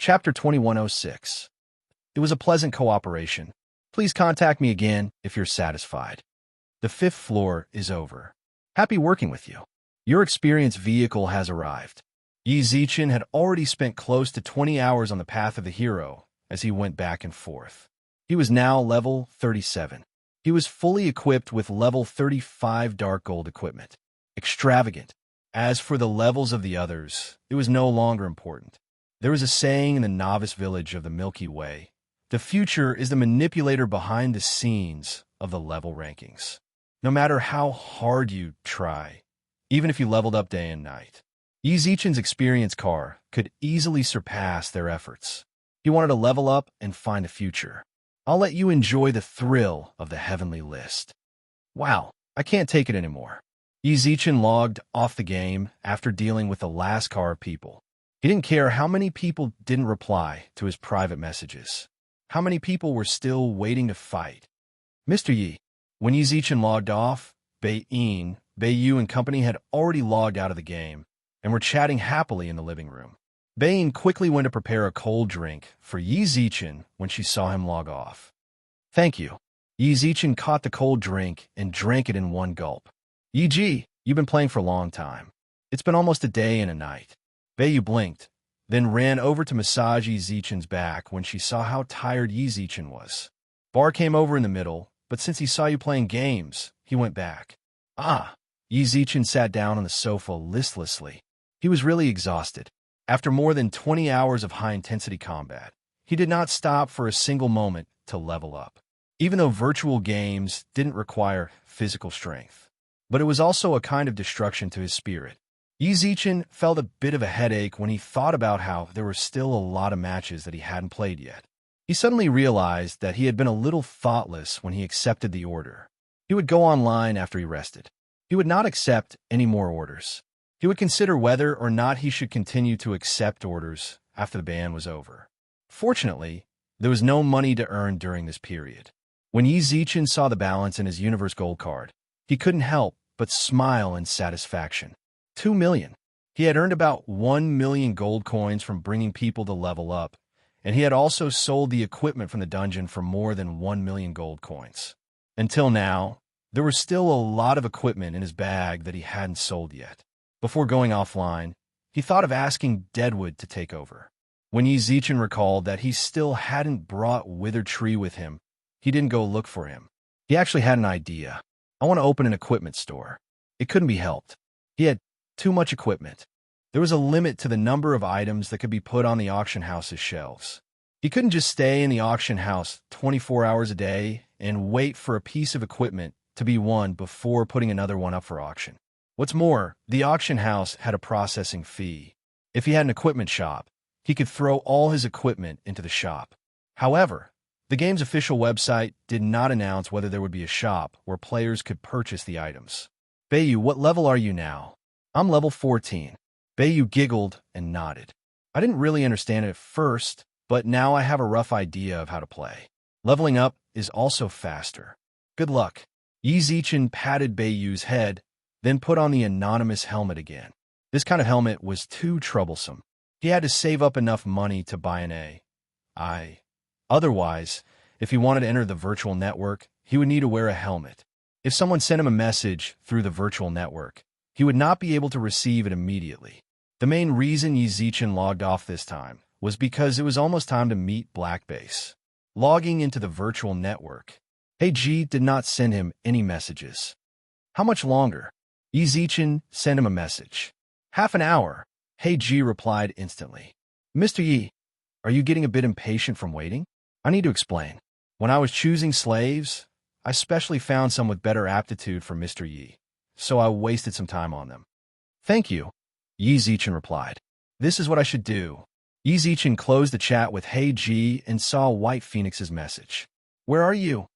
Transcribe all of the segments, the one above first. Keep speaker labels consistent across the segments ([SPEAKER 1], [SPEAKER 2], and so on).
[SPEAKER 1] Chapter 2106. It was a pleasant cooperation. Please contact me again if you're satisfied. The 5th floor is over. Happy working with you. Your experienced vehicle has arrived. Yi Zichen had already spent close to 20 hours on the path of the hero as he went back and forth. He was now level 37. He was fully equipped with level 35 dark gold equipment. Extravagant. As for the levels of the others, it was no longer important. There was a saying in the novice village of the Milky Way: the future is the manipulator behind the scenes of the level rankings. No matter how hard you try, even if you leveled up day and night, Yi Zichen's experience car could easily surpass their efforts. He wanted to level up and find a future. I'll let you enjoy the thrill of the heavenly list. Wow, I can't take it anymore. Yi Zichen logged off the game after dealing with the last car of people. He didn't care how many people didn't reply to his private messages, how many people were still waiting to fight. Mr. Yi. When Yi Zichen logged off, Bai-yin, Bai-yu and company had already logged out of the game and were chatting happily in the living room. Bai-yin quickly went to prepare a cold drink for Yi Zichen when she saw him log off. Thank you. Yi Zichen caught the cold drink and drank it in one gulp. Yi Ji, you've been playing for a long time. It's been almost a day and a night. Bai-yu blinked, then ran over to massage Yi Zichen's back when she saw how tired Yi Zichen was. Bar came over in the middle, but since he saw you playing games, he went back. Ah! Yi Zichen sat down on the sofa listlessly. He was really exhausted. After more than 20 hours of high-intensity combat, he did not stop for a single moment to level up. Even though virtual games didn't require physical strength, but it was also a kind of destruction to his spirit. Yi Zichen felt a bit of a headache when he thought about how there were still a lot of matches that he hadn't played yet. He suddenly realized that he had been a little thoughtless when he accepted the order. He would go online after he rested. He would not accept any more orders. He would consider whether or not he should continue to accept orders after the ban was over. Fortunately, there was no money to earn during this period. When Yi Zichen saw the balance in his Universe Gold card, he couldn't help but smile in satisfaction. 2 million. He had earned about 1 million gold coins from bringing people to level up, and he had also sold the equipment from the dungeon for more than 1 million gold coins. Until now, there was still a lot of equipment in his bag that he hadn't sold yet. Before going offline, he thought of asking Deadwood to take over. When Yi Zichen recalled that he still hadn't brought Withered Tree with him, he didn't go look for him. He actually had an idea. I want to open an equipment store. It couldn't be helped. He had too much equipment. There was a limit to the number of items that could be put on the auction house's shelves. He couldn't just stay in the auction house 24 hours a day and wait for a piece of equipment to be won before putting another one up for auction. What's more, the auction house had a processing fee. If he had an equipment shop, he could throw all his equipment into the shop. However, the game's official website did not announce whether there would be a shop where players could purchase the items. Bai-yu, what level are you now? I'm level 14. Bai-yu giggled and nodded. I didn't really understand it at first, but now I have a rough idea of how to play. Leveling up is also faster. Good luck. Yi Zichen patted Bai-yu's head, then put on the anonymous helmet again. This kind of helmet was too troublesome. He had to save up enough money to buy an AI. Otherwise, if he wanted to enter the virtual network, he would need to wear a helmet. If someone sent him a message through the virtual network, he would not be able to receive it immediately. The main reason Yi Zichen logged off this time was because it was almost time to meet Blackbase. Logging into the virtual network, Heiji did not send him any messages. How much longer? Yi Zichen sent him a message. Half an hour. Heiji replied instantly. Mr. Yi, are you getting a bit impatient from waiting? I need to explain. When I was choosing slaves, I specially found some with better aptitude for Mr. Yi, so I wasted some time on them. Thank you, Yi Zichen replied. This is what I should do. Yi Zichen closed the chat with Heiji and saw White Phoenix's message. Where are you?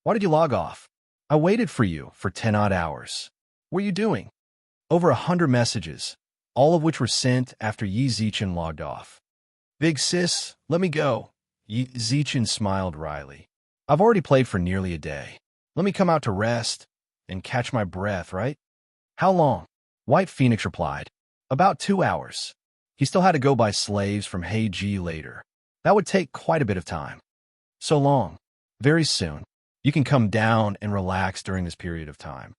[SPEAKER 1] Why did you log off? I waited for you for 10-odd hours. What are you doing? Over 100 messages, all of which were sent after Yi Zichen logged off. Big sis, let me go. Yi Zichen smiled wryly. I've already played for nearly a day. Let me come out to rest and catch my breath, right? How long? White Phoenix replied. About 2 hours. He still had to go buy slaves from Heiji later. That would take quite a bit of time. So long. Very soon. You can come down and relax during this period of time.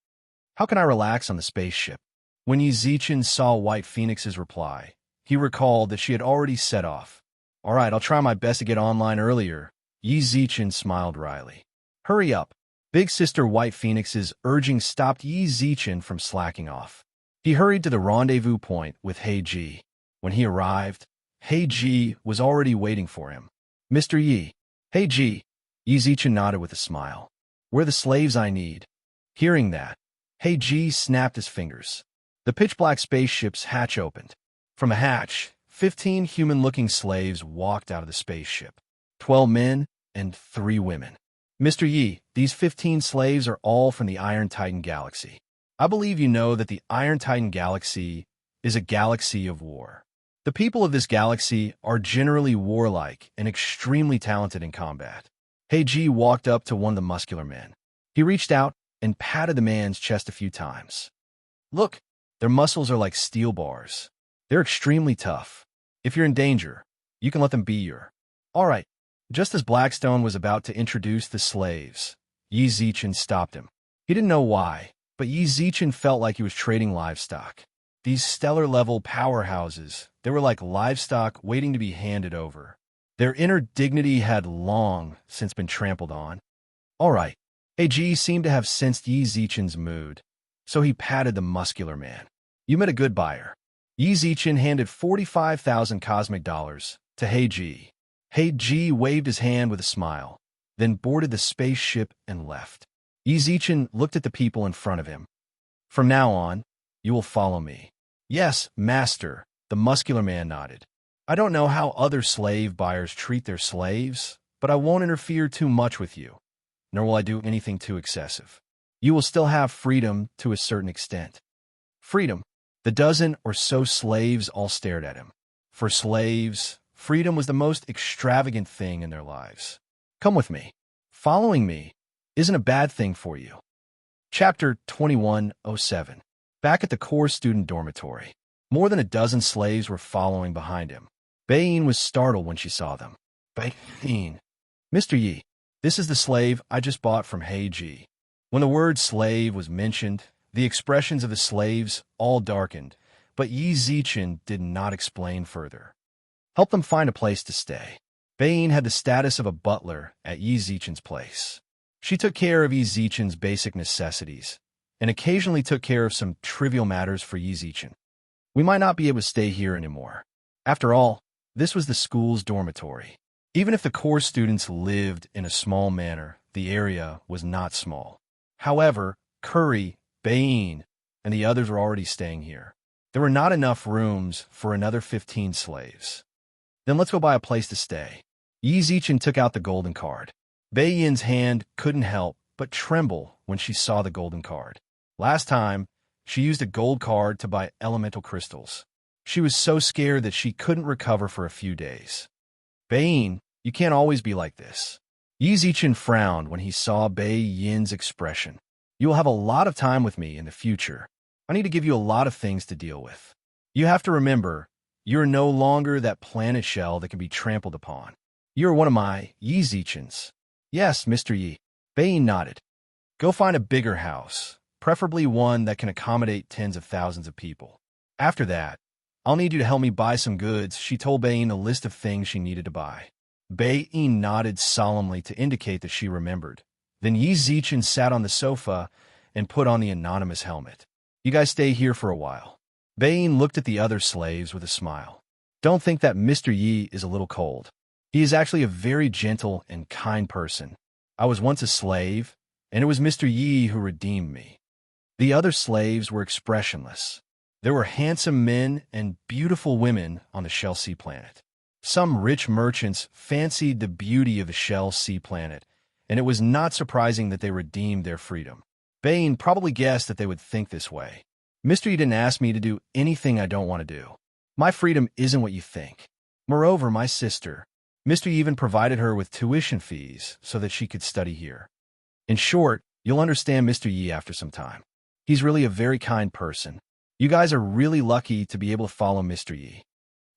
[SPEAKER 1] How can I relax on the spaceship? When Yi Zichen saw White Phoenix's reply, he recalled that she had already set off. All right, I'll try my best to get online earlier. Yi Zichen smiled wryly. Hurry up. Big Sister White Phoenix's urging stopped Yi Zichen from slacking off. He hurried to the rendezvous point with Heiji. When he arrived, Heiji was already waiting for him. Mr. Yi. Heiji. Yi Zichen nodded with a smile. We're the slaves I need. Hearing that, Heiji snapped his fingers. The pitch-black spaceship's hatch opened. From a hatch, 15 human-looking slaves walked out of the spaceship. 12 men and 3 women. Mr. Yi, these 15 slaves are all from the Iron Titan Galaxy. I believe you know that the Iron Titan Galaxy is a galaxy of war. The people of this galaxy are generally warlike and extremely talented in combat. Heiji walked up to one of the muscular men. He reached out and patted the man's chest a few times. Look, their muscles are like steel bars. They're extremely tough. If you're in danger, you can let them be your. All right. Just as Blackstone was about to introduce the slaves, Yi Zichen stopped him. He didn't know why, but Yi Zichen felt like he was trading livestock. These stellar-level powerhouses, they were like livestock waiting to be handed over. Their inner dignity had long since been trampled on. All right. Heiji seemed to have sensed Yi Zichen's mood, so he patted the muscular man. You met a good buyer. Yi Zichen handed 45,000 cosmic dollars to Heiji. Heiji waved his hand with a smile, then boarded the spaceship and left. Yi Zichen looked at the people in front of him. From now on, you will follow me. Yes, master, the muscular man nodded. I don't know how other slave buyers treat their slaves, but I won't interfere too much with you, nor will I do anything too excessive. You will still have freedom to a certain extent. Freedom. The dozen or so slaves all stared at him. For slaves, freedom was the most extravagant thing in their lives. Come with me. Following me isn't a bad thing for you. Chapter 2107. Back at the core student dormitory, more than a dozen slaves were following behind him. Bain was startled when she saw them. Bain. Mr. Yi, this is the slave I just bought from Heiji. When the word slave was mentioned, the expressions of the slaves all darkened, but Yi Zichen did not explain further. Help them find a place to stay. Bain had the status of a butler at Yi Zichen's place. She took care of Yi Zichen's basic necessities, and occasionally took care of some trivial matters for Yi Zichen. We might not be able to stay here anymore. After all, this was the school's dormitory. Even if the core students lived in a small manor, the area was not small. However, Curry, Bain, and the others were already staying here. There were not enough rooms for another 15 slaves. Then let's go buy a place to stay. Yi Zichen took out the golden card. Bai Yin's hand couldn't help but tremble when she saw the golden card. Last time, she used a gold card to buy elemental crystals. She was so scared that she couldn't recover for a few days. Bai, you can't always be like this. Yi Zichen frowned when he saw Bai Yin's expression. You will have a lot of time with me in the future. I need to give you a lot of things to deal with. You have to remember, you're no longer that planet shell that can be trampled upon. You're one of my Yi Zichens. Yes, Mr. Yi. Bai nodded. Go find a bigger house, preferably one that can accommodate tens of thousands of people. After that, I'll need you to help me buy some goods. She told Bai a list of things she needed to buy. Bai nodded solemnly to indicate that she remembered. Then Yi Zichen sat on the sofa and put on the anonymous helmet. You guys stay here for a while. Bai looked at the other slaves with a smile. Don't think that Mr. Yi is a little cold. He is actually a very gentle and kind person. I was once a slave, and it was Mr. Yi who redeemed me. The other slaves were expressionless. There were handsome men and beautiful women on the Shell Sea planet. Some rich merchants fancied the beauty of the Shell Sea planet, and it was not surprising that they redeemed their freedom. Bain probably guessed that they would think this way. Mr. Yi didn't ask me to do anything I don't want to do. My freedom isn't what you think. Moreover, my sister, Mr. Yi even provided her with tuition fees so that she could study here. In short, you'll understand Mr. Yi after some time. He's really a very kind person. You guys are really lucky to be able to follow Mr. Yi.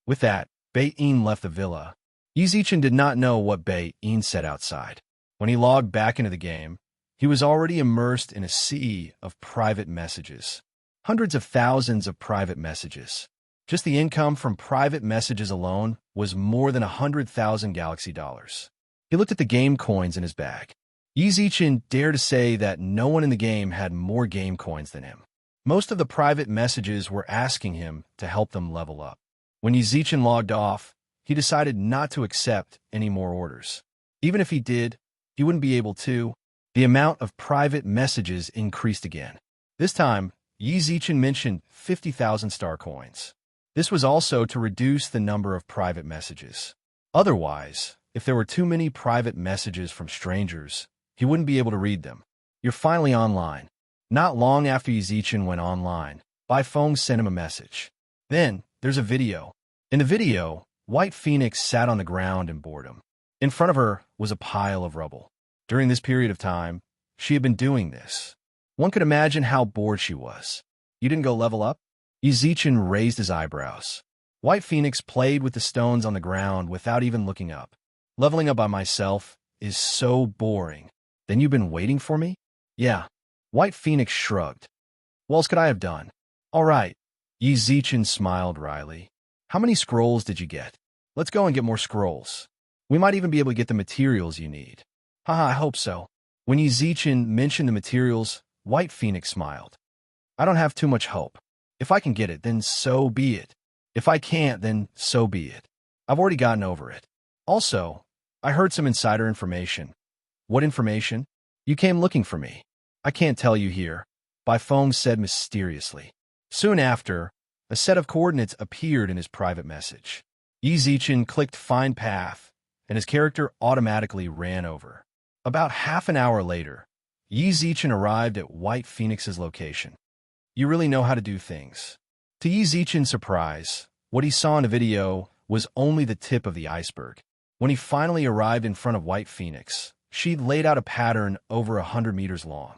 [SPEAKER 1] With that, Bait-een left the villa. Yizichin did not know what Bait-een said outside. When he logged back into the game, he was already immersed in a sea of private messages. Hundreds of thousands of private messages. Just the income from private messages alone was more than 100,000 Galaxy dollars. He looked at the game coins in his bag. Yizichin dared to say that no one in the game had more game coins than him. Most of the private messages were asking him to help them level up. When Yizichin logged off, he decided not to accept any more orders. Even if he did, he wouldn't be able to. The amount of private messages increased again. This time, Yizichin mentioned 50,000 star coins. This was also to reduce the number of private messages. Otherwise, if there were too many private messages from strangers, he wouldn't be able to read them. You're finally online. Not long after Yizichin went online, Baifeng sent him a message. Then, there's a video. In the video, White Phoenix sat on the ground in boredom. In front of her was a pile of rubble. During this period of time, she had been doing this. One could imagine how bored she was. You didn't go level up? Yizichin raised his eyebrows. White Phoenix played with the stones on the ground without even looking up. Leveling up by myself is so boring. Then you've been waiting for me? Yeah. White Phoenix shrugged. What else could I have done? All right. Yizichin smiled wryly. How many scrolls did you get? Let's go and get more scrolls. We might even be able to get the materials you need. Haha, I hope so. When Yizichin mentioned the materials, White Phoenix smiled. I don't have too much hope. If I can get it, then so be it. If I can't, then so be it. I've already gotten over it. Also, I heard some insider information. What information? You came looking for me. I can't tell you here, Baifeng said mysteriously. Soon after, a set of coordinates appeared in his private message. Yizichin clicked Find Path, and his character automatically ran over. About half an hour later, Yizichin arrived at White Phoenix's location. You really know how to do things. To Yizichin's surprise, what he saw in the video was only the tip of the iceberg. When he finally arrived in front of White Phoenix, she'd laid out a pattern over 100 meters long.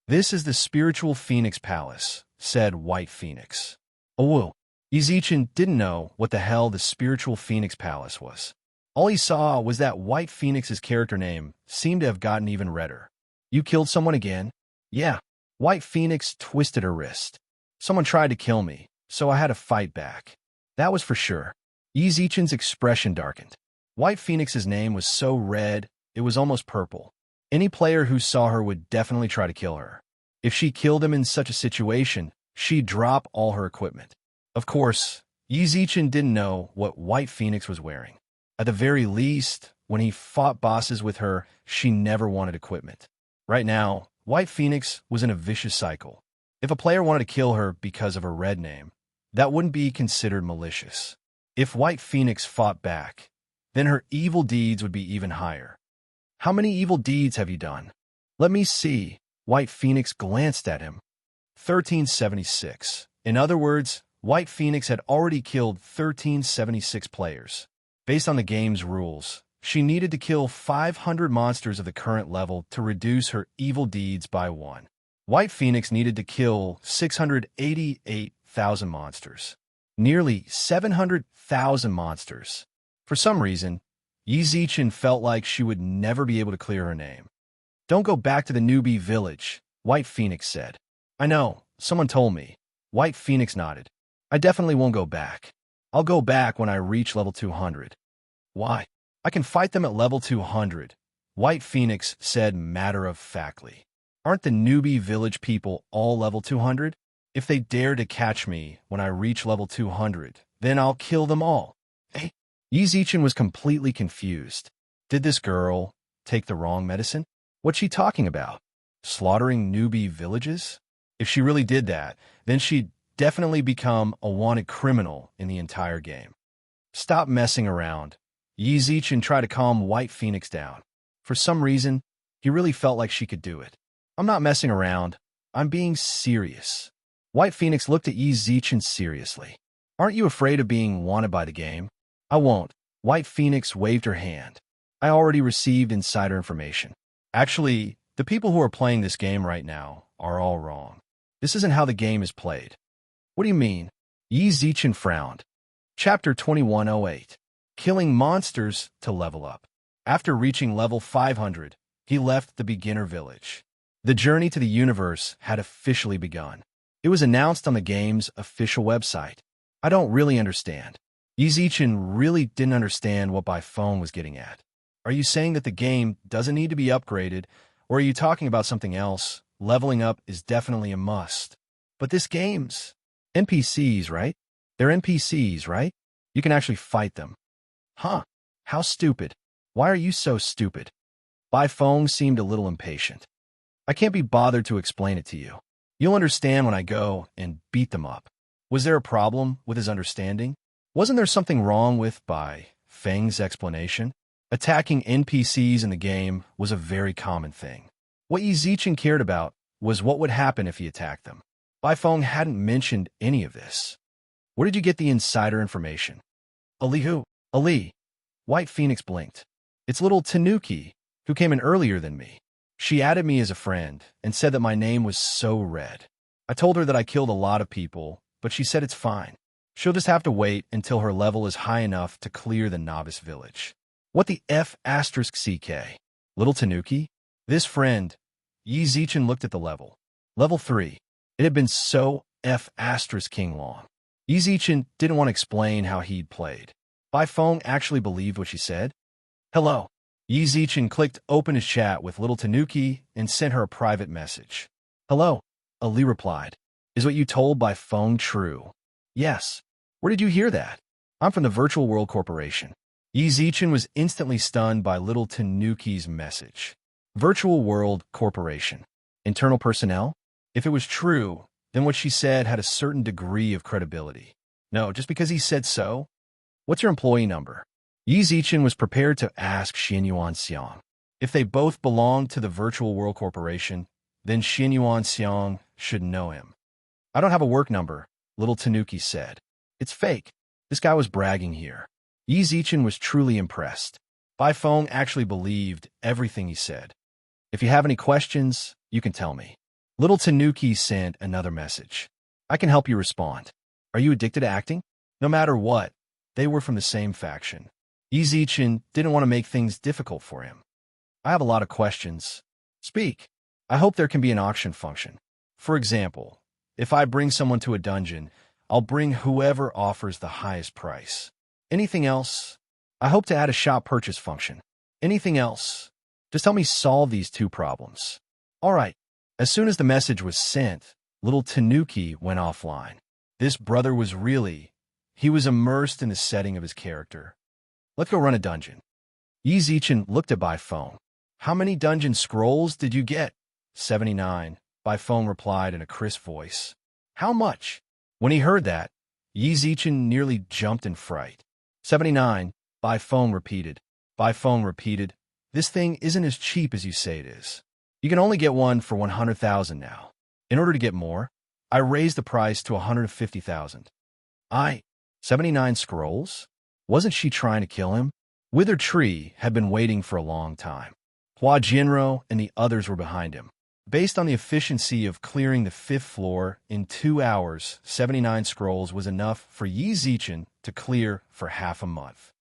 [SPEAKER 1] This is the spiritual Phoenix Palace, said White Phoenix. Oh, Yizichin didn't know what the hell the spiritual Phoenix Palace was. All he saw was that White Phoenix's character name seemed to have gotten even redder. You killed someone again? Yeah. White Phoenix twisted her wrist. Someone tried to kill me, so I had to fight back. That was for sure. Yizichin's expression darkened. White Phoenix's name was so red, it was almost purple. Any player who saw her would definitely try to kill her. If she killed him in such a situation, she'd drop all her equipment. Of course, Yizichin didn't know what White Phoenix was wearing. At the very least, when he fought bosses with her, she never wanted equipment. Right now, White Phoenix was in a vicious cycle. If a player wanted to kill her because of her red name, that wouldn't be considered malicious. If White Phoenix fought back, then her evil deeds would be even higher. How many evil deeds have you done? Let me see. White Phoenix glanced at him. 1376. In other words, White Phoenix had already killed 1376 players. Based on the game's rules, she needed to kill 500 monsters of the current level to reduce her evil deeds by 1. White Phoenix needed to kill 688,000 monsters. Nearly 700,000 monsters. For some reason, Yizichin felt like she would never be able to clear her name. Don't go back to the newbie village, White Phoenix said. I know, someone told me. White Phoenix nodded. I definitely won't go back. I'll go back when I reach level 200. Why? I can fight them at level 200, White Phoenix said matter-of-factly. Aren't the newbie village people all level 200? If they dare to catch me when I reach level 200, then I'll kill them all. Hey, Yizichin was completely confused. Did this girl take the wrong medicine? What's she talking about? Slaughtering newbie villages? If she really did that, then she'd definitely become a wanted criminal in the entire game. Stop messing around. Yizichin tried to calm White Phoenix down. For some reason, he really felt like she could do it. I'm not messing around. I'm being serious. White Phoenix looked at Yizichin seriously. Aren't you afraid of being wanted by the game? I won't. White Phoenix waved her hand. I already received insider information. Actually, the people who are playing this game right now are all wrong. This isn't how the game is played. What do you mean? Yizichin frowned. Chapter 2108. Killing monsters to level up. After reaching level 500, he left the beginner village. The journey to the universe had officially begun. It was announced on the game's official website. I don't really understand. Yizichin really didn't understand what by phone was getting at. Are you saying that the game doesn't need to be upgraded, or are you talking about something else? Leveling up is definitely a must. But this game's NPCs, right? They're NPCs, right? You can actually fight them. Huh? How stupid. Why are you so stupid? Bai Feng seemed a little impatient. I can't be bothered to explain it to you. You'll understand when I go and beat them up. Was there a problem with his understanding? Wasn't there something wrong with Bai Feng's explanation? Attacking NPCs in the game was a very common thing. What Yizichin cared about was what would happen if he attacked them. Bai Feng hadn't mentioned any of this. Where did you get the insider information? Ali who? Ali. White Phoenix blinked. It's little Tanuki, who came in earlier than me. She added me as a friend and said that my name was so red. I told her that I killed a lot of people, but she said it's fine. She'll just have to wait until her level is high enough to clear the novice village. What the F***CK? Little Tanuki? This friend. Yizichin looked at the level. Level 3. It had been so F***king long. Yizichin didn't want to explain how he'd played. Bai Feng actually believed what she said. Hello. Yizichin clicked open his chat with little Tanuki and sent her a private message. Hello. Ali replied. Is what you told Bai Feng true? Yes. Where did you hear that? I'm from the Virtual World Corporation. Yizichin was instantly stunned by little Tanuki's message. Virtual World Corporation. Internal personnel? If it was true, then what she said had a certain degree of credibility. No, just because he said so? What's your employee number? Yizichin was prepared to ask Xianyuan Xiang. If they both belonged to the Virtual World Corporation, then Xianyuan Xiang should know him. I don't have a work number, little Tanuki said. It's fake. This guy was bragging here. Yizichin was truly impressed. Bai Feng actually believed everything he said. If you have any questions, you can tell me. Little Tanuki sent another message. I can help you respond. Are you addicted to acting? No matter what, they were from the same faction. Yizichin didn't want to make things difficult for him. I have a lot of questions. Speak. I hope there can be an auction function. For example, if I bring someone to a dungeon, I'll bring whoever offers the highest price. Anything else? I hope to add a shop purchase function. Anything else? Just help me solve these two problems. All right. As soon as the message was sent, little Tanuki went offline. This brother was he was immersed in the setting of his character. Let's go run a dungeon. Yizichin looked at Bai Feng. How many dungeon scrolls did you get? 79, Bai Feng replied in a crisp voice. How much? When he heard that, Yizichin nearly jumped in fright. 79, Bai Feng repeated. Bai Feng repeated, this thing isn't as cheap as you say it is. You can only get one for 100,000 now. In order to get more, I raised the price to 150,000. 79 scrolls? Wasn't she trying to kill him? Withered Tree had been waiting for a long time. Hua Jinro and the others were behind him. Based on the efficiency of clearing the 5th floor in 2 hours, 79 scrolls was enough for Yizichin to clear for half a month.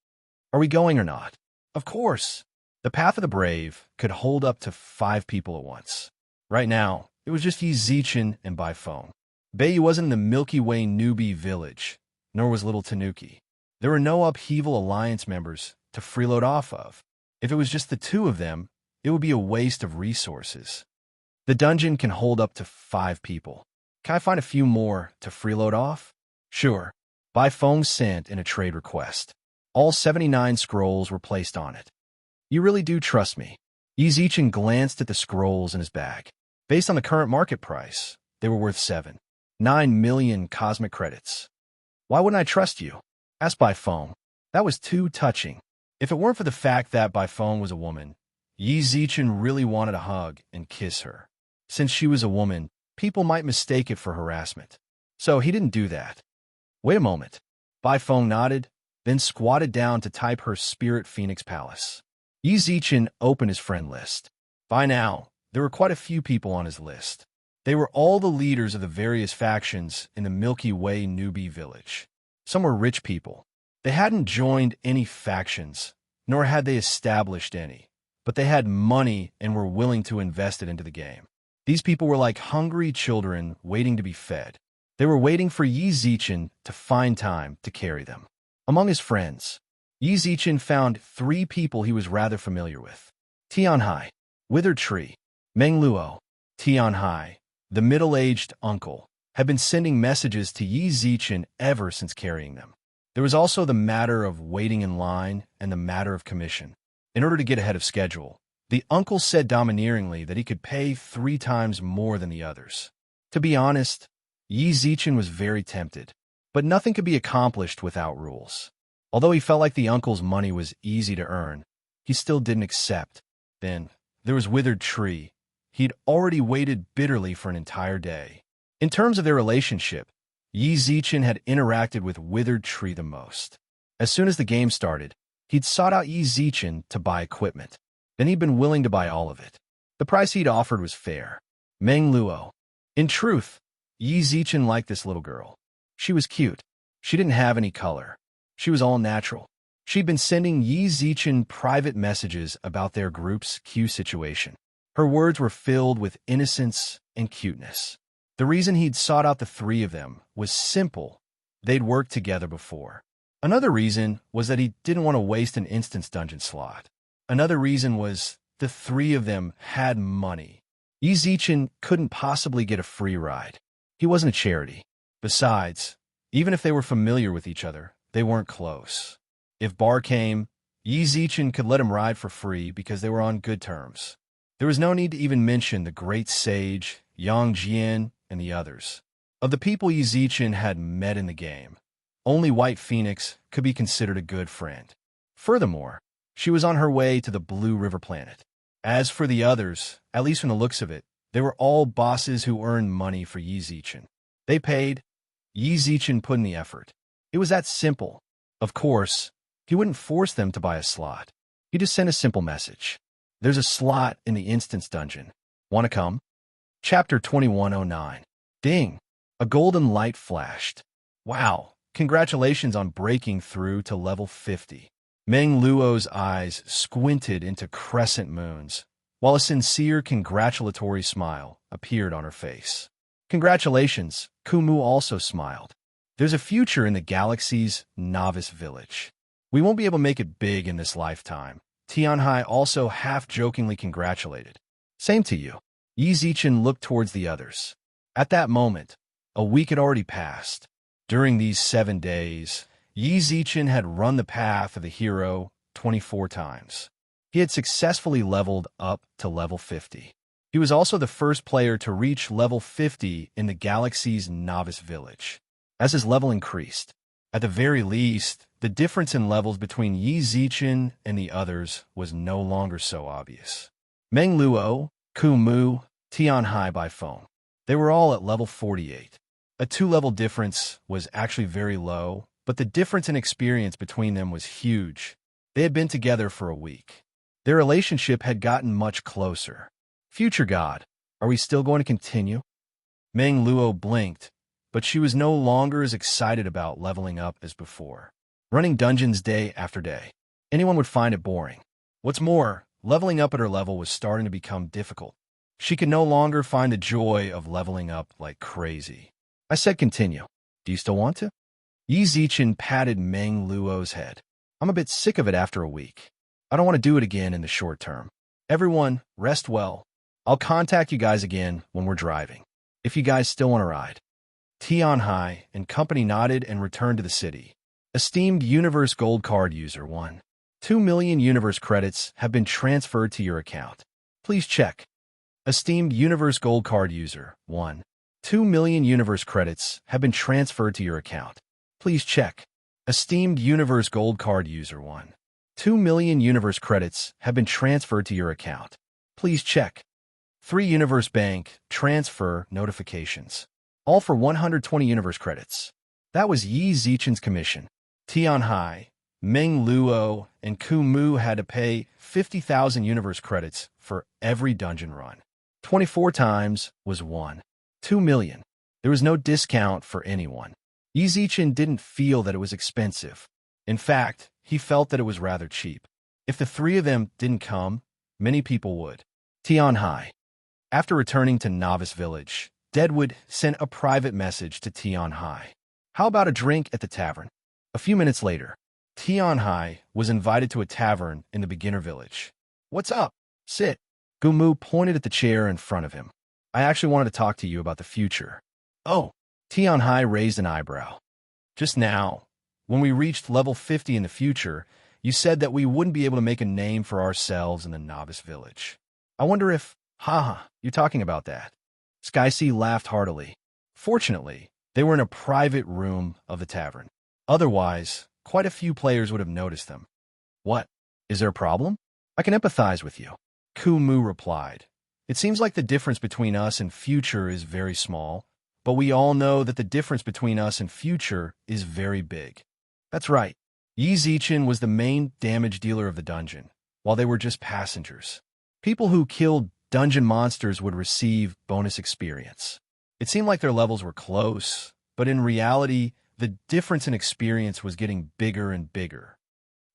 [SPEAKER 1] Are we going or not? Of course. The Path of the Brave could hold up to 5 people at once. Right now, it was just Yizichin and Bai Feng. Beiyu wasn't in the Milky Way newbie village, nor was little Tanuki. There were no Upheaval Alliance members to freeload off of. If it was just the two of them, it would be a waste of resources. The dungeon can hold up to 5 people. Can I find a few more to freeload off? Sure. Bai Feng sent in a trade request. All 79 scrolls were placed on it. You really do trust me. Yizichin glanced at the scrolls in his bag. Based on the current market price, they were worth 9 million cosmic credits. Why wouldn't I trust you? Asked Bai Feng. That was too touching. If it weren't for the fact that Bai Feng was a woman, Yizichin really wanted to hug and kiss her. Since she was a woman, people might mistake it for harassment. So he didn't do that. Wait a moment. Bai Feng nodded, then squatted down to type her Spirit Phoenix Palace. Yizichin opened his friend list. By now, there were quite a few people on his list. They were all the leaders of the various factions in the Milky Way newbie village. Some were rich people, They hadn't joined any factions, nor had they established any, but they had money and were willing to invest it into the game. These people were like hungry children waiting to be fed. They were waiting for Yi Zichen to find time to carry them. Among his friends, Yi Zichen found 3 people he was rather familiar with. Tianhai, Withered Tree, Meng Luo. Tianhai, the middle-aged uncle, had been sending messages to Yi Zichen ever since carrying them. There was also the matter of waiting in line and the matter of commission. In order to get ahead of schedule, the uncle said domineeringly that he could pay 3 times more than the others. To be honest, Yi Zichen was very tempted, but nothing could be accomplished without rules. Although he felt like the uncle's money was easy to earn, he still didn't accept. Then, there was Withered Tree. He'd already waited bitterly for an entire day. In terms of their relationship, Yi Zichen had interacted with Withered Tree the most. As soon as the game started, he'd sought out Yi Zichen to buy equipment. Then he'd been willing to buy all of it. The price he'd offered was fair. Meng Luo. In truth, Yi Zichen liked this little girl. She was cute. She didn't have any color. She was all natural. She'd been sending Yi Zichen private messages about their group's queue situation. Her words were filled with innocence and cuteness. The reason he'd sought out the 3 of them was simple. They'd worked together before. Another reason was that he didn't want to waste an instance dungeon slot. Another reason was the 3 of them had money. Yi Zichen couldn't possibly get a free ride. He wasn't a charity. Besides, even if they were familiar with each other, they weren't close. If Bar came, Yi Zichen could let him ride for free because they were on good terms. There was no need to even mention the great sage, Yang Jian, and the others. Of the people Yi Zichen had met in the game, only White Phoenix could be considered a good friend. Furthermore, she was on her way to the Blue River planet. As for the others, at least from the looks of it, they were all bosses who earned money for Yi Zichen. They paid. Yi Zichen put in the effort. It was that simple. Of course, he wouldn't force them to buy a slot. He just sent a simple message. There's a slot in the instance dungeon. Want to come? Chapter 2109. Ding! A golden light flashed. Wow! Congratulations on breaking through to level 50. Meng Luo's eyes squinted into crescent moons, while a sincere congratulatory smile appeared on her face. Congratulations, Kumu also smiled. There's a future in the galaxy's novice village. We won't be able to make it big in this lifetime. Tianhai also half-jokingly congratulated. Same to you. Yi Zichen looked towards the others. At that moment, a week had already passed. During these 7 days, Yi Zichen had run the path of the hero 24 times. He had successfully leveled up to level 50. He was also the first player to reach level 50 in the galaxy's novice village. As his level increased, at the very least, the difference in levels between Yi Zichen and the others was no longer so obvious. Meng Luo, Kumu, Tianhai by phone. They were all at level 48. A 2-level difference was actually very low, but the difference in experience between them was huge. They had been together for a week. Their relationship had gotten much closer. Future God, are we still going to continue? Meng Luo blinked, but she was no longer as excited about leveling up as before. Running dungeons day after day. Anyone would find it boring. What's more, leveling up at her level was starting to become difficult. She could no longer find the joy of leveling up like crazy. I said continue. Do you still want to? Yi Zichen patted Meng Luo's head. I'm a bit sick of it after a week. I don't want to do it again in the short term. Everyone, rest well. I'll contact you guys again when we're driving, if you guys still want to ride. Tianhai and company nodded and returned to the city. Esteemed Universe Gold Card User 1. 2 million Universe credits have been transferred to your account. Please check. Esteemed Universe Gold Card User 1. 2 million Universe credits have been transferred to your account. Please check. Esteemed Universe Gold Card User 1. 2 million Universe credits have been transferred to your account. Please check. 3 Universe Bank transfer notifications. All for 120 Universe credits. That was Yi Zichen's commission. Tianhai, Meng Luo, and Kumu had to pay 50,000 Universe credits for every dungeon run. 24 times was 2 million. There was no discount for anyone. Yi Zichen didn't feel that it was expensive. In fact, he felt that it was rather cheap. If the three of them didn't come, many people would. Tian Hai. After returning to Novice Village, Deadwood sent a private message to Tian Hai. How about a drink at the tavern? A few minutes later, Tian Hai was invited to a tavern in the beginner village. What's up? Sit. Gumu pointed at the chair in front of him. I actually wanted to talk to you about the future. Oh, Tian Hai raised an eyebrow. Just now, when we reached level 50 in the future, you said that we wouldn't be able to make a name for ourselves in the Novice Village. I wonder if, you're talking about that. Sky laughed heartily. Fortunately, they were in a private room of the tavern. Otherwise, quite a few players would have noticed them. What? Is there a problem? I can empathize with you. Kumu replied. It seems like the difference between us and future is very small, but we all know that the difference between us and future is very big. That's right. Yi Zichen was the main damage dealer of the dungeon, while they were just passengers. People who killed dungeon monsters would receive bonus experience. It seemed like their levels were close, but in reality, the difference in experience was getting bigger and bigger.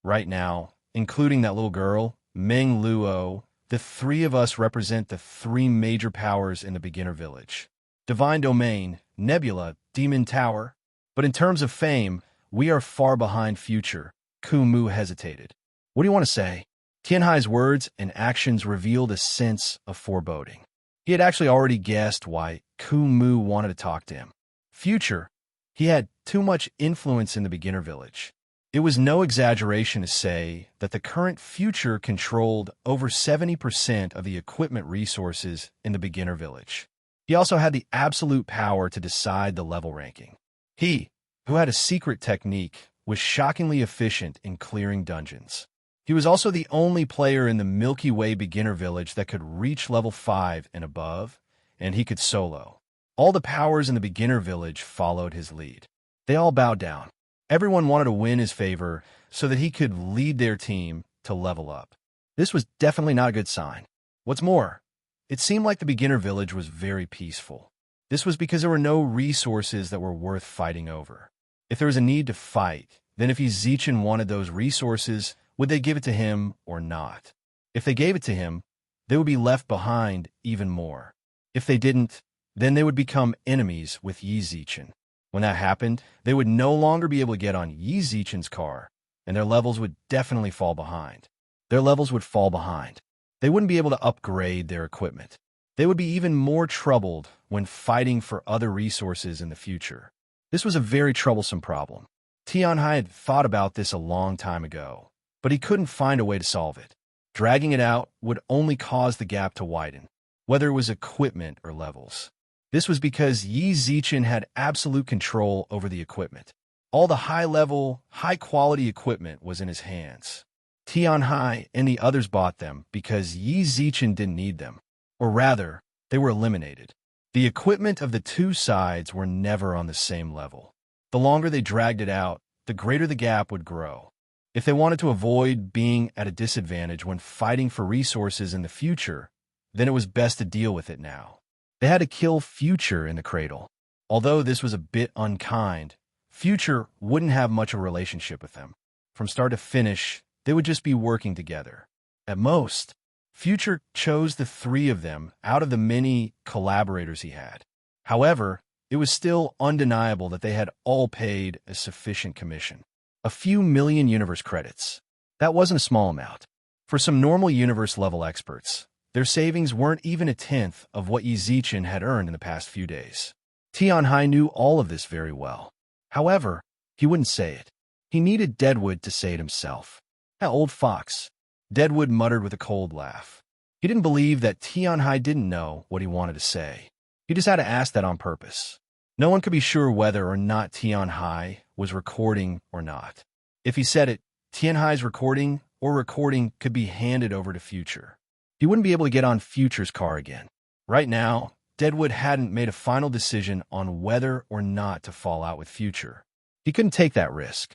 [SPEAKER 1] Right now, including that little girl, Meng Luo, the three of us represent the three major powers in the beginner village. Divine Domain, Nebula, Demon Tower. But in terms of fame, we are far behind future. Kumu hesitated. What do you want to say? Tianhai's words and actions revealed a sense of foreboding. He had actually already guessed why Kumu wanted to talk to him. Future. He had too much influence in the beginner village. It was no exaggeration to say that the current future controlled over 70% of the equipment resources in the beginner village. He also had the absolute power to decide the level ranking. He, who had a secret technique, was shockingly efficient in clearing dungeons. He was also the only player in the Milky Way beginner village that could reach level 5 and above, and he could solo. All the powers in the beginner village followed his lead. They all bowed down. Everyone wanted to win his favor so that he could lead their team to level up. This was definitely not a good sign. What's more, it seemed like the beginner village was very peaceful. This was because there were no resources that were worth fighting over. If there was a need to fight, then if Zichen wanted those resources, would they give it to him or not? If they gave it to him, they would be left behind even more. If they didn't, then they would become enemies with Yi Zichen. When that happened, they would no longer be able to get on Yi Zichen's car, and their levels would definitely fall behind. Their levels would fall behind. They wouldn't be able to upgrade their equipment. They would be even more troubled when fighting for other resources in the future. This was a very troublesome problem. Tianhai had thought about this a long time ago, but he couldn't find a way to solve it. Dragging it out would only cause the gap to widen, whether it was equipment or levels. This was because Yi Zichen had absolute control over the equipment. All the high-level, high-quality equipment was in his hands. Tianhai and the others bought them because Yi Zichen didn't need them. Or rather, they were eliminated. The equipment of the two sides were never on the same level. The longer they dragged it out, the greater the gap would grow. If they wanted to avoid being at a disadvantage when fighting for resources in the future, then it was best to deal with it now. They had to kill Future in the cradle. Although this was a bit unkind, Future wouldn't have much of a relationship with them. From start to finish, they would just be working together. At most, Future chose the three of them out of the many collaborators he had. However, it was still undeniable that they had all paid a sufficient commission. A few million universe credits. That wasn't a small amount. For some normal universe-level experts, their savings weren't even a tenth of what Yi Zichen had earned in the past few days. Tianhai knew all of this very well. However, he wouldn't say it. He needed Deadwood to say it himself. That old fox. Deadwood muttered with a cold laugh. He didn't believe that Tianhai didn't know what he wanted to say. He just had to ask that on purpose. No one could be sure whether or not Tianhai was recording or not. If he said it, Tianhai's recording could be handed over to Future. He wouldn't be able to get on Future's car again. Right now, Deadwood hadn't made a final decision on whether or not to fall out with Future. He couldn't take that risk.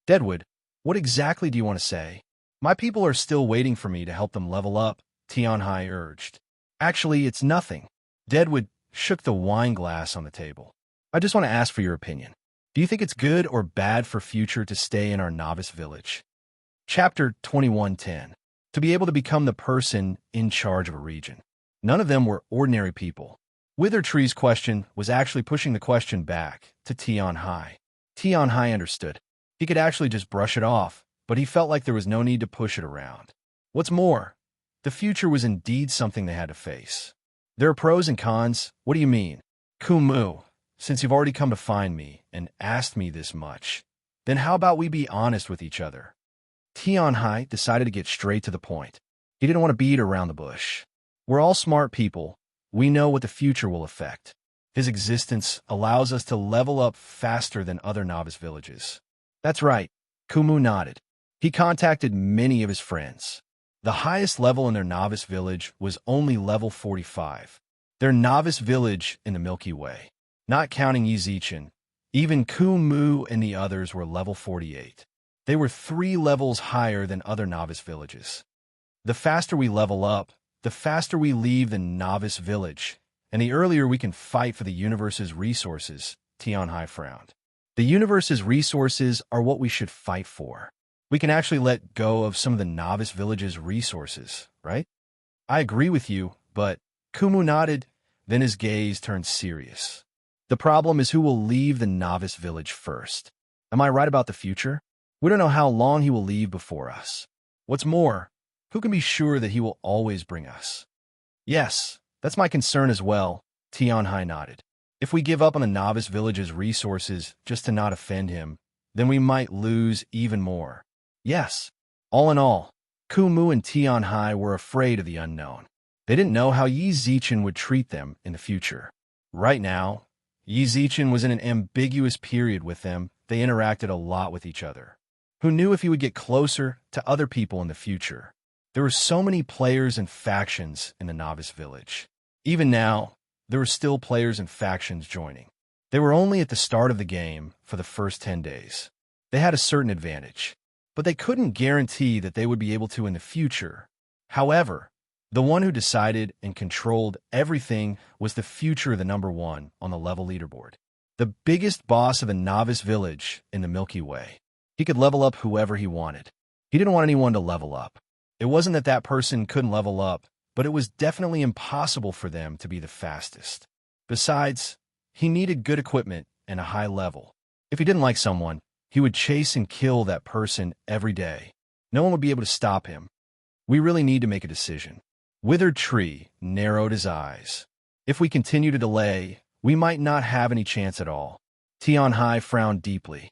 [SPEAKER 1] Deadwood, what exactly do you want to say? My people are still waiting for me to help them level up, Tianhai urged. Actually, it's nothing. Deadwood shook the wine glass on the table. I just want to ask for your opinion. Do you think it's good or bad for future to stay in our novice village? Chapter 21:10. To be able to become the person in charge of a region. None of them were ordinary people. Withertree's question was actually pushing the question back to Tian Hai. Tian Hai understood. He could actually just brush it off, but he felt like there was no need to push it around. What's more, the future was indeed something they had to face. There are pros and cons. What do you mean? Kumu, since you've already come to find me and asked me this much, then how about we be honest with each other? Tian Hai decided to get straight to the point. He didn't want to beat around the bush. We're all smart people. We know what the future will affect. His existence allows us to level up faster than other novice villages. That's right, Kumu nodded. He contacted many of his friends. The highest level in their novice village was only level 45. Their novice village in the Milky Way. Not counting Yizichin, even Kumu and the others were level 48. They were 3 levels higher than other novice villages. The faster we level up, the faster we leave the novice village, and the earlier we can fight for the universe's resources, Tian Hai frowned. The universe's resources are what we should fight for. We can actually let go of some of the novice village's resources, right? I agree with you, but Kumu nodded, then his gaze turned serious. The problem is who will leave the novice village first. Am I right about the future? We don't know how long he will leave before us. What's more, who can be sure that he will always bring us? Yes, that's my concern as well, Tian Hai nodded. If we give up on the novice village's resources just to not offend him, then we might lose even more. Yes, all in all, Kumu and Tian Hai were afraid of the unknown. They didn't know how Yizichin would treat them in the future. Right now, Yizichin was in an ambiguous period with them. They interacted a lot with each other. Who knew if he would get closer to other people in the future? There were so many players and factions in the novice village. Even now, there were still players and factions joining. They were only at the start of the game for the first 10 days. They had a certain advantage, but they couldn't guarantee that they would be able to in the future. However, the one who decided and controlled everything was the future of the number 1 on the level leaderboard. The biggest boss of the novice village in the Milky Way. He could level up whoever he wanted. He didn't want anyone to level up. It wasn't that that person couldn't level up, but it was definitely impossible for them to be the fastest. Besides, he needed good equipment and a high level. If he didn't like someone, he would chase and kill that person every day. No one would be able to stop him. We really need to make a decision. Withered Tree narrowed his eyes. If we continue to delay, we might not have any chance at all. Tian Hai frowned deeply.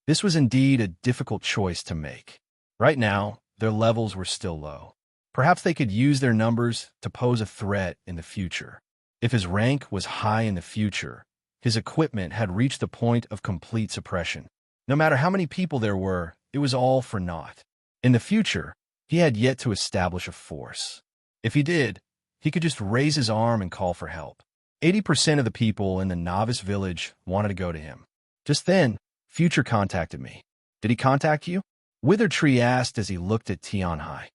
[SPEAKER 1] This was indeed a difficult choice to make. Right now, their levels were still low. Perhaps they could use their numbers to pose a threat in the future. If his rank was high in the future, his equipment had reached the point of complete suppression. No matter how many people there were, it was all for naught. In the future, he had yet to establish a force. If he did, he could just raise his arm and call for help. 80% of the people in the novice village wanted to go to him. Just then, Future contacted me. Did he contact you? Withertree asked as he looked at Tian Hai.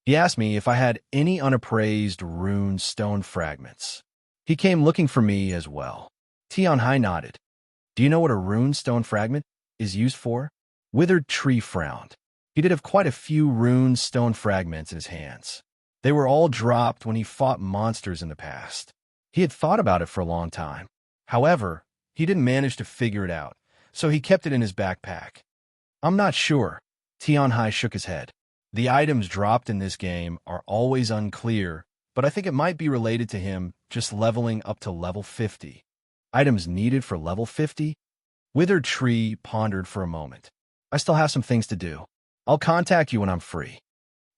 [SPEAKER 1] He asked me if I had any unappraised rune stone fragments. He came looking for me as well. Tian Hai nodded. Do you know what a rune stone fragment is used for? Withertree frowned. He did have quite a few rune stone fragments in his hands. They were all dropped when he fought monsters in the past. He had thought about it for a long time. However, he didn't manage to figure it out, so he kept it in his backpack. I'm not sure. Tian Hai shook his head. The items dropped in this game are always unclear, but I think it might be related to him just leveling up to level 50. Items needed for level 50? Withered Tree pondered for a moment. I still have some things to do. I'll contact you when I'm free.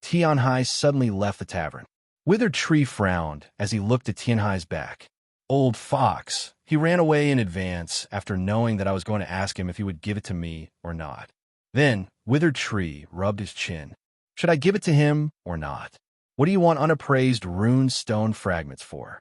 [SPEAKER 1] Tian Hai suddenly left the tavern. Withered Tree frowned as he looked at Tian Hai's back. Old fox. He ran away in advance after knowing that I was going to ask him if he would give it to me or not. Then, Withered Tree rubbed his chin. Should I give it to him or not? What do you want unappraised rune stone fragments for?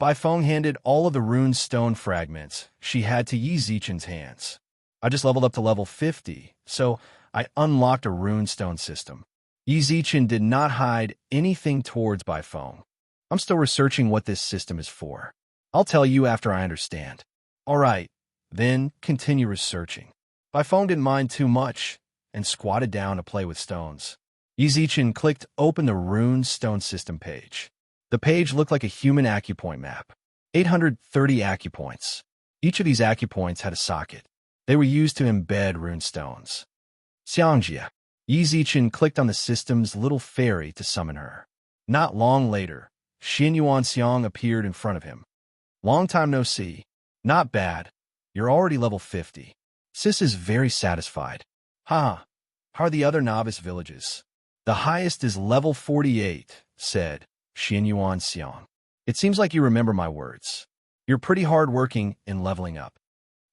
[SPEAKER 1] Baifeng handed all of the rune stone fragments she had to Yizichin's hands. I just leveled up to level 50, so I unlocked a rune stone system. Yizichin did not hide anything towards Baifeng. I'm still researching what this system is for. I'll tell you after I understand. All right, then continue researching. My phone didn't mind too much and squatted down to play with stones. Yizichin clicked open the rune stone system page. The page looked like a human acupoint map. 830 acupoints. Each of these acupoints had a socket. They were used to embed rune stones. Xiangjia. Yizichin clicked on the system's little fairy to summon her. Not long later, Xin Yuanxiang appeared in front of him. Long time no see. Not bad. You're already level 50. Sis is very satisfied. How are the other novice villages? The highest is level 48, said Xin Yuanxiang. It seems like you remember my words. You're pretty hard-working in leveling up.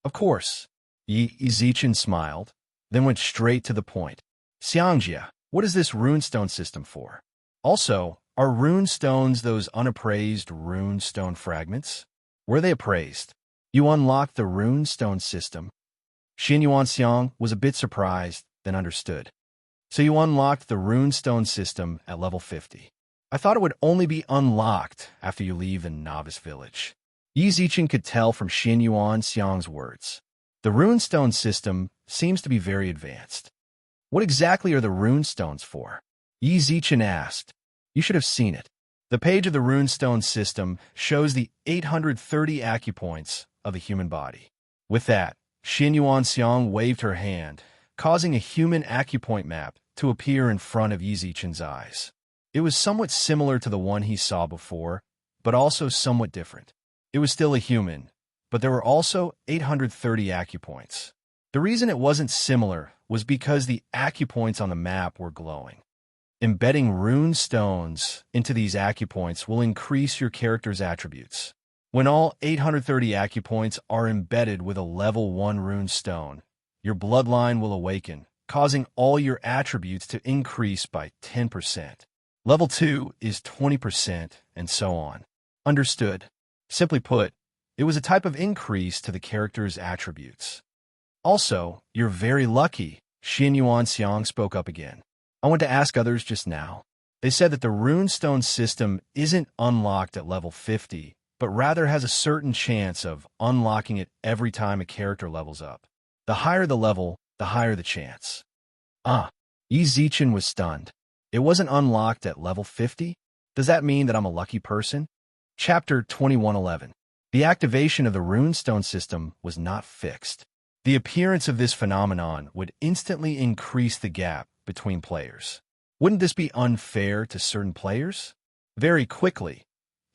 [SPEAKER 1] Of course. Yizichin smiled, then went straight to the point. Xiangjia, what is this runestone system for? Also, are runestones those unappraised runestone fragments? Were they appraised? You unlocked the runestone system. Xin Yuanxiang was a bit surprised, then understood. So you unlocked the runestone system at level 50. I thought it would only be unlocked after you leave the novice village. Yizichin could tell from Xin Yuanxiang's words. The runestone system seems to be very advanced. What exactly are the runestones for? Yizichin asked. You should have seen it. The page of the runestone system shows the 830 acupoints of the human body. With that, Xin Yuanxiang waved her hand, causing a human acupoint map to appear in front of Yizichin's eyes. It was somewhat similar to the one he saw before, but also somewhat different. It was still a human, but there were also 830 acupoints. The reason it wasn't similar was because the acupoints on the map were glowing. Embedding rune stones into these acupoints will increase your character's attributes. When all 830 acupoints are embedded with a level 1 rune stone, your bloodline will awaken, causing all your attributes to increase by 10%. Level 2 is 20%, and so on. Understood. Simply put, it was a type of increase to the character's attributes. Also, you're very lucky, Xin Yuanxiang spoke up again. I went to ask others just now. They said that the runestone system isn't unlocked at level 50, but rather has a certain chance of unlocking it every time a character levels up. The higher the level, the higher the chance. Yizichin was stunned. It wasn't unlocked at level 50? Does that mean that I'm a lucky person? Chapter 2111. The activation of the runestone system was not fixed. The appearance of this phenomenon would instantly increase the gap between players. Wouldn't this be unfair to certain players? Very quickly,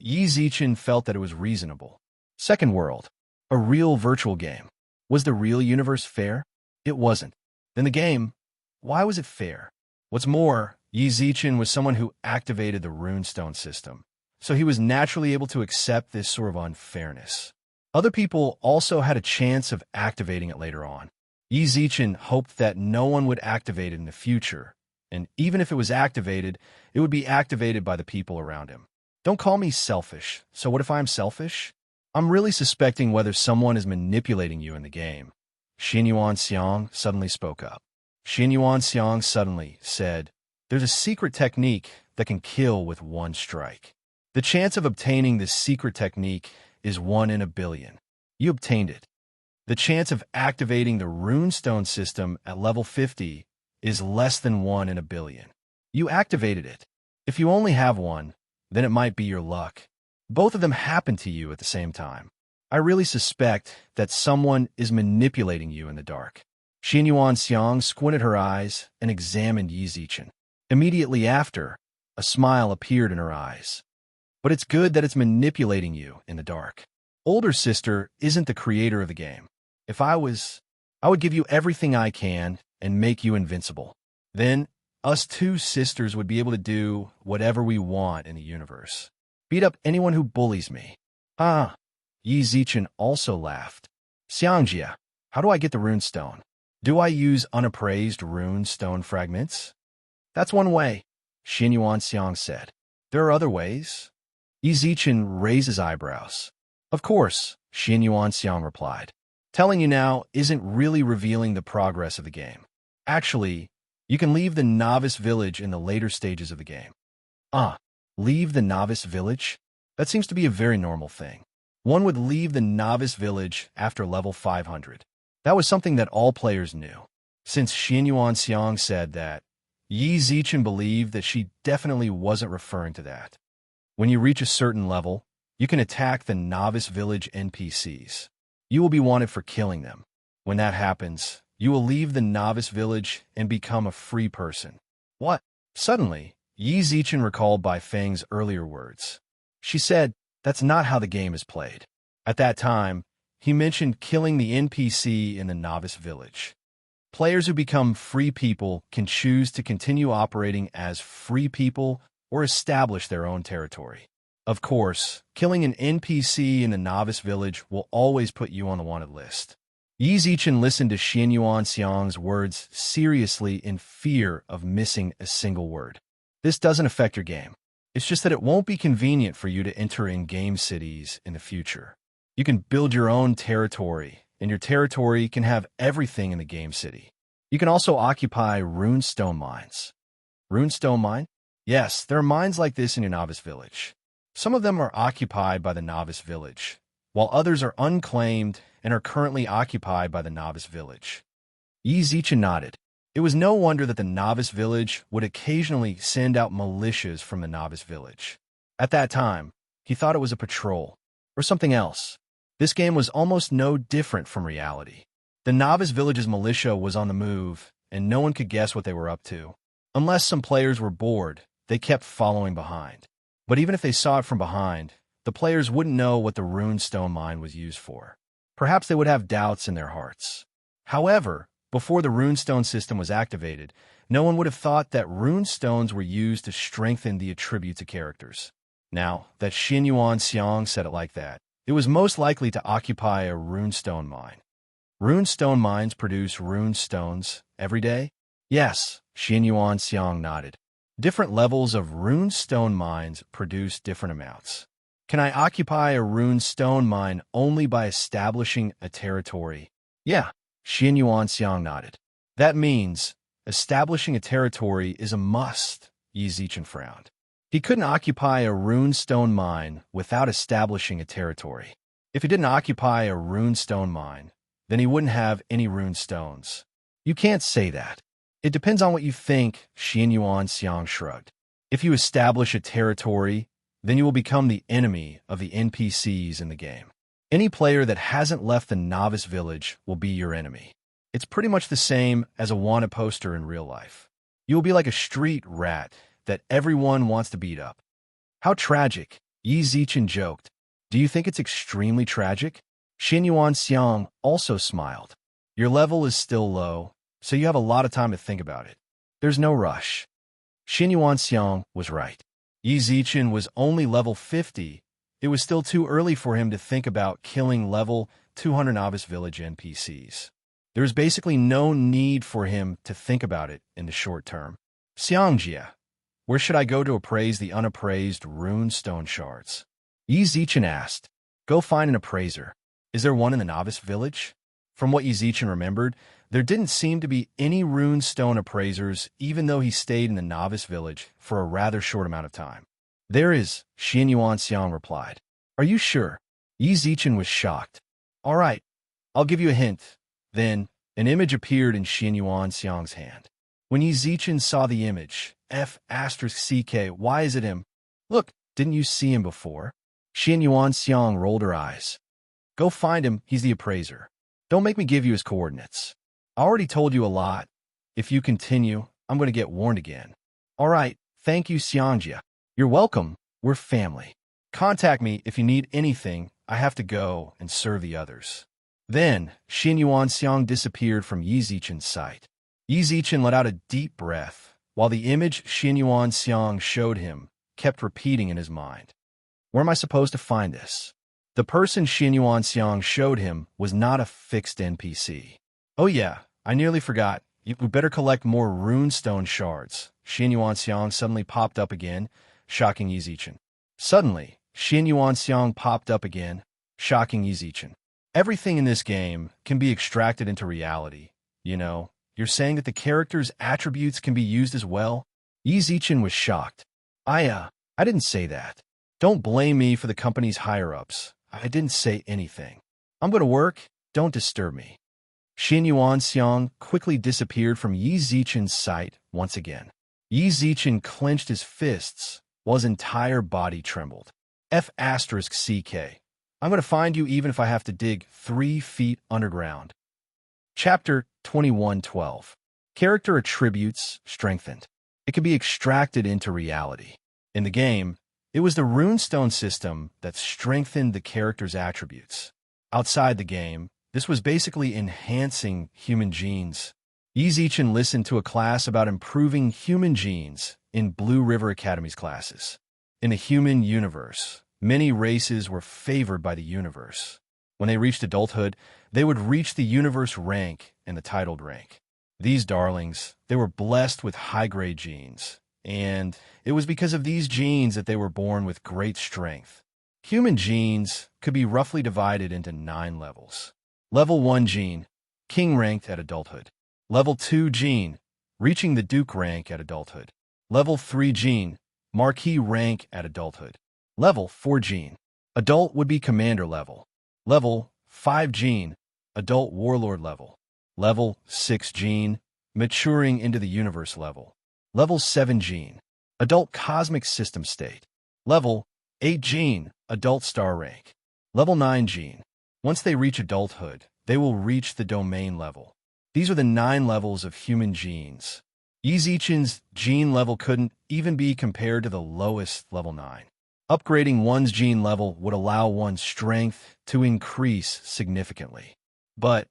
[SPEAKER 1] Yizichin felt that it was reasonable. Second world, a real virtual game. Was the real universe fair? It wasn't. Then the game, why was it fair? What's more, Yizichin was someone who activated the runestone system, so he was naturally able to accept this sort of unfairness. Other people also had a chance of activating it later on. Yizichin hoped that no one would activate it in the future, and even if it was activated, it would be activated by the people around him. Don't call me selfish, so what if I'm selfish? I'm really suspecting whether someone is manipulating you in the game. Xin Yuanxiang suddenly spoke up. Xin Yuanxiang suddenly said, there's a secret technique that can kill with one strike. The chance of obtaining this secret technique is 1 in a billion. You obtained it. The chance of activating the runestone system at level 50 is less than 1 in a billion. You activated it. If you only have one, then it might be your luck. Both of them happen to you at the same time. I really suspect that someone is manipulating you in the dark. Xin Yuanxiang squinted her eyes and examined Yizichin. Immediately after, a smile appeared in her eyes. But it's good that it's manipulating you in the dark. Older sister isn't the creator of the game. If I would give you everything I can and make you invincible. Then, us two sisters would be able to do whatever we want in the universe. Beat up anyone who bullies me. Yizichin also laughed. Xiangjia, how do I get the runestone? Do I use unappraised runestone fragments? That's one way, Xin Yuanxiang said. There are other ways. Yizichin raised his eyebrows. Of course, Xin Yuanxiang replied. Telling you now isn't really revealing the progress of the game. Actually, you can leave the novice village in the later stages of the game. Leave the novice village? That seems to be a very normal thing. One would leave the novice village after level 500. That was something that all players knew. Since Xianyuan Xiang said that, Yi Zichen believed that she definitely wasn't referring to that. When you reach a certain level, you can attack the novice village NPCs. You will be wanted for killing them. When that happens, you will leave the novice village and become a free person. What? Suddenly, Yi Zichen recalled Bai Feng's earlier words. She said, that's not how the game is played. At that time, he mentioned killing the NPC in the novice village. Players who become free people can choose to continue operating as free people or establish their own territory. Of course, killing an NPC in the novice village will always put you on the wanted list. Yi Zichen listened to Xianyuan Xiang's words seriously in fear of missing a single word. This doesn't affect your game. It's just that it won't be convenient for you to enter in-game cities in the future. You can build your own territory, and your territory can have everything in the game city. You can also occupy runestone mines. Runestone mine? Yes, there are mines like this in your novice village. Some of them are occupied by the novice village, while others are unclaimed and are currently occupied by the novice village. Yi Zichen nodded. It was no wonder that the novice village would occasionally send out militias from the novice village. At that time, he thought it was a patrol, or something else. This game was almost no different from reality. The novice village's militia was on the move, and no one could guess what they were up to. Unless some players were bored, they kept following behind. But even if they saw it from behind, the players wouldn't know what the runestone mine was used for. Perhaps they would have doubts in their hearts. However, before the runestone system was activated, no one would have thought that runestones were used to strengthen the attributes of characters. Now, that Xianyuan Xiang said it like that, it was most likely to occupy a runestone mine. Runestone mines produce runestones every day? Yes, Xianyuan Xiang nodded. Different levels of runestone mines produce different amounts. Can I occupy a runestone mine only by establishing a territory? Yeah, Xianyuan Xiang nodded. That means establishing a territory is a must, Yi Zichen frowned. He couldn't occupy a runestone mine without establishing a territory. If he didn't occupy a runestone mine, then he wouldn't have any runestones. You can't say that. It depends on what you think, Xianyuan Xiang shrugged. If you establish a territory, then you will become the enemy of the NPCs in the game. Any player that hasn't left the novice village will be your enemy. It's pretty much the same as a wanted poster in real life. You will be like a street rat that everyone wants to beat up. How tragic, Yi Zichen joked. Do you think it's extremely tragic? Xianyuan Xiang also smiled. Your level is still low, so you have a lot of time to think about it. There's no rush. Xianyuan Xiang was right. Yi Zichen was only level 50. It was still too early for him to think about killing level 200 novice village NPCs. There was basically no need for him to think about it in the short term. Xiangjia, where should I go to appraise the unappraised runestone shards? Yi Zichen asked. Go find an appraiser. Is there one in the novice village? From what Yi Zichen remembered, there didn't seem to be any runestone appraisers even though he stayed in the novice village for a rather short amount of time. There is, Xianyuan Xiang replied. Are you sure? Yi Zichen was shocked. All right, I'll give you a hint. Then, an image appeared in Xianyuan Xiang's hand. When Yi Zichen saw the image, F***CK, why is it him? Look, didn't you see him before? Xianyuan Xiang rolled her eyes. Go find him, he's the appraiser. Don't make me give you his coordinates. I already told you a lot. If you continue, I'm going to get warned again. All right, thank you, Xiangjia. You're welcome, we're family. Contact me if you need anything. I have to go and serve the others. Then, Xianyuan Xiang disappeared from Yi Zichen's sight. Yi Zichen let out a deep breath, while the image Xianyuan Xiang showed him kept repeating in his mind. Where am I supposed to find this? The person Xianyuan Xiang showed him was not a fixed NPC. Oh yeah, I nearly forgot. We better collect more runestone shards. Xianyuan Xiang suddenly popped up again, shocking Yi Zichen. Suddenly, Xianyuan Xiang popped up again, shocking Yi Zichen. Everything in this game can be extracted into reality. You know, you're saying that the character's attributes can be used as well? Yi Zichen was shocked. I didn't say that. Don't blame me for the company's higher-ups. I didn't say anything. I'm going to work. Don't disturb me. Xin Yuanxiang quickly disappeared from Yi Zichen's sight once again. Yi Zichen clenched his fists while his entire body trembled. F*CK. I'm going to find you even if I have to dig 3 feet underground. Chapter 21:12. Character attributes strengthened. It can be extracted into reality. In the game, it was the runestone system that strengthened the character's attributes. Outside the game, this was basically enhancing human genes. Yi Zichen listened to a class about improving human genes in Blue River Academy's classes. In the human universe, many races were favored by the universe. When they reached adulthood, they would reach the universe rank and the titled rank. These darlings, they were blessed with high-grade genes, and it was because of these genes that they were born with great strength. Human genes could be roughly divided into 9 levels. Level 1 gene, king ranked at adulthood. Level 2 gene, reaching the duke rank at adulthood. Level 3 gene, marquis rank at adulthood. Level 4 gene, adult would be commander level. Level 5 gene, adult warlord level. Level 6 gene, maturing into the universe level. Level 7 gene, adult cosmic system state. Level 8 gene, adult star rank. Level 9 gene, once they reach adulthood, they will reach the domain level. These are the 9 levels of human genes. Yi Zichen's gene level couldn't even be compared to the lowest level 9. Upgrading one's gene level would allow one's strength to increase significantly. But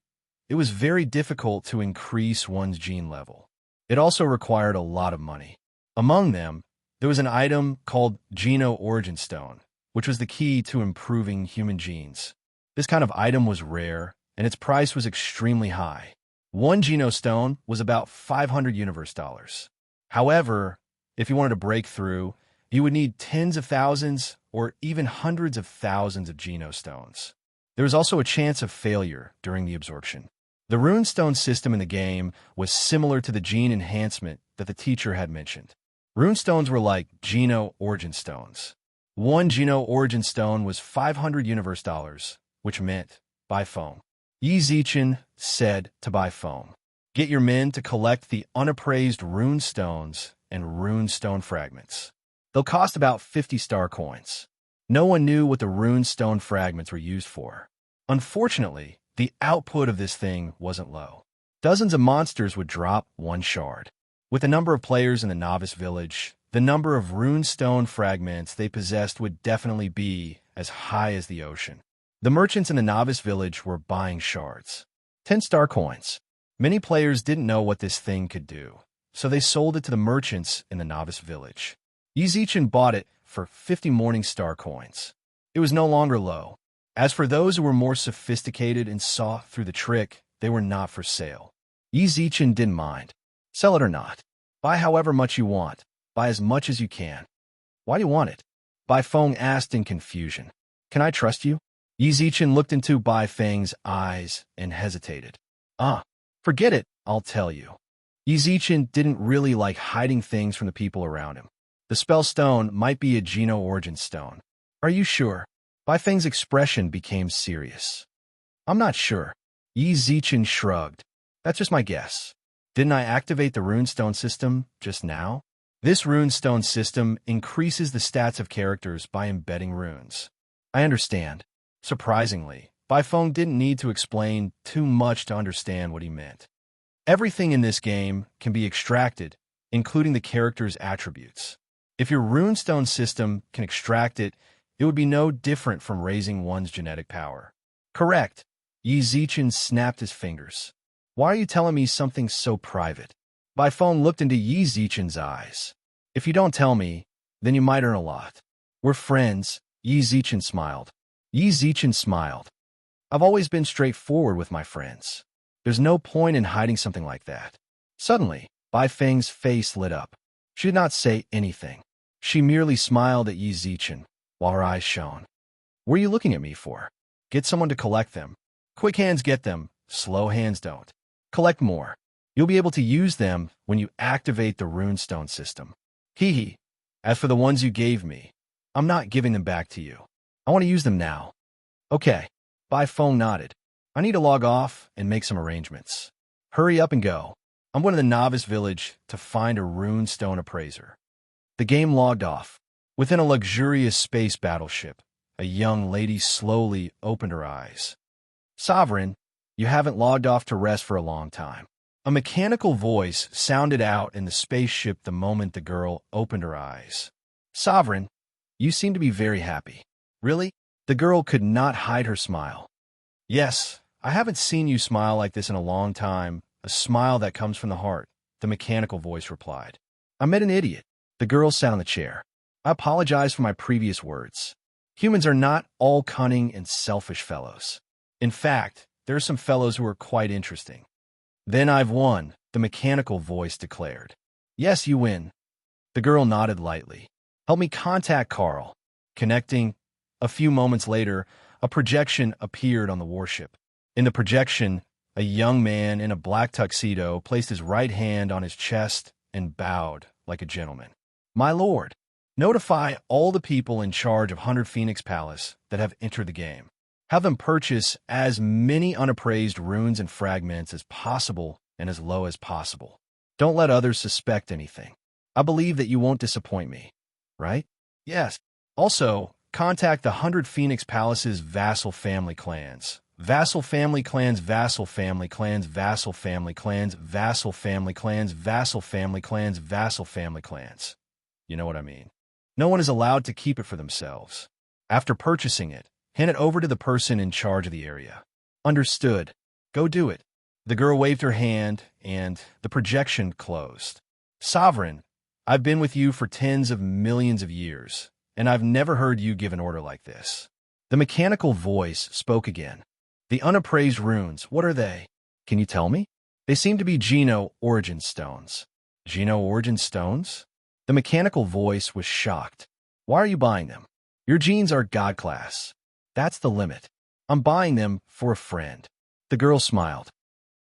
[SPEAKER 1] it was very difficult to increase one's gene level. It also required a lot of money. Among them, there was an item called Geno Origin Stone, which was the key to improving human genes. This kind of item was rare, and its price was extremely high. One Geno Stone was about 500 universe dollars. However, if you wanted to break through, you would need tens of thousands or even hundreds of thousands of Geno Stones. There was also a chance of failure during the absorption. The runestone system in the game was similar to the gene enhancement that the teacher had mentioned. Runestones were like Geno Origin Stones. One Geno Origin Stone was 500 universe dollars, which meant buy foam. Yi Zichen said to buy foam. Get your men to collect the unappraised rune stones and rune stone fragments. They'll cost about 50 star coins. No one knew what the rune stone fragments were used for. Unfortunately, the output of this thing wasn't low. Dozens of monsters would drop 1 shard. With the number of players in the novice village, the number of rune stone fragments they possessed would definitely be as high as the ocean. The merchants in the novice village were buying shards. 10 star coins. Many players didn't know what this thing could do, so they sold it to the merchants in the novice village. Yi Zichen bought it for 50 morning star coins. It was no longer low. As for those who were more sophisticated and saw through the trick, they were not for sale. Yi Zichen didn't mind. Sell it or not. Buy however much you want. Buy as much as you can. Why do you want it? Bai Feng asked in confusion. Can I trust you? Yi Zichen looked into Bai Feng's eyes and hesitated. Forget it, I'll tell you. Yi Zichen didn't really like hiding things from the people around him. The spell stone might be a Geno Origin Stone. Are you sure? Bai Feng's expression became serious. I'm not sure. Yi Zichen shrugged. That's just my guess. Didn't I activate the runestone system just now? This runestone system increases the stats of characters by embedding runes. I understand. Surprisingly, Bai Feng didn't need to explain too much to understand what he meant. Everything in this game can be extracted, including the character's attributes. If your runestone system can extract it, it would be no different from raising one's genetic power. Correct. Yi Zichen snapped his fingers. Why are you telling me something so private? Bai Feng looked into Yi Zichen's eyes. If you don't tell me, then you might earn a lot. We're friends, Yi Zichen smiled. Yi Zichen smiled. I've always been straightforward with my friends. There's no point in hiding something like that. Suddenly, Bai Feng's face lit up. She did not say anything. She merely smiled at Yi Zichen, while her eyes shone. What are you looking at me for? Get someone to collect them. Quick hands get them, slow hands don't. Collect more. You'll be able to use them when you activate the runestone system. Hee hee. As for the ones you gave me, I'm not giving them back to you. I want to use them now. Okay. By phone nodded. I need to log off and make some arrangements. Hurry up and go. I'm going to the novice village to find a runestone appraiser. The game logged off. Within a luxurious space battleship, a young lady slowly opened her eyes. Sovereign, you haven't logged off to rest for a long time. A mechanical voice sounded out in the spaceship the moment the girl opened her eyes. Sovereign, you seem to be very happy. Really? The girl could not hide her smile. Yes, I haven't seen you smile like this in a long time, a smile that comes from the heart, the mechanical voice replied. I met an idiot. The girl sat on the chair. I apologize for my previous words. Humans are not all cunning and selfish fellows. In fact, there are some fellows who are quite interesting. Then I've won, the mechanical voice declared. Yes, you win. The girl nodded lightly. Help me contact Carl. Connecting. A few moments later, a projection appeared on the warship. In the projection, a young man in a black tuxedo placed his right hand on his chest and bowed like a gentleman. My lord, notify all the people in charge of 100 Phoenix Palace that have entered the game. Have them purchase as many unappraised runes and fragments as possible and as low as possible. Don't let others suspect anything. I believe that you won't disappoint me, right? Yes. Also, contact the 100 Phoenix Palace's vassal family clans. Vassal family clans, vassal family clans, vassal family clans, vassal family clans, vassal family clans, vassal family clans. You know what I mean. No one is allowed to keep it for themselves. After purchasing it, hand it over to the person in charge of the area. Understood. Go do it. The girl waved her hand, and the projection closed. Sovereign, I've been with you for tens of millions of years, and I've never heard you give an order like this. The mechanical voice spoke again. The unappraised runes, what are they? Can you tell me? They seem to be Geno origin stones. Geno origin stones? The mechanical voice was shocked. Why are you buying them? Your genes are God class. That's the limit. I'm buying them for a friend. The girl smiled.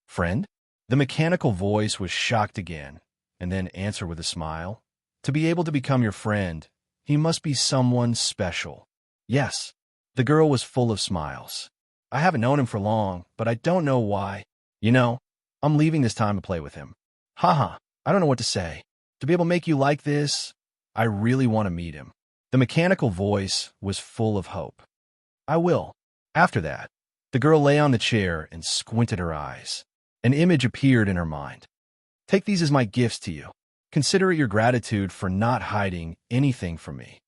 [SPEAKER 1] Friend? The mechanical voice was shocked again, and then answered with a smile. To be able to become your friend, he must be someone special. Yes. The girl was full of smiles. I haven't known him for long, but I don't know why. You know, I'm leaving this time to play with him. Haha, I don't know what to say. To be able to make you like this, I really want to meet him. The mechanical voice was full of hope. I will. After that, the girl lay on the chair and squinted her eyes. An image appeared in her mind. Take these as my gifts to you. Consider it your gratitude for not hiding anything from me.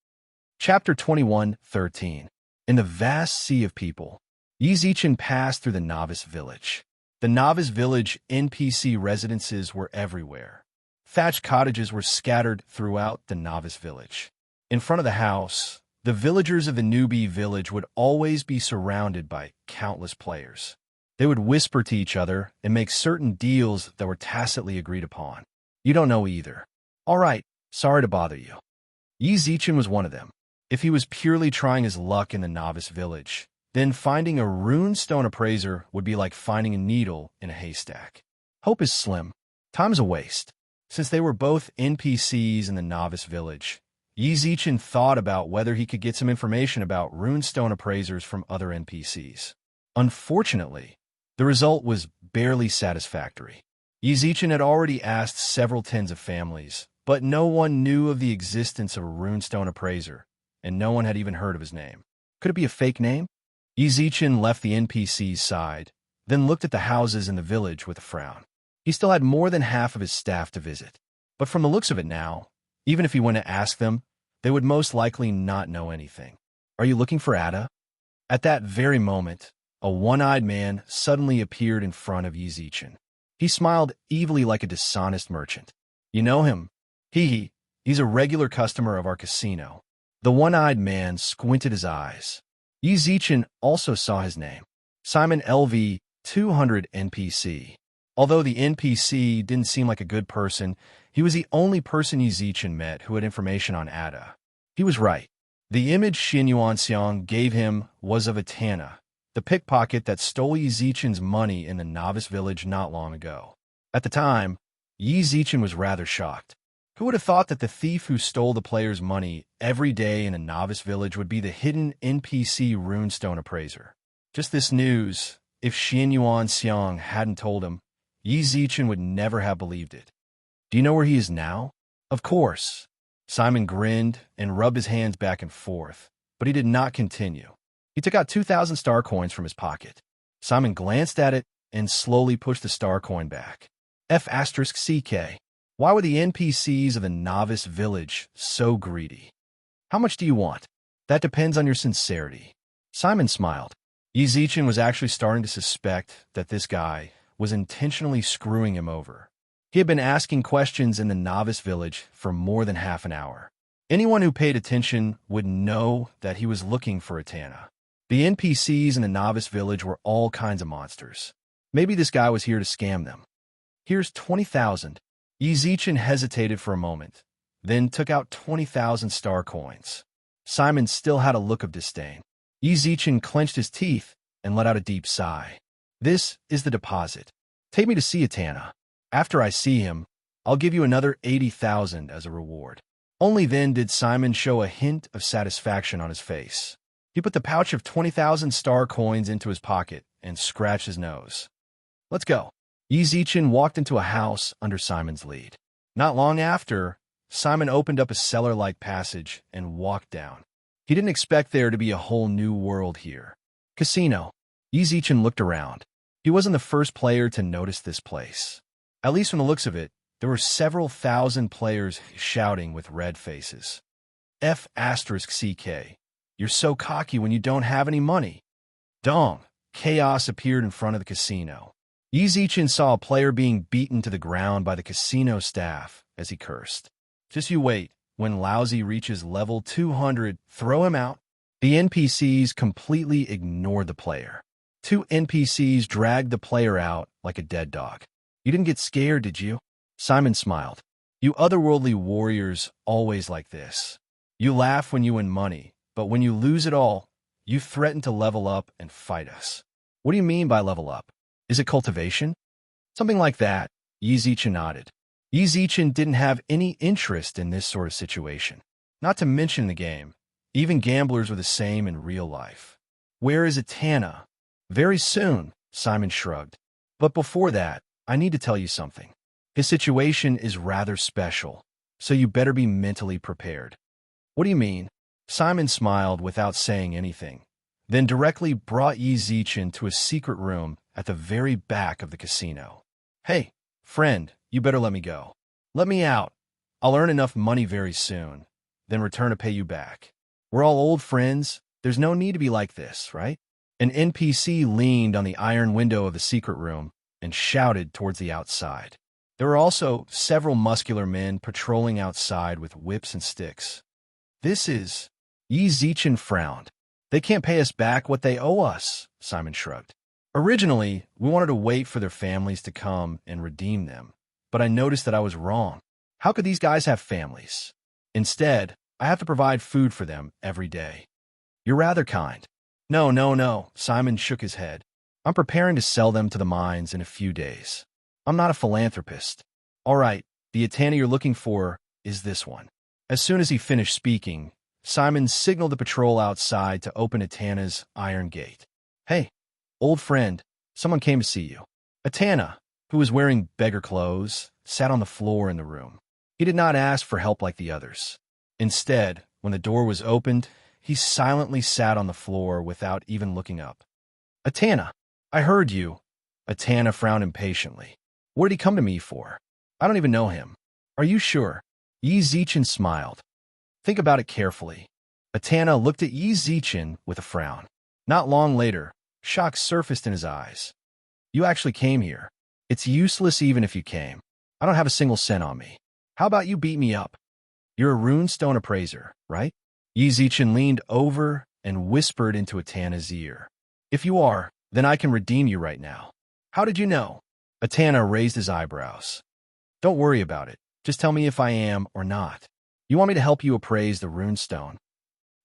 [SPEAKER 1] Chapter 21:13. In the vast sea of people, Yi Zichen passed through the novice village. The novice village NPC residences were everywhere. Thatched cottages were scattered throughout the novice village. In front of the house, the villagers of the newbie village would always be surrounded by countless players. They would whisper to each other and make certain deals that were tacitly agreed upon. You don't know either. All right, sorry to bother you. Yi Zichen was one of them. If he was purely trying his luck in the novice village, then finding a runestone appraiser would be like finding a needle in a haystack. Hope is slim. Time is a waste. Since they were both NPCs in the novice village, Yi Zichen thought about whether he could get some information about runestone appraisers from other NPCs. Unfortunately, the result was barely satisfactory. Yi Zichen had already asked several tens of families, but no one knew of the existence of a runestone appraiser, and no one had even heard of his name. Could it be a fake name? Yi Zichen left the NPC's side, then looked at the houses in the village with a frown. He still had more than half of his staff to visit, but from the looks of it now, even if he went to ask them, they would most likely not know anything. Are you looking for Ada? At that very moment, a one-eyed man suddenly appeared in front of Yi Zichen. He smiled evilly like a dishonest merchant. You know him? He's a regular customer of our casino. The one-eyed man squinted his eyes. Yi Zichen also saw his name. Simon LV 200 NPC. Although the NPC didn't seem like a good person, he was the only person Yi Zichen met who had information on Ada. He was right. The image Xin Yuanxiang gave him was of Atana, the pickpocket that stole Yi Zichen's money in the novice village not long ago. At the time, Yi Zichen was rather shocked. Who would have thought that the thief who stole the player's money every day in a novice village would be the hidden NPC runestone appraiser? Just this news, if Xian Yuan Xiang hadn't told him, Yi Zichen would never have believed it. Do you know where he is now? Of course. Simon grinned and rubbed his hands back and forth, but he did not continue. He took out 2,000 star coins from his pocket. Simon glanced at it and slowly pushed the star coin back. F***CK. Why were the NPCs of the novice village so greedy? How much do you want? That depends on your sincerity. Simon smiled. Yi Zichen was actually starting to suspect that this guy was intentionally screwing him over. He had been asking questions in the novice village for more than half an hour. Anyone who paid attention would know that he was looking for Etana. The NPCs in the novice village were all kinds of monsters. Maybe this guy was here to scam them. Here's 20,000. Yi Zichen hesitated for a moment, then took out 20,000 star coins. Simon still had a look of disdain. Yi Zichen clenched his teeth and let out a deep sigh. This is the deposit. Take me to see Etana. After I see him, I'll give you another 80,000 as a reward. Only then did Simon show a hint of satisfaction on his face. He put the pouch of 20,000 star coins into his pocket and scratched his nose. Let's go. Yi Zichen walked into a house under Simon's lead. Not long after, Simon opened up a cellar-like passage and walked down. He didn't expect there to be a whole new world here. Casino. Yi Zichen looked around. He wasn't the first player to notice this place. At least from the looks of it, there were several thousand players shouting with red faces. F***CK. You're so cocky when you don't have any money. Dong. Chaos appeared in front of the casino. Yi Zichen saw a player being beaten to the ground by the casino staff as he cursed. Just you wait. When Lousy reaches level 200, throw him out. The NPCs completely ignored the player. 2 NPCs dragged the player out like a dead dog. You didn't get scared, did you? Simon smiled. You otherworldly warriors always like this. You laugh when you win money, but when you lose it all, you threaten to level up and fight us. What do you mean by level up? Is it cultivation? Something like that. Yi Zichen nodded. Yi Zichen didn't have any interest in this sort of situation. Not to mention the game. Even gamblers were the same in real life. Where is Etana? Very soon, Simon shrugged. But before that, I need to tell you something. His situation is rather special, so you better be mentally prepared. What do you mean? Simon smiled without saying anything, then directly brought Yi Zichen to a secret room at the very back of the casino. Hey, friend, you better let me go. Let me out. I'll earn enough money very soon, then return to pay you back. We're all old friends. There's no need to be like this, right? An NPC leaned on the iron window of the secret room and shouted towards the outside. There were also several muscular men patrolling outside with whips and sticks. This is... Yi Zichen frowned. They can't pay us back what they owe us, Simon shrugged. Originally, we wanted to wait for their families to come and redeem them, but I noticed that I was wrong. How could these guys have families? Instead, I have to provide food for them every day. You're rather kind. No, Simon shook his head. I'm preparing to sell them to the mines in a few days. I'm not a philanthropist. All right, the Etana you're looking for is this one. As soon as he finished speaking, Simon signaled the patrol outside to open Etana's iron gate. Hey, old friend, someone came to see you. Etana, who was wearing beggar clothes, sat on the floor in the room. He did not ask for help like the others. Instead, when the door was opened, he silently sat on the floor without even looking up. Etana, I heard you. Etana frowned impatiently. What did he come to me for? I don't even know him. Are you sure? Yi Zichen smiled. Think about it carefully. Etana looked at Yi Zichen with a frown. Not long later, shock surfaced in his eyes. You actually came here. It's useless even if you came. I don't have a single cent on me. How about you beat me up? You're a runestone appraiser, right? Yi Zichen leaned over and whispered into Etana's ear. If you are, then I can redeem you right now. How did you know? Etana raised his eyebrows. Don't worry about it. Just tell me if I am or not. You want me to help you appraise the runestone?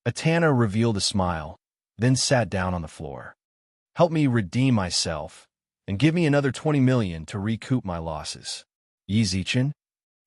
[SPEAKER 1] Etana revealed a smile, then sat down on the floor. Help me redeem myself, and give me another 20 million to recoup my losses. Yi Zichen?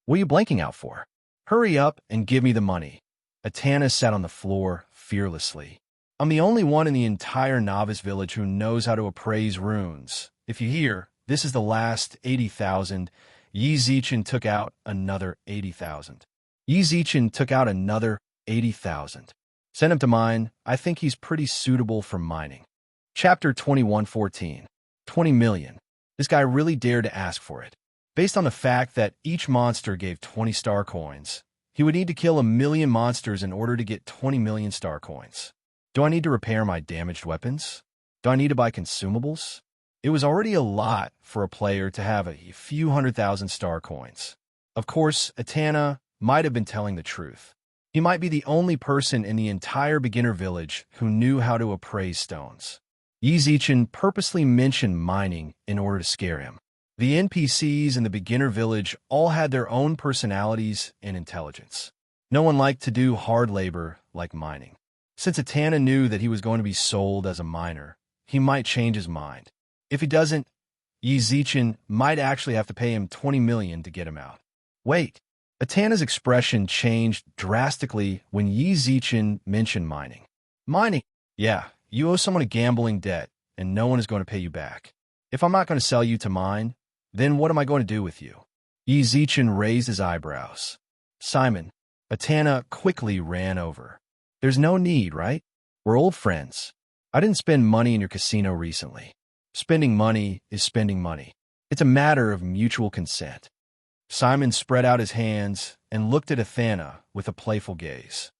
[SPEAKER 1] What are you blanking out for? Hurry up and give me the money. Atana sat on the floor fearlessly. I'm the only one in the entire novice village who knows how to appraise runes. If you hear, this is the last 80,000. Yi Zichen took out another 80,000. Yi Zichen took out another 80,000. Send him to mine. I think he's pretty suitable for mining. Chapter 21:14. 20 million. This guy really dared to ask for it. Based on the fact that each monster gave 20 star coins, he would need to kill 1,000,000 monsters in order to get 20 million star coins. Do I need to repair my damaged weapons? Do I need to buy consumables? It was already a lot for a player to have a few 100,000 star coins. Of course, Atana might have been telling the truth. He might be the only person in the entire beginner village who knew how to appraise stones. Yi Zichen purposely mentioned mining in order to scare him. The NPCs in the beginner village all had their own personalities and intelligence. No one liked to do hard labor like mining. Since Atana knew that he was going to be sold as a miner, he might change his mind. If he doesn't, Yi Zichen might actually have to pay him 20 million to get him out. Wait, Atana's expression changed drastically when Yi Zichen mentioned mining. Mining? Yeah, you owe someone a gambling debt, and no one is going to pay you back. If I'm not going to sell you to mine, then what am I going to do with you? Yi Zichen raised his eyebrows. Simon, Atana quickly ran over. There's no need, right? We're old friends. I didn't spend money in your casino recently. Spending money is spending money. It's a matter of mutual consent. Simon spread out his hands and looked at Atana with a playful gaze.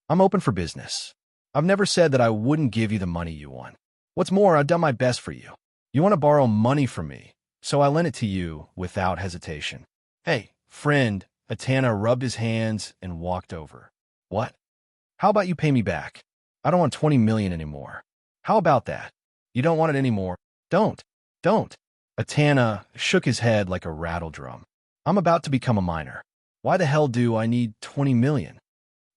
[SPEAKER 1] I'm open for business. I've never said that I wouldn't give you the money you want. What's more, I've done my best for you. You want to borrow money from me, so I lent it to you without hesitation. Hey, friend, Atana rubbed his hands and walked over. What? How about you pay me back? I don't want 20 million anymore. How about that? You don't want it anymore? Don't. Atana shook his head like a rattle drum. I'm about to become a miner. Why the hell do I need 20 million?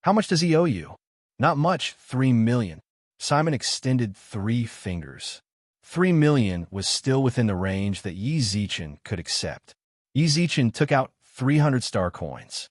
[SPEAKER 1] How much does he owe you? Not much, 3 million. Simon extended 3 fingers. 3 million was still within the range that Yi Zichen could accept. Yi Zichen took out 300 star coins.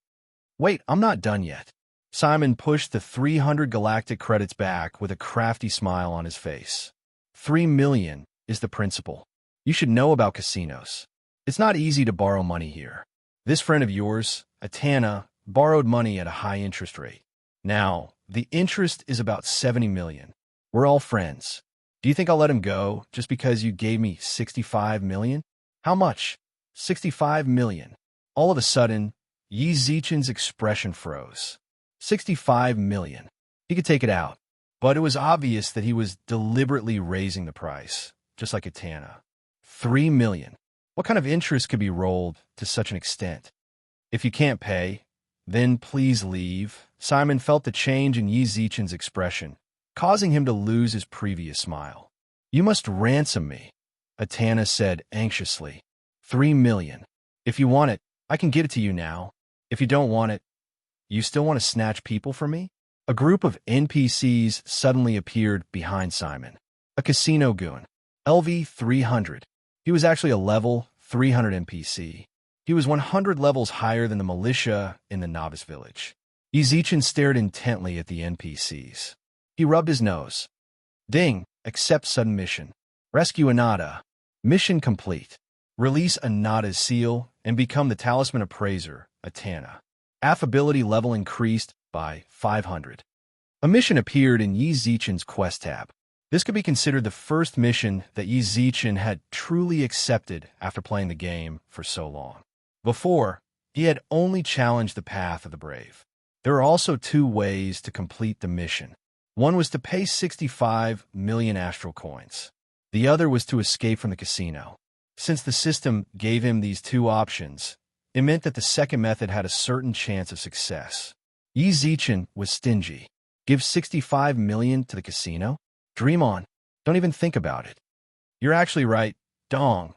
[SPEAKER 1] Wait, I'm not done yet. Simon pushed the 300 galactic credits back with a crafty smile on his face. 3 million is the principal. You should know about casinos. It's not easy to borrow money here. This friend of yours, Atana, borrowed money at a high interest rate. Now, the interest is about 70 million. We're all friends. Do you think I'll let him go just because you gave me 65 million? How much? 65 million. All of a sudden, Yi Zichen's expression froze. 65 million. He could take it out. But it was obvious that he was deliberately raising the price, just like Atana. 3 million. What kind of interest could be rolled to such an extent? If you can't pay, then please leave. Simon felt the change in Yi Zichen's expression, causing him to lose his previous smile. You must ransom me, Atana said anxiously. 3 million. If you want it, I can give it to you now. If you don't want it, you still want to snatch people from me? A group of NPCs suddenly appeared behind Simon. A casino goon. LV 300. He was actually a level 300 NPC. He was 100 levels higher than the militia in the novice village. Yi Zichen stared intently at the NPCs. He rubbed his nose. Ding, accept sudden mission. Rescue Anada. Mission complete. Release Anada's seal and become the talisman appraiser, Atana. Affability level increased by 500. A mission appeared in Yi Zichen's quest tab. This could be considered the first mission that Yi Zichen had truly accepted after playing the game for so long. Before, he had only challenged the path of the brave. There are also 2 ways to complete the mission. One was to pay 65 million astral coins. The other was to escape from the casino. Since the system gave him these 2 options, it meant that the second method had a certain chance of success. Yi Zichen was stingy. Give 65 million to the casino? Dream on. Don't even think about it. You're actually right. Dong.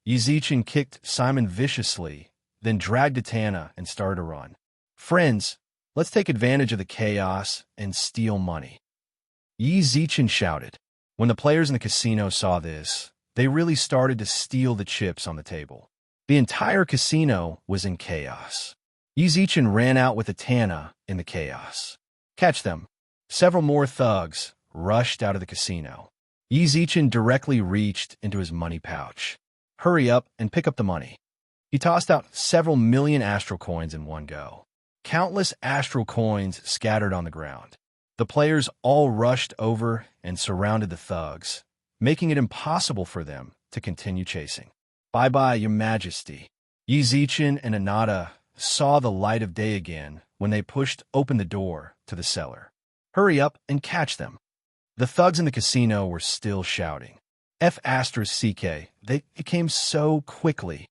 [SPEAKER 1] Yi Zichen kicked Simon viciously, then dragged Atana and started to run. Friends, let's take advantage of the chaos and steal money. Yi Zichen shouted. When the players in the casino saw this, they really started to steal the chips on the table. The entire casino was in chaos. Yi Zichen ran out with Atana in the chaos. Catch them. Several more thugs rushed out of the casino. Yi Zichen directly reached into his money pouch. Hurry up and pick up the money. He tossed out several million astral coins in one go. Countless astral coins scattered on the ground. The players all rushed over and surrounded the thugs, making it impossible for them to continue chasing. Bye-bye, Your Majesty. Yi Zichen and Anata saw the light of day again when they pushed open the door to the cellar. Hurry up and catch them. The thugs in the casino were still shouting. F***, it came so quickly.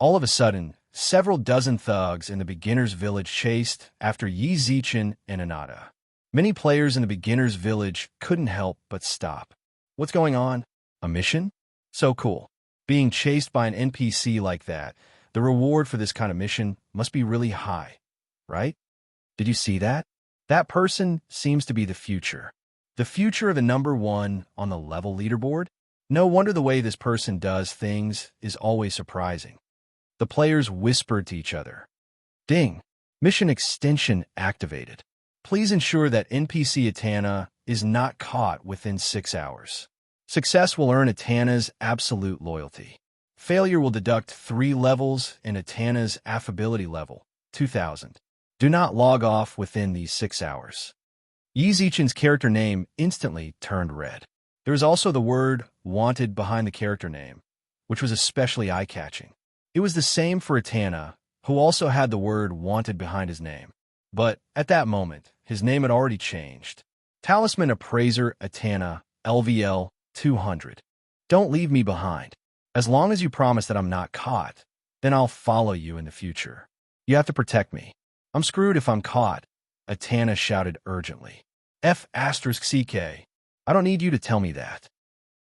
[SPEAKER 1] All of a sudden, several dozen thugs in the beginner's village chased after Yi Zichen and Anata. Many players in the beginner's village couldn't help but stop. What's going on? A mission? So cool. Being chased by an NPC like that, the reward for this kind of mission must be really high, right? Did you see that? That person seems to be the future. The future of the #1 on the level leaderboard? No wonder the way this person does things is always surprising. The players whispered to each other. Ding! Mission extension activated. Please ensure that NPC Atana is not caught within 6 hours. Success will earn Atana's absolute loyalty. Failure will deduct 3 levels in Atana's affability level, 2000. Do not log off within these 6 hours. Yi Zichen's character name instantly turned red. There was also the word wanted behind the character name, which was especially eye-catching. It was the same for Atana, who also had the word wanted behind his name. But at that moment, his name had already changed. Talisman Appraiser Atana, LVL 200. Don't leave me behind. As long as you promise that I'm not caught, then I'll follow you in the future. You have to protect me. I'm screwed if I'm caught, Atana shouted urgently. F***, I don't need you to tell me that.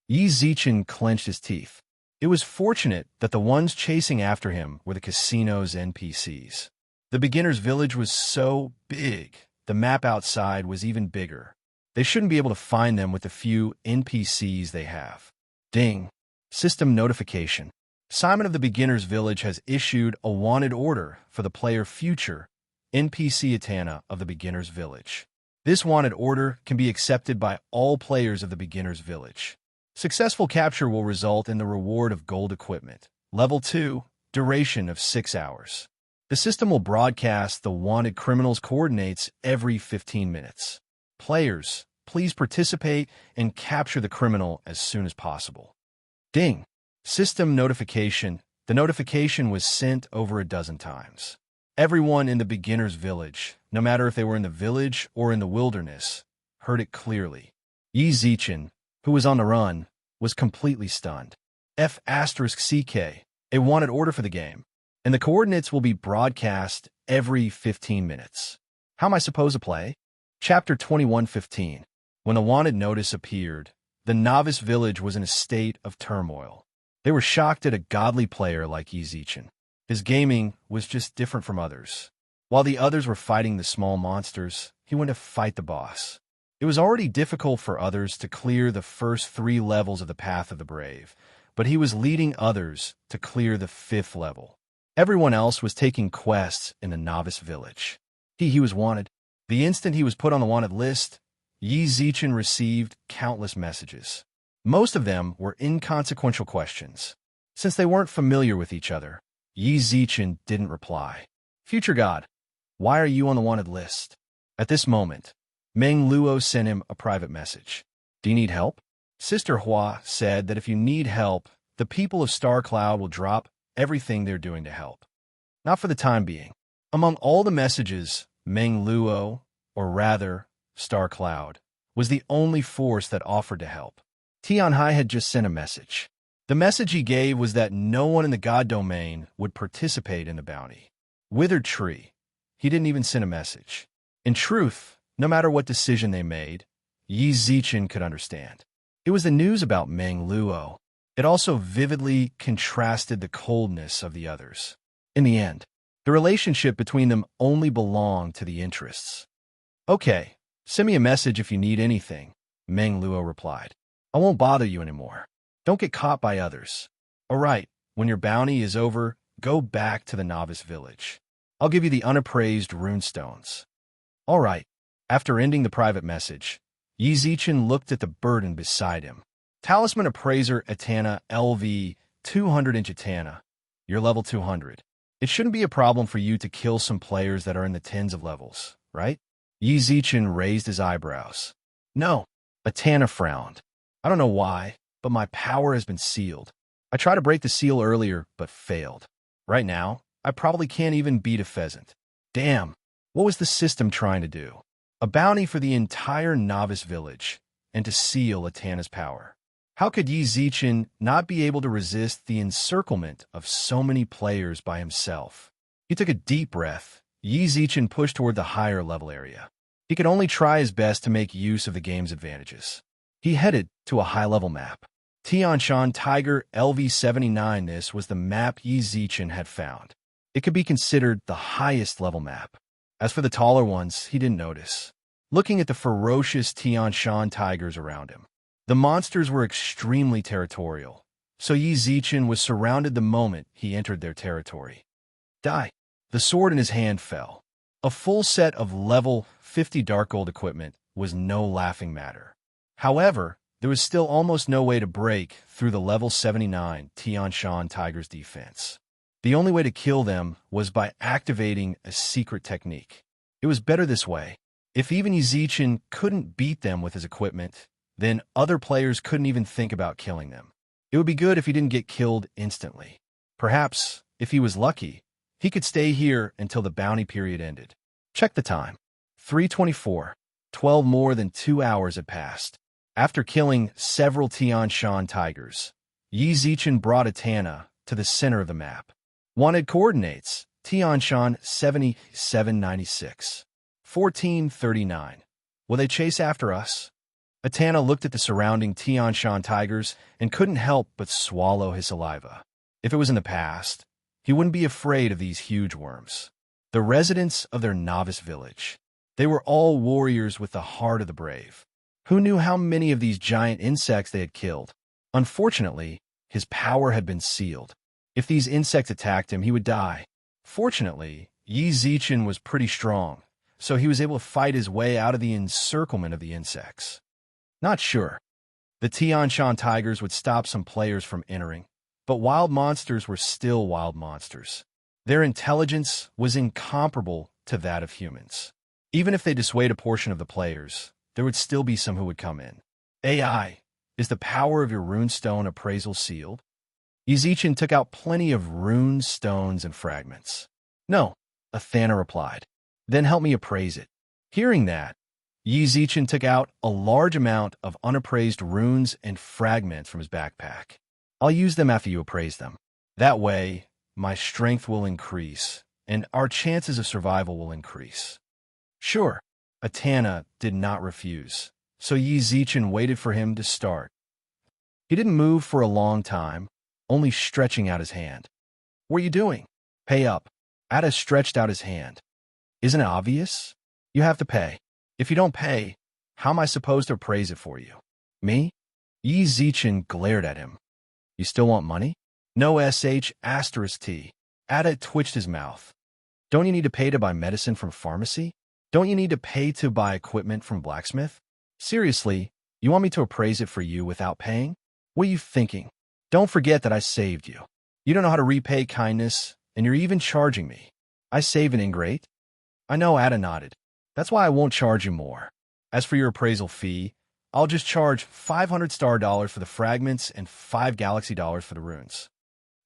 [SPEAKER 1] Yi Zichen clenched his teeth. It was fortunate that the ones chasing after him were the casino's NPCs. The beginner's village was so big, the map outside was even bigger. They shouldn't be able to find them with the few NPCs they have. Ding. System notification. Simon of the beginner's village has issued a wanted order for the player future NPC Atana of the beginner's village. This wanted order can be accepted by all players of the beginner's village. Successful capture will result in the reward of gold equipment. Level 2, duration of 6 hours. The system will broadcast the wanted criminal's coordinates every 15 minutes. Players, please participate and capture the criminal as soon as possible. Ding. System notification. The notification was sent over a dozen times. Everyone in the beginner's village, no matter if they were in the village or in the wilderness, heard it clearly. Yi Zichen, who was on the run, was completely stunned. F***, a wanted order for the game, and the coordinates will be broadcast every 15 minutes. How am I supposed to play? Chapter 21:15. When the wanted notice appeared, the novice village was in a state of turmoil. They were shocked at a godly player like Yi Zichen. His gaming was just different from others. While the others were fighting the small monsters, he went to fight the boss. It was already difficult for others to clear the first 3 levels of the Path of the Brave, but he was leading others to clear the 5th level. Everyone else was taking quests in the novice village. He was wanted. The instant he was put on the wanted list, Yi Zichen received countless messages. Most of them were inconsequential questions. Since they weren't familiar with each other, Yi Zichen didn't reply. Future God, why are you on the wanted list? At this moment, Meng Luo sent him a private message. Do you need help? Sister Hua said that if you need help, the people of Star Cloud will drop everything they're doing to help. Not for the time being. Among all the messages, Meng Luo, or rather, Star Cloud, was the only force that offered to help. Tianhai had just sent a message. The message he gave was that no one in the God Domain would participate in the bounty. Withered Tree. He didn't even send a message. In truth, no matter what decision they made, Yi Zichen could understand. It was the news about Meng Luo. It also vividly contrasted the coldness of the others. In the end, the relationship between them only belonged to the interests. Okay, send me a message if you need anything, Meng Luo replied. I won't bother you anymore. Don't get caught by others. All right, when your bounty is over, go back to the novice village. I'll give you the unappraised runestones. All right. After ending the private message, Yi Zichen looked at the burden beside him. Talisman Appraiser Atana LV 200 Enchantana. You're level 200. It shouldn't be a problem for you to kill some players that are in the tens of levels, right? Yi Zichen raised his eyebrows. No. Atana frowned. I don't know why, but my power has been sealed. I tried to break the seal earlier, but failed. Right now, I probably can't even beat a pheasant. Damn, what was the system trying to do? A bounty for the entire novice village, and to seal Atana's power. How could Yi Zichen not be able to resist the encirclement of so many players by himself? He took a deep breath. Yi Zichen pushed toward the higher level area. He could only try his best to make use of the game's advantages. He headed to a high-level map. Tianshan Tiger LV79. This was the map Yi Zichen had found. It could be considered the highest level map. As for the taller ones, he didn't notice. Looking at the ferocious Tianshan tigers around him, the monsters were extremely territorial, so Yi Zichen was surrounded the moment he entered their territory. Die. The sword in his hand fell. A full set of level 50 dark gold equipment was no laughing matter. However, there was still almost no way to break through the level 79 Tianshan Tiger's defense. The only way to kill them was by activating a secret technique. It was better this way. If even Yi Zichen couldn't beat them with his equipment, then other players couldn't even think about killing them. It would be good if he didn't get killed instantly. Perhaps, if he was lucky, he could stay here until the bounty period ended. Check the time. 3:24. 12 more than 2 hours had passed. After killing several Tianshan tigers, Yi Zichen brought Atana to the center of the map. Wanted coordinates: Tianshan 7796. 1439. Will they chase after us? Atana looked at the surrounding Tianshan tigers and couldn't help but swallow his saliva. If it was in the past, he wouldn't be afraid of these huge worms. The residents of their novice village. They were all warriors with the heart of the brave. Who knew how many of these giant insects they had killed? Unfortunately, his power had been sealed. If these insects attacked him, he would die. Fortunately, Yi Zichen was pretty strong, so he was able to fight his way out of the encirclement of the insects. Not sure. The Tianshan tigers would stop some players from entering, but wild monsters were still wild monsters. Their intelligence was incomparable to that of humans. Even if they dissuade a portion of the players, there would still be some who would come in. AI, is the power of your runestone appraisal sealed? Yi Zichen took out plenty of rune stones and fragments. No, Athana replied. Then help me appraise it. Hearing that, Yi Zichen took out a large amount of unappraised runes and fragments from his backpack. I'll use them after you appraise them. That way, my strength will increase, and our chances of survival will increase. Sure, Atana did not refuse, so Yi Zichen waited for him to start. He didn't move for a long time, only stretching out his hand. What are you doing? Pay up. Ada stretched out his hand. Isn't it obvious? You have to pay. If you don't pay, how am I supposed to appraise it for you? Me? Yi Zichen glared at him. You still want money? No **T. Ada twitched his mouth. Don't you need to pay to buy medicine from pharmacy? Don't you need to pay to buy equipment from blacksmith? Seriously, you want me to appraise it for you without paying? What are you thinking? Don't forget that I saved you. You don't know how to repay kindness, and you're even charging me. I save an ingrate? I know, Ada nodded. That's why I won't charge you more. As for your appraisal fee, I'll just charge 500 star dollars for the fragments and 5 galaxy dollars for the runes.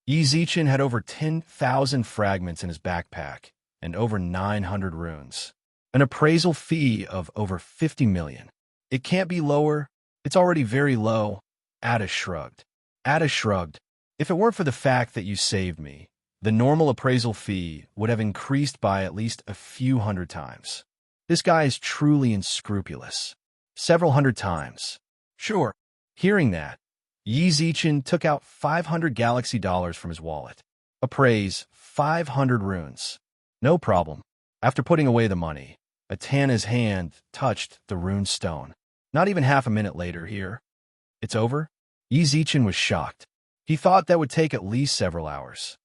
[SPEAKER 1] Yi Zichen had over 10,000 fragments in his backpack and over 900 runes. An appraisal fee of over 50 million. It can't be lower. It's already very low. Ada shrugged. Ada shrugged. If it weren't for the fact that you saved me, the normal appraisal fee would have increased by at least a few hundred times. This guy is truly unscrupulous. Several hundred times. Sure. Hearing that, Yi Zichen took out 500 galaxy dollars from his wallet. Appraise 500 runes. No problem. After putting away the money, Atana's hand touched the rune stone. Not even half a minute later here. It's over? Yi Zichen was shocked. He thought that would take at least several hours.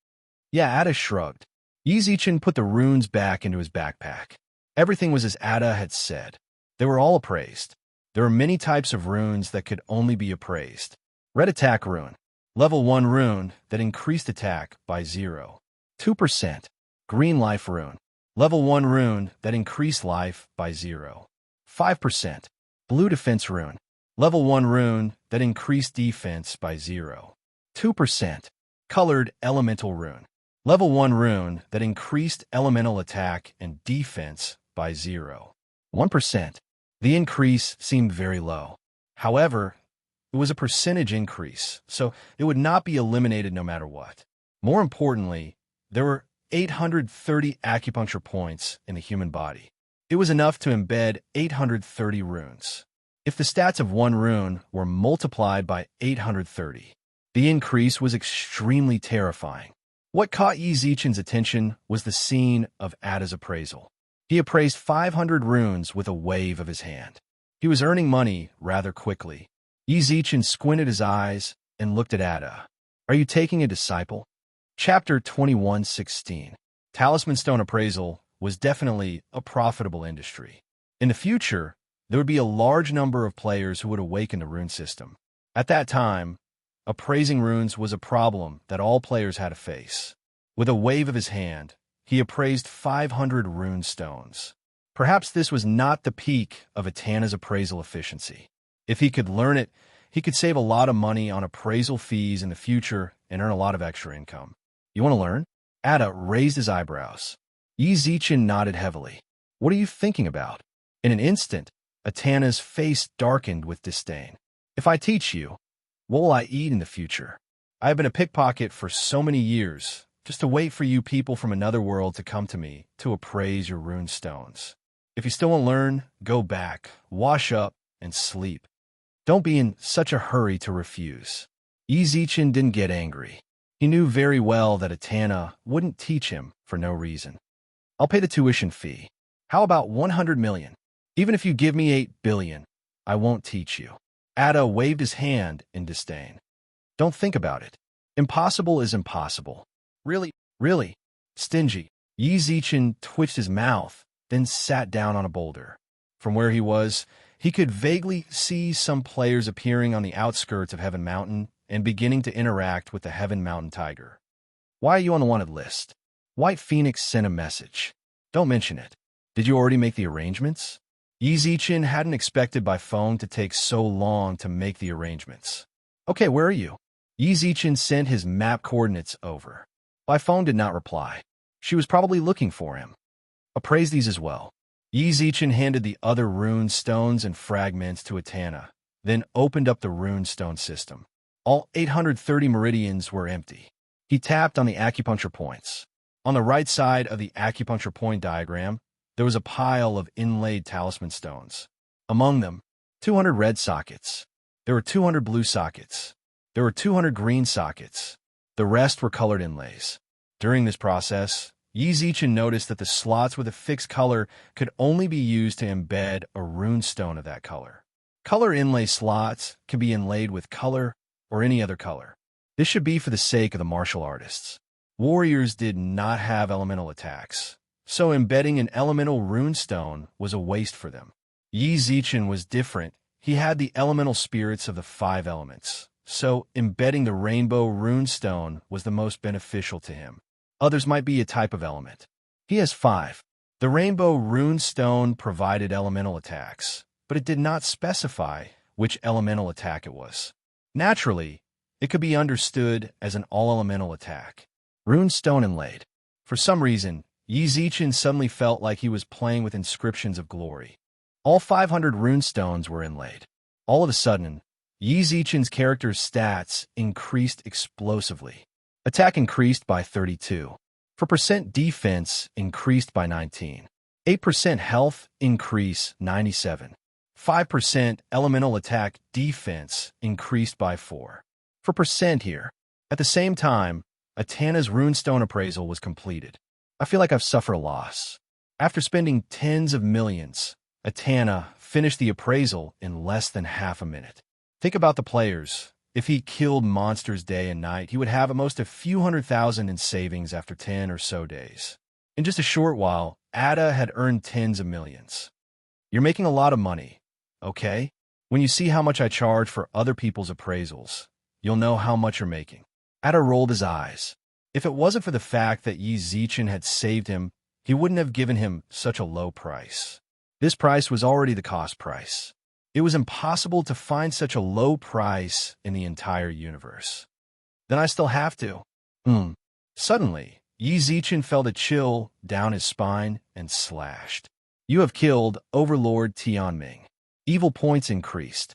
[SPEAKER 1] Yeah, Ada shrugged. Yi Zichen put the runes back into his backpack. Everything was as Ada had said. They were all appraised. There are many types of runes that could only be appraised. Red attack rune. Level 1 rune that increased attack by 0.2%. Green life rune. Level 1 rune that increased life by 0.5%. Blue defense rune. Level 1 rune that increased defense by 0.2%. Colored elemental rune. Level 1 rune that increased elemental attack and defense by 0.1%. The increase seemed very low. However, it was a percentage increase, so it would not be eliminated no matter what. More importantly, there were 830 acupuncture points in the human body. It was enough to embed 830 runes. If the stats of one rune were multiplied by 830, the increase was extremely terrifying. What caught Yi Zichen's attention was the scene of Ada's appraisal. He appraised 500 runes with a wave of his hand. He was earning money rather quickly. Yi Zichen squinted his eyes and looked at Ada. Are you taking a disciple? Chapter 21:16. Talisman Stone Appraisal was definitely a profitable industry. In the future, there would be a large number of players who would awaken the rune system. At that time, appraising runes was a problem that all players had to face. With a wave of his hand, he appraised 500 rune stones. Perhaps this was not the peak of Etana's appraisal efficiency. If he could learn it, he could save a lot of money on appraisal fees in the future and earn a lot of extra income. You want to learn? Ada raised his eyebrows. Yi Zichen nodded heavily. What are you thinking about? In an instant, Etana's face darkened with disdain. If I teach you, what will I eat in the future? I have been a pickpocket for so many years, just to wait for you people from another world to come to me to appraise your rune stones. If you still won't learn, go back, wash up, and sleep. Don't be in such a hurry to refuse. Yi Zichen didn't get angry. He knew very well that Etana wouldn't teach him for no reason. I'll pay the tuition fee. How about 100 million? Even if you give me 8 billion, I won't teach you. Ada waved his hand in disdain. Don't think about it. Impossible is impossible. Really? Stingy. Yi Zichen twitched his mouth, then sat down on a boulder. From where he was, he could vaguely see some players appearing on the outskirts of Heaven Mountain and beginning to interact with the Heaven Mountain Tiger. Why are you on the wanted list? White Phoenix sent a message. Don't mention it. Did you already make the arrangements? Yi Zichen hadn't expected by phone to take so long to make the arrangements. Okay, where are you? Yi Zichen sent his map coordinates over. By phone did not reply. She was probably looking for him. Appraise these as well. Yi Zichen handed the other rune stones and fragments to Etana, then opened up the rune stone system. All 830 meridians were empty. He tapped on the acupuncture points. On the right side of the acupuncture point diagram, there was a pile of inlaid talisman stones. Among them, 200 red sockets. There were 200 blue sockets. There were 200 green sockets. The rest were colored inlays. During this process, Yi Zichen noticed that the slots with a fixed color could only be used to embed a rune stone of that color. Color inlay slots can be inlaid with color or any other color. This should be for the sake of the martial artists. Warriors did not have elemental attacks, so embedding an elemental rune stone was a waste for them. Yi Zichen was different. He had the elemental spirits of the 5 elements, so embedding the rainbow rune stone was the most beneficial to him. Others might be a type of element. He has 5. The rainbow rune stone provided elemental attacks, but it did not specify which elemental attack it was. Naturally, it could be understood as an all-elemental attack. Rune stone inlaid. For some reason, Yi Zichen suddenly felt like he was playing with inscriptions of glory. All 500 rune stones were inlaid. All of a sudden, Yi Zichen's character's stats increased explosively. Attack increased by 32. For percent defense increased by 19. 8% health increase 97. 5% elemental attack defense increased by 4. For percent here. At the same time, Etana's runestone appraisal was completed. I feel like I've suffered a loss. After spending tens of millions, Etana finished the appraisal in less than half a minute. Think about the players. If he killed monsters day and night, he would have at most a few 100,000 in savings after 10 or so days. In just a short while, Ada had earned tens of millions. You're making a lot of money, okay? When you see how much I charge for other people's appraisals, you'll know how much you're making. Ada rolled his eyes. If it wasn't for the fact that Yi Zichen had saved him, he wouldn't have given him such a low price. This price was already the cost price. It was impossible to find such a low price in the entire universe. Then I still have to. Suddenly, Yi Zichen felt a chill down his spine and slashed. You have killed Overlord Tianming. Evil points increased.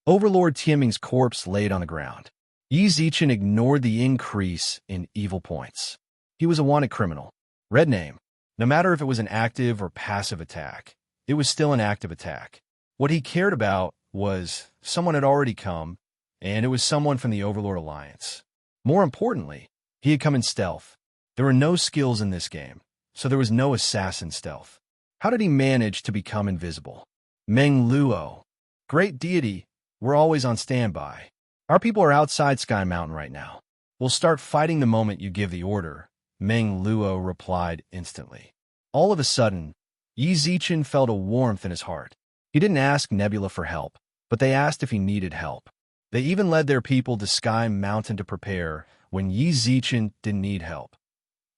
[SPEAKER 1] Overlord Tianming's corpse laid on the ground. Yi Zichen ignored the increase in evil points. He was a wanted criminal. Red name. No matter if it was an active or passive attack, it was still an active attack. What he cared about was someone had already come, and it was someone from the Overlord Alliance. More importantly, he had come in stealth. There were no skills in this game, so there was no assassin stealth. How did he manage to become invisible? Meng Luo. Great deity, we're always on standby. Our people are outside Sky Mountain right now. We'll start fighting the moment you give the order, Meng Luo replied instantly. All of a sudden, Yi Zichen felt a warmth in his heart. He didn't ask Nebula for help, but they asked if he needed help. They even led their people to Sky Mountain to prepare when Yi Zichen didn't need help.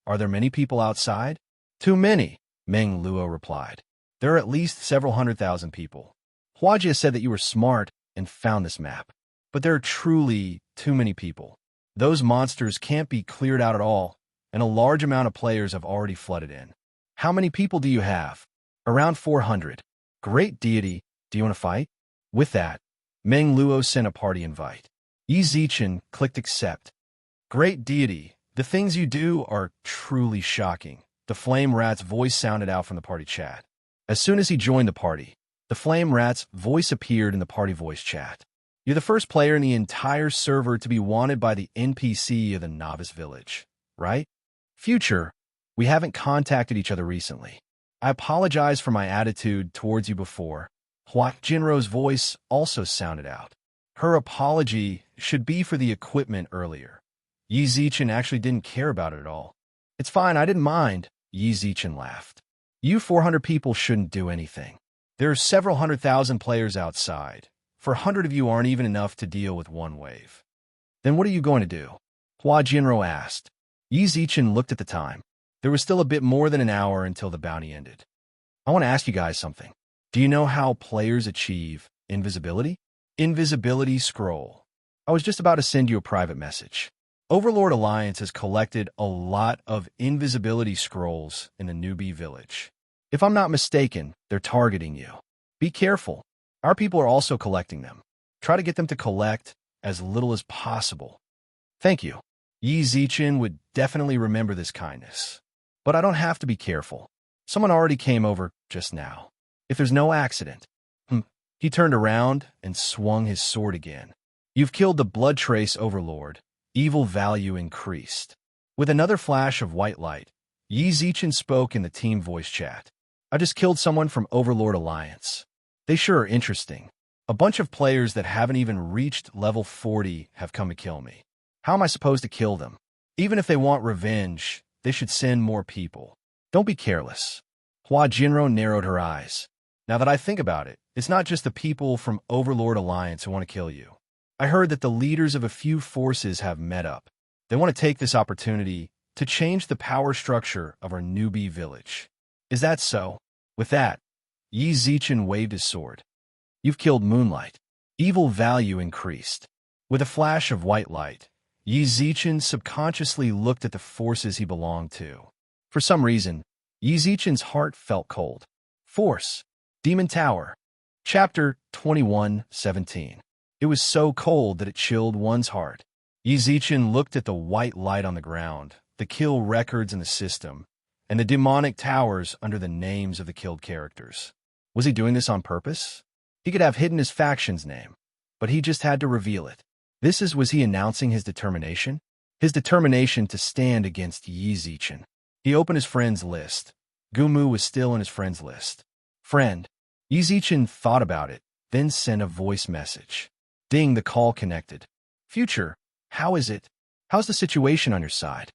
[SPEAKER 1] Are there many people outside? Too many, Meng Luo replied. There are at least several 100,000 people. Huajie said that you were smart and found this map. But there are truly too many people. Those monsters can't be cleared out at all, and a large amount of players have already flooded in. How many people do you have? Around 400. Great deity, do you want to fight? With that, Meng Luo sent a party invite. Yi Zichen clicked accept. Great deity, the things you do are truly shocking. The Flame Rat's voice sounded out from the party chat. As soon as he joined the party, the Flame Rat's voice appeared in the party voice chat. You're the first player in the entire server to be wanted by the NPC of the Novice Village, right? Future, we haven't contacted each other recently. I apologize for my attitude towards you before. Hua Jinro's voice also sounded out. Her apology should be for the equipment earlier. Yi Zichen actually didn't care about it at all. It's fine, I didn't mind, Yi Zichen laughed. You 400 people shouldn't do anything. There are several 100,000 players outside. For 100 of you aren't even enough to deal with one wave. Then what are you going to do? Hua Jinro asked. Yi Zichen looked at the time. There was still a bit more than an hour until the bounty ended. I want to ask you guys something. Do you know how players achieve invisibility? Invisibility scroll. I was just about to send you a private message. Overlord Alliance has collected a lot of invisibility scrolls in the newbie village. If I'm not mistaken, they're targeting you. Be careful. Our people are also collecting them. Try to get them to collect as little as possible. Thank you. Yi Zichen would definitely remember this kindness. But I don't have to be careful. Someone already came over just now. If there's no accident. He turned around and swung his sword again. You've killed the Blood Trace Overlord. Evil value increased. With another flash of white light, Yi Zichen spoke in the team voice chat. I just killed someone from Overlord Alliance. They sure are interesting. A bunch of players that haven't even reached level 40 have come to kill me. How am I supposed to kill them? Even if they want revenge, they should send more people. Don't be careless. Hua Jinro narrowed her eyes. Now that I think about it, it's not just the people from Overlord Alliance who want to kill you. I heard that the leaders of a few forces have met up. They want to take this opportunity to change the power structure of our newbie village. Is that so? With that, Yi Zichen waved his sword. You've killed Moonlight. Evil value increased. With a flash of white light, Yi Zichen subconsciously looked at the forces he belonged to. For some reason, Yi Zichen's heart felt cold. Force. Demon Tower. Chapter 21:17. It was so cold that it chilled one's heart. Yi Zichen looked at the white light on the ground, the kill records in the system, and the demonic towers under the names of the killed characters. Was he doing this on purpose? He could have hidden his faction's name, but he just had to reveal it. Was he announcing his determination? His determination to stand against Yi Zichen. He opened his friends list. Gumu was still in his friends list. Friend. Yi Zichen thought about it, then sent a voice message. Ding, the call connected. Future, how is it? How's the situation on your side?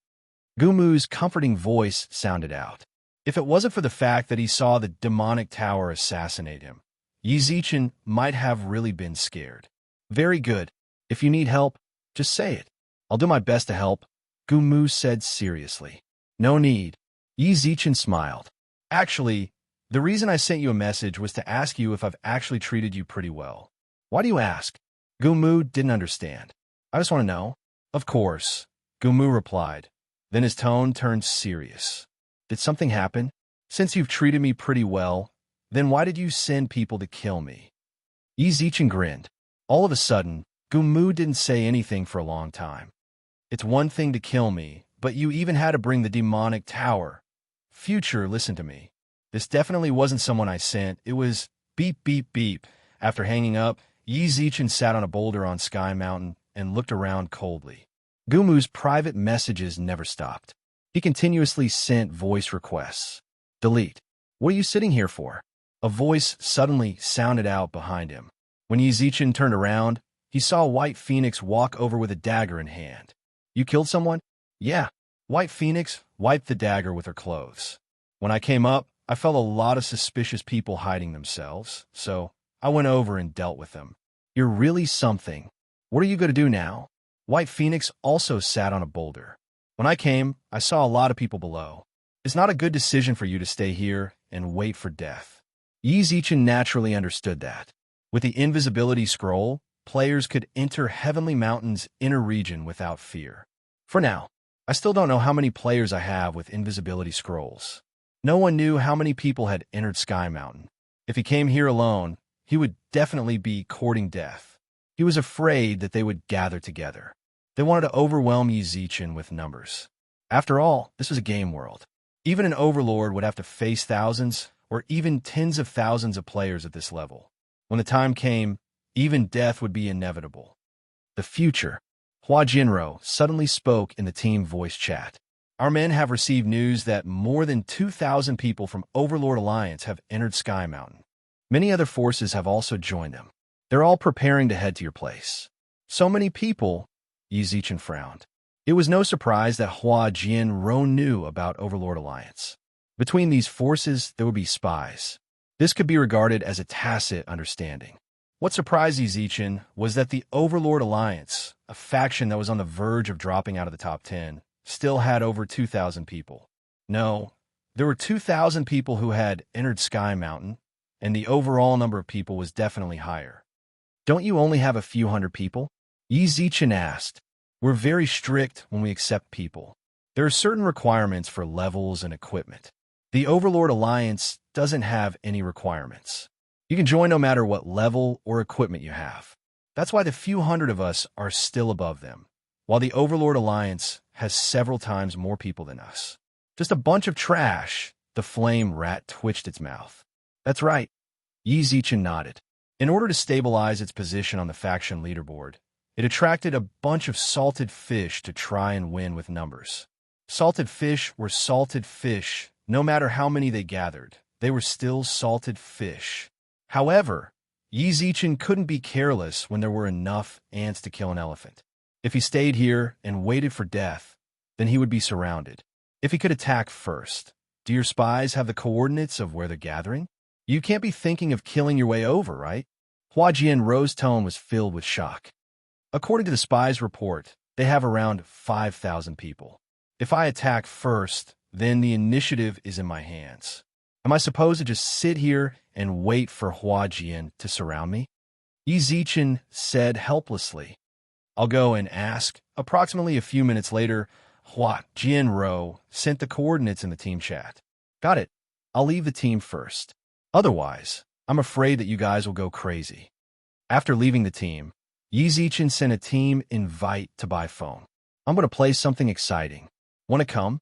[SPEAKER 1] Gumu's comforting voice sounded out. If it wasn't for the fact that he saw the demonic tower assassinate him, Yizichin might have really been scared. Very good. If you need help, just say it. I'll do my best to help, Gumu said seriously. No need. Yizichin smiled. Actually, the reason I sent you a message was to ask you if I've actually treated you pretty well. Why do you ask? Gumu didn't understand. I just want to know. Of course, Gumu replied. Then his tone turned serious. Did something happen? Since you've treated me pretty well, then why did you send people to kill me? Yizichin grinned. All of a sudden, Gumu didn't say anything for a long time. It's one thing to kill me, but you even had to bring the demonic tower. Future, listen to me. This definitely wasn't someone I sent. It was beep, beep, beep. After hanging up, Yizichin sat on a boulder on Sky Mountain and looked around coldly. Gumu's private messages never stopped. He continuously sent voice requests. Delete. What are you sitting here for? A voice suddenly sounded out behind him. When Yizichin turned around, he saw White Phoenix walk over with a dagger in hand. You killed someone? Yeah. White Phoenix wiped the dagger with her clothes. When I came up, I felt a lot of suspicious people hiding themselves, so I went over and dealt with them. You're really something. What are you going to do now? White Phoenix also sat on a boulder. When I came, I saw a lot of people below. It's not a good decision for you to stay here and wait for death. Yizichin naturally understood that. With the invisibility scroll, players could enter Heavenly Mountain's inner region without fear. For now, I still don't know how many players I have with invisibility scrolls. No one knew how many people had entered Sky Mountain. If he came here alone, he would definitely be courting death. He was afraid that they would gather together. They wanted to overwhelm Yizichin with numbers. After all, this was a game world. Even an overlord would have to face thousands or even tens of thousands of players at this level. When the time came, even death would be inevitable. The future. Hua Jinro suddenly spoke in the team voice chat. Our men have received news that more than 2,000 people from Overlord Alliance have entered Sky Mountain. Many other forces have also joined them. They're all preparing to head to your place. So many people, Yizichin frowned. It was no surprise that Hua Jinro knew about Overlord Alliance. Between these forces, there would be spies. This could be regarded as a tacit understanding. What surprised Yizichin was that the Overlord Alliance, a faction that was on the verge of dropping out of the top 10, still had over 2,000 people. No, there were 2,000 people who had entered Sky Mountain, and the overall number of people was definitely higher. Don't you only have a few hundred people? Yizichin asked. We're very strict when we accept people. There are certain requirements for levels and equipment. The Overlord Alliance doesn't have any requirements. You can join no matter what level or equipment you have. That's why the few hundred of us are still above them, while the Overlord Alliance has several times more people than us. Just a bunch of trash. The flame rat twitched its mouth. That's right. Yizichin nodded. In order to stabilize its position on the faction leaderboard, it attracted a bunch of salted fish to try and win with numbers. Salted fish were salted fish. No matter how many they gathered, they were still salted fish. However, Yizichin couldn't be careless when there were enough ants to kill an elephant. If he stayed here and waited for death, then he would be surrounded. If he could attack first, do your spies have the coordinates of where they're gathering? You can't be thinking of killing your way over, right? Hua Jinro's tone was filled with shock. According to the spies' report, they have around 5,000 people. If I attack first, then the initiative is in my hands. Am I supposed to just sit here and wait for Hua Jin to surround me? Yizichin said helplessly. I'll go and ask. Approximately a few minutes later, Hua Jinro sent the coordinates in the team chat. Got it. I'll leave the team first. Otherwise, I'm afraid that you guys will go crazy. After leaving the team, Yizichin sent a team invite to Bai Phone. I'm going to play something exciting. Want to come?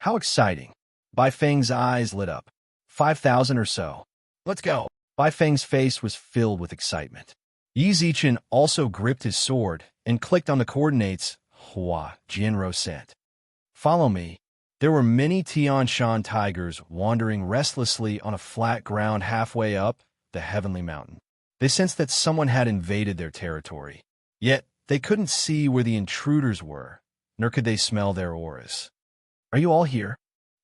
[SPEAKER 1] How exciting. Bai Feng's eyes lit up. 5,000 or so. Let's go. Bai Feng's face was filled with excitement. Yizichin also gripped his sword and clicked on the coordinates Hua Jinro sent. Follow me. There were many Tianshan tigers wandering restlessly on a flat ground halfway up the Heavenly Mountain. They sensed that someone had invaded their territory. Yet, They couldn't see where the intruders were, nor could they smell their auras. "Are you all here?"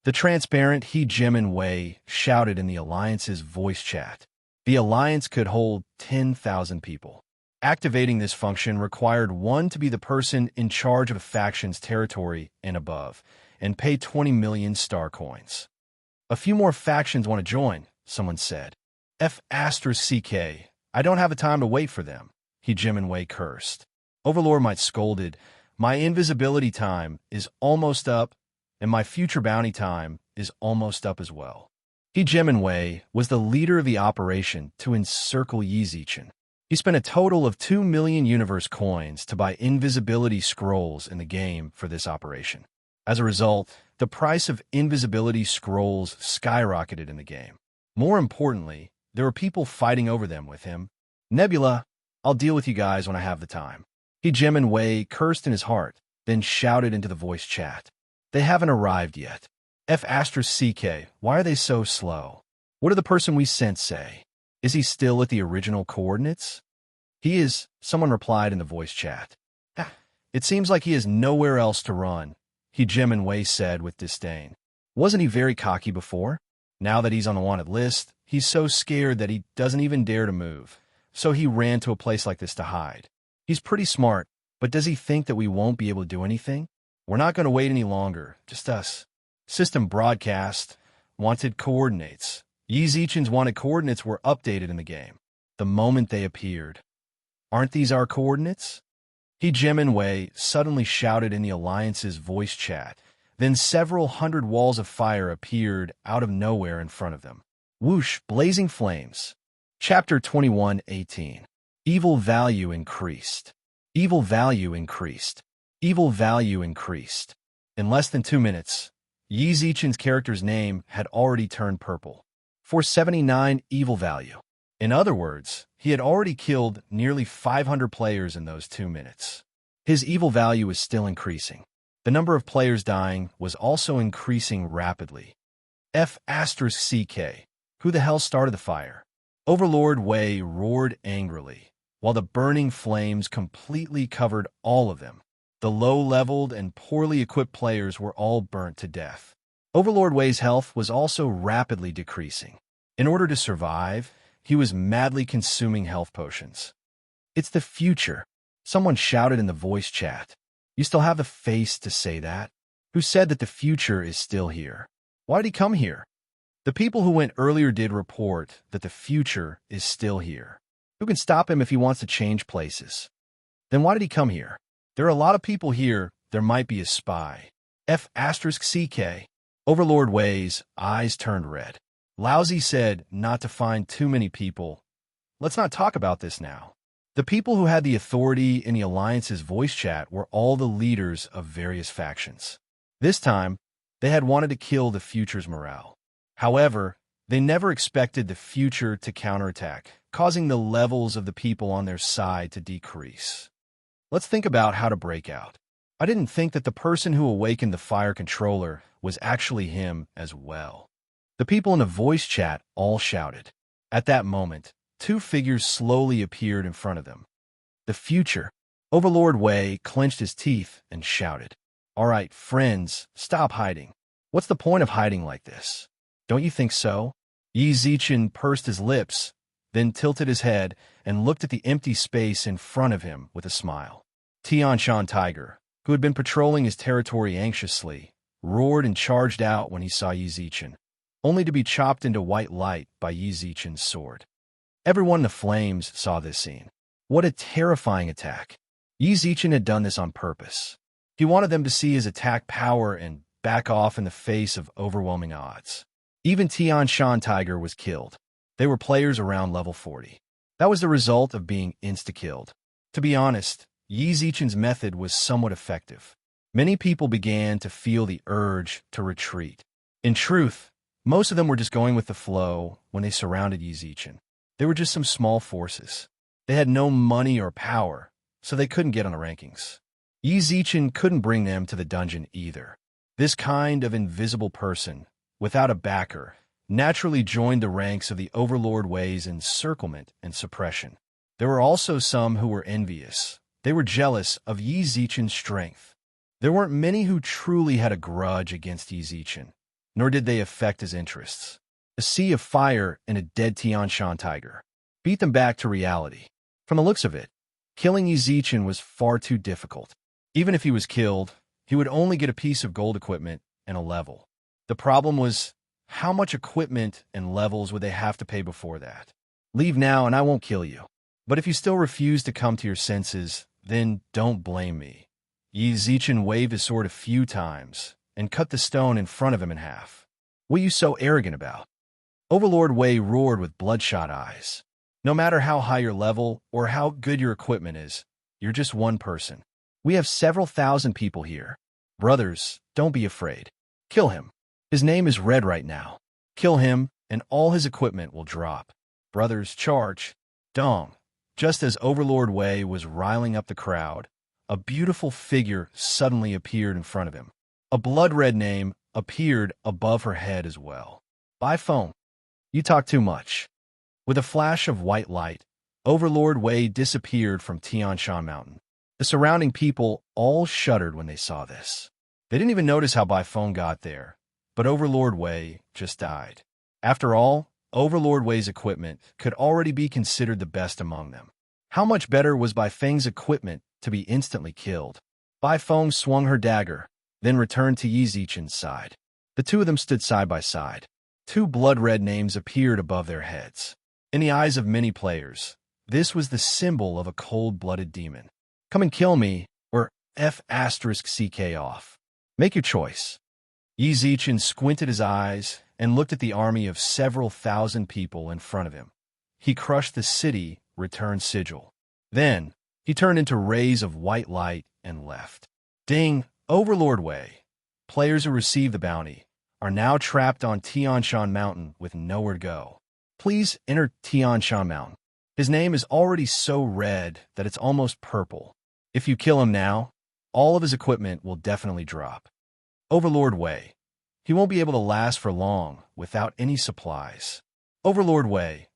[SPEAKER 1] The transparent He, Jim, and Wei shouted in the Alliance's voice chat. The Alliance could hold 10,000 people. Activating this function required one to be the person in charge of a faction's territory and above, and pay 20 million star coins. "A few more factions want to join," someone said. "F***CK, I don't have the time to wait for them," He, Jim, and Wei cursed. Overlord might scolded, "My invisibility time is almost up, and my future bounty time is almost up as well." He, Jim, and Wei was the leader of the operation to encircle Yi Zichen. He spent a total of 2 million universe coins to buy invisibility scrolls in the game for this operation. As a result, the price of invisibility scrolls skyrocketed in the game. More importantly, there were people fighting over them with him. "Nebula, I'll deal with you guys when I have the time." He, Jim, and Wei cursed in his heart, then shouted into the voice chat. "They haven't arrived yet. F***CK, why are they so slow? What did the person we sent say? Is he still at the original coordinates?" "He is," someone replied in the voice chat. "It seems like he has nowhere else to run," He, Jim, and Wei said with disdain. "Wasn't he very cocky before? Now that he's on the wanted list, he's so scared that he doesn't even dare to move. So he ran to a place like this to hide. He's pretty smart, but does he think that we won't be able to do anything? We're not going to wait any longer, just us." System broadcast. Wanted coordinates. Yi Zichen's wanted coordinates were updated in the game the moment they appeared. "Aren't these our coordinates?" He, Jim, and Wei suddenly shouted in the Alliance's voice chat. Then several hundred walls of fire appeared out of nowhere in front of them. Whoosh, blazing flames. Chapter 21:18. Evil value increased. Evil value increased. Evil value increased. In less than 2 minutes, Yi Zichen's character's name had already turned purple. 479 evil value. In other words, he had already killed nearly 500 players in those 2 minutes. His evil value is still increasing. The number of players dying was also increasing rapidly. F***CK. Who the hell started the fire? Overlord Wei roared angrily, while the burning flames completely covered all of them. The low-leveled and poorly equipped players were all burnt to death. Overlord Wei's health was also rapidly decreasing. In order to survive, he was madly consuming health potions. "It's the future," someone shouted in the voice chat. "You still have the face to say that? Who said that the future is still here? Why did he come here?" The people who went earlier did report that the future is still here. Who can stop him if he wants to change places? Then why did he come here? There are a lot of people here. There might be a spy. F***CK. Overlord Wei's eyes turned red. Lousy said not to find too many people. "Let's not talk about this now." The people who had the authority in the Alliance's voice chat were all the leaders of various factions. This time, they had wanted to kill the future's morale. However, they never expected the future to counterattack, causing the levels of the people on their side to decrease. Let's think about how to break out. I didn't think that the person who awakened the fire controller was actually him as well. The people in the voice chat all shouted. At that moment, 2 figures slowly appeared in front of them. The future. Overlord Wei clenched his teeth and shouted. "All right, friends, stop hiding. What's the point of hiding like this? Don't you think so?" Yi Zichen pursed his lips, then tilted his head and looked at the empty space in front of him with a smile. Tianshan Tiger, who had been patrolling his territory anxiously, roared and charged out when he saw Yi Zichen, only to be chopped into white light by Yi Zichen's sword. Everyone in the flames saw this scene. What a terrifying attack. Yi Zichen had done this on purpose. He wanted them to see his attack power and back off in the face of overwhelming odds. Even Tianshan Tiger was killed. They were players around level 40. That was the result of being insta-killed. To be honest, Yi Zichen's method was somewhat effective. Many people began to feel the urge to retreat. In truth, most of them were just going with the flow when they surrounded Yi Zichen. They were just some small forces. They had no money or power, so they couldn't get on the rankings. Yi Zichen couldn't bring them to the dungeon either. This kind of invisible person, without a backer, naturally joined the ranks of the Overlord Wei's encirclement and suppression. There were also some who were envious, They were jealous of Yi Zichen's strength. There weren't many who truly had a grudge against Yi Zichen, nor did they affect his interests. A sea of fire and a dead Tianshan tiger beat them back to reality. From the looks of it, killing Yi Zichen was far too difficult. Even if he was killed, he would only get a piece of gold equipment and a level. The problem was, how much equipment and levels would they have to pay before that? Leave now and I won't kill you. But if you still refuse to come to your senses, then don't blame me. Yi Zichen waved his sword a few times and cut the stone in front of him in half. What are you so arrogant about? Overlord Wei roared with bloodshot eyes. No matter how high your level or how good your equipment is, you're just one person. We have several thousand people here. Brothers, don't be afraid. Kill him. His name is red right now. Kill him, and all his equipment will drop. Brothers, charge. Dong. Just as Overlord Wei was riling up the crowd, a beautiful figure suddenly appeared in front of him. A blood-red name appeared above her head as well. By phone. You talk too much. With a flash of white light, Overlord Wei disappeared from Tianshan Mountain. The surrounding people all shuddered when they saw this. They didn't even notice how Bifeng got there, but Overlord Wei just died. After all, Overlord Wei's equipment could already be considered the best among them. How much better was Bifeng's equipment to be instantly killed? Bifeng swung her dagger, then returned to Yi Zichen's side. The two of them stood side by side. Two blood-red names appeared above their heads. In the eyes of many players, this was the symbol of a cold-blooded demon. Come and kill me, or F***CK off. Make your choice. Yi Zichen squinted his eyes and looked at the army of several thousand people in front of him. He crushed the city, returned sigil. Then, he turned into rays of white light and left. Ding! Overlord Wei. Players who received the bounty are now trapped on Tianshan Mountain with nowhere to go. Please enter Tianshan Mountain. His name is already so red that it's almost purple. If you kill him now, all of his equipment will definitely drop. Overlord Wei. He won't be able to last for long without any supplies. Overlord Wei.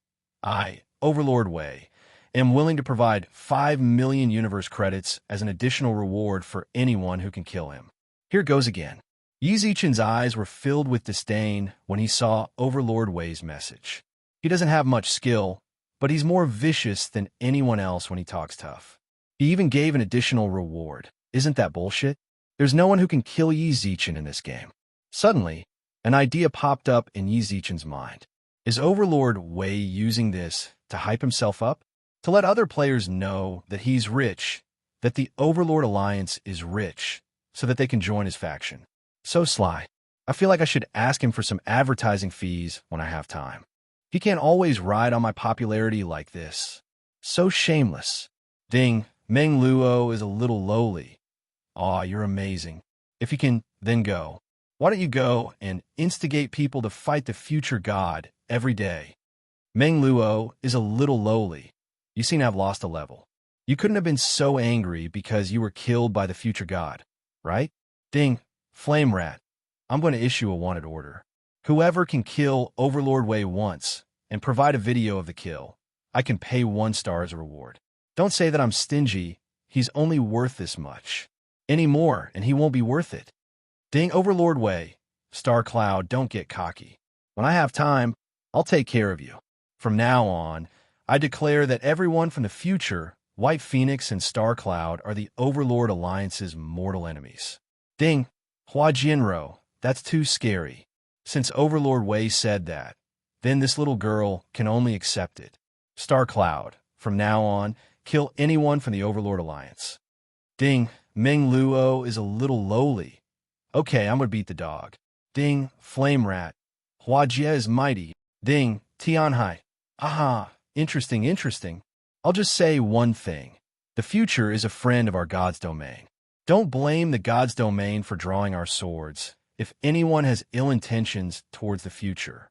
[SPEAKER 1] Overlord Wei, am willing to provide 5 million universe credits as an additional reward for anyone who can kill him. Here goes again. Yi Zichen's eyes were filled with disdain when he saw Overlord Wei's message. He doesn't have much skill, but he's more vicious than anyone else when he talks tough. He even gave an additional reward. Isn't that bullshit? There's no one who can kill Yi Zichen in this game. Suddenly, an idea popped up in Yi Zichen's mind. Is Overlord Wei using this to hype himself up? To let other players know that he's rich, that the Overlord Alliance is rich, so that they can join his faction. So sly. I feel like I should ask him for some advertising fees when I have time. He can't always ride on my popularity like this. So shameless. Ding, Meng Luo is a little lowly. Aw, you're amazing. If you can, then go. Why don't you go and instigate people to fight the future god every day? Meng Luo is a little lowly. You seem to have lost a level. You couldn't have been so angry because you were killed by the future god, right? Ding, Flame Rat. I'm going to issue a wanted order. Whoever can kill Overlord Wei once and provide a video of the kill, I can pay 1 star as a reward. Don't say that I'm stingy. He's only worth this much. Any more, and he won't be worth it. Ding, Overlord Wei. Star Cloud, don't get cocky. When I have time, I'll take care of you. From now on, I declare that everyone from the future, White Phoenix and Star Cloud, are the Overlord Alliance's mortal enemies. Ding, Hua Jinro, that's too scary. Since Overlord Wei said that, then this little girl can only accept it. Star Cloud, from now on, kill anyone from the Overlord Alliance. Ding, Meng Luo is a little lowly. Okay, I'm gonna beat the dog. Ding, Flame Rat. Hua Jie is mighty. Ding, Tianhai. Aha, interesting. I'll just say one thing. The future is a friend of our god's domain. Don't blame the god's domain for drawing our swords if anyone has ill intentions towards the future.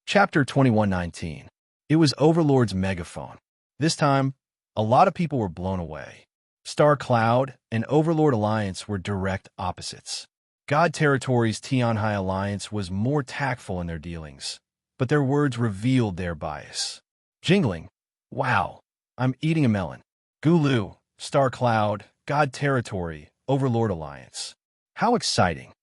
[SPEAKER 1] Chapter 2119. It was Overlord's megaphone. This time, a lot of people were blown away. Star Cloud and Overlord Alliance were direct opposites. God Territory's Tianhai Alliance was more tactful in their dealings, but their words revealed their bias. Jingling. Wow, I'm eating a melon. Gulu, Star Cloud, God Territory, Overlord Alliance. How exciting.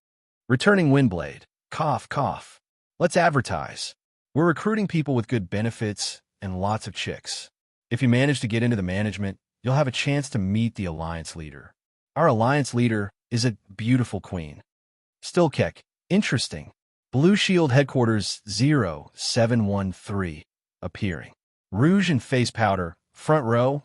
[SPEAKER 1] Returning Windblade. Cough, cough. Let's advertise. We're recruiting people with good benefits and lots of chicks. If you manage to get into the management, you'll have a chance to meet the Alliance leader. Our Alliance leader is a beautiful queen. Stilkek. Interesting. Blue Shield Headquarters 0713 appearing. Rouge and Face Powder, front row,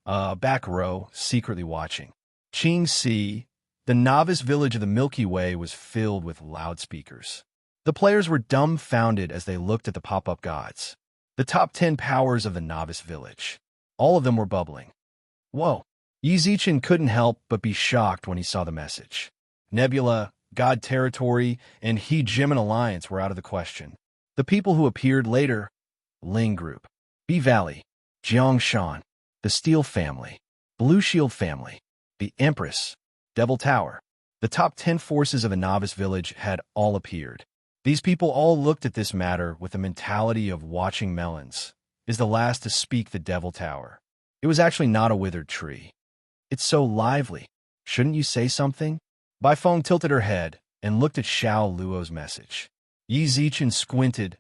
[SPEAKER 1] back row, secretly watching. Ching Si, the novice village of the Milky Way was filled with loudspeakers. The players were dumbfounded as they looked at the pop-up gods. The top 10 powers of the novice village. All of them were bubbling. Whoa. Yi Zichen couldn't help but be shocked when he saw the message. Nebula, God Territory, and He Jimin Alliance were out of the question. The people who appeared later, Ling Group, B Valley, Jiangshan, the Steel Family, Blue Shield Family, the Empress, Devil Tower. The top 10 forces of the novice village had all appeared. These people all looked at this matter with the mentality of watching melons. Is the last to speak the Devil Tower. It was actually not a withered tree. It's so lively. Shouldn't you say something? Baifeng tilted her head and looked at Xiao Luo's message. Yi Zichen squinted.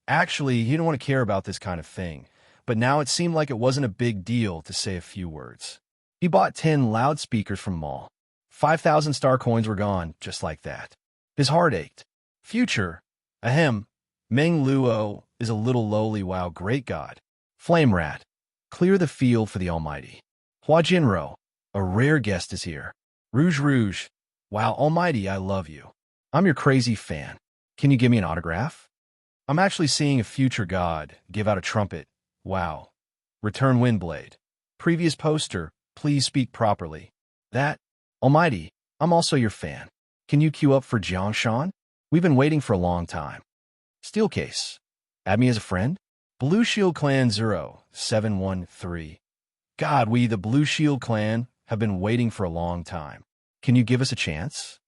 [SPEAKER 1] Actually, he didn't want to care about this kind of thing, but now it seemed like it wasn't a big deal to say a few words. He bought 10 loudspeakers from Mall. 5,000 star coins were gone, just like that. His heart ached. Future. Ahem. Meng Luo is a little lowly while great god. Flame Rat. Clear the field for the Almighty. Hua Jinro. A rare guest is here. Rouge Rouge. Wow, Almighty, I love you. I'm your crazy fan. Can you give me an autograph? I'm actually seeing a future god give out a trumpet. Wow. Return Windblade. Previous poster, please speak properly. That, Almighty, I'm also your fan. Can you queue up for Jiangshan? We've been waiting for a long time. Steelcase. Add me as a friend? Blue Shield Clan 0713. God, we, the Blue Shield Clan, have been waiting for a long time. Can you give us a chance?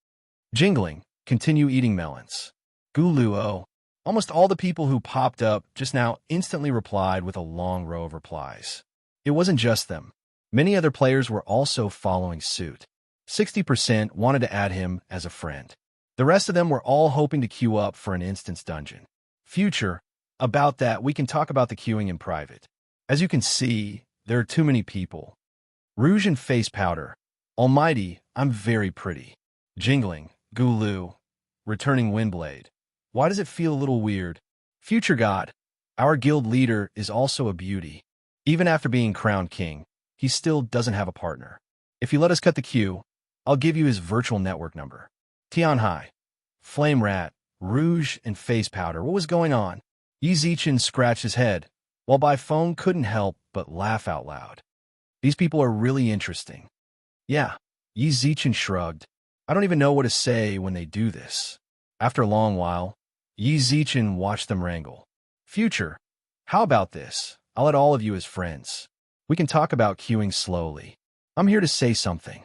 [SPEAKER 1] Jingling. Continue eating melons. Guluo. Almost all the people who popped up just now instantly replied with a long row of replies. It wasn't just them. Many other players were also following suit. 60% wanted to add him as a friend. The rest of them were all hoping to queue up for an instance dungeon. Future. About that, we can talk about the queuing in private. As you can see, there are too many people. Rouge and Face Powder. Almighty, I'm very pretty. Jingling. Gulu. Returning Windblade. Why does it feel a little weird? Future God. Our guild leader is also a beauty. Even after being crowned king, he still doesn't have a partner. If you let us cut the queue, I'll give you his virtual network number. Tianhai. Flame Rat. Rouge and Face Powder. What was going on? Yi Zichen scratched his head, while Baifeng couldn't help but laugh out loud. These people are really interesting. Yeah, Yi Zichen shrugged. I don't even know what to say when they do this. After a long while, Yi Zichen watched them wrangle. Future, how about this? I'll let all of you as friends. We can talk about queuing slowly. I'm here to say something.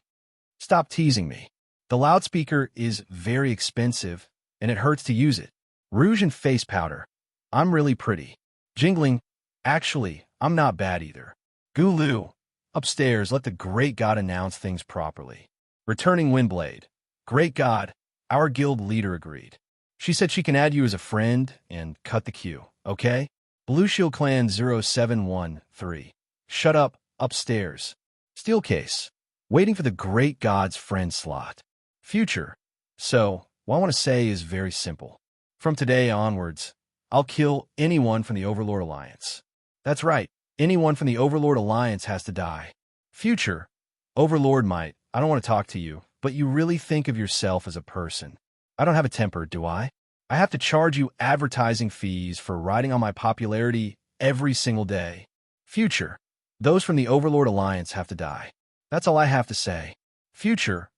[SPEAKER 1] Stop teasing me. The loudspeaker is very expensive, and it hurts to use it. Rouge and Face Powder. I'm really pretty. Jingling. Actually, I'm not bad either. Gulu. Upstairs, let the great god announce things properly. Returning Windblade. Great god. Our guild leader agreed. She said she can add you as a friend and cut the queue, okay? Blue Shield Clan 0713. Shut up, upstairs. Steelcase. Waiting for the great god's friend slot. Future. So, what I want to say is very simple. From today onwards, I'll kill anyone from the Overlord Alliance. That's right, anyone from the Overlord Alliance has to die. Future. Overlord might, I don't want to talk to you, but you really think of yourself as a person. I don't have a temper, do I? I have to charge you advertising fees for riding on my popularity every single day. Future. Those from the Overlord Alliance have to die. That's all I have to say. Future.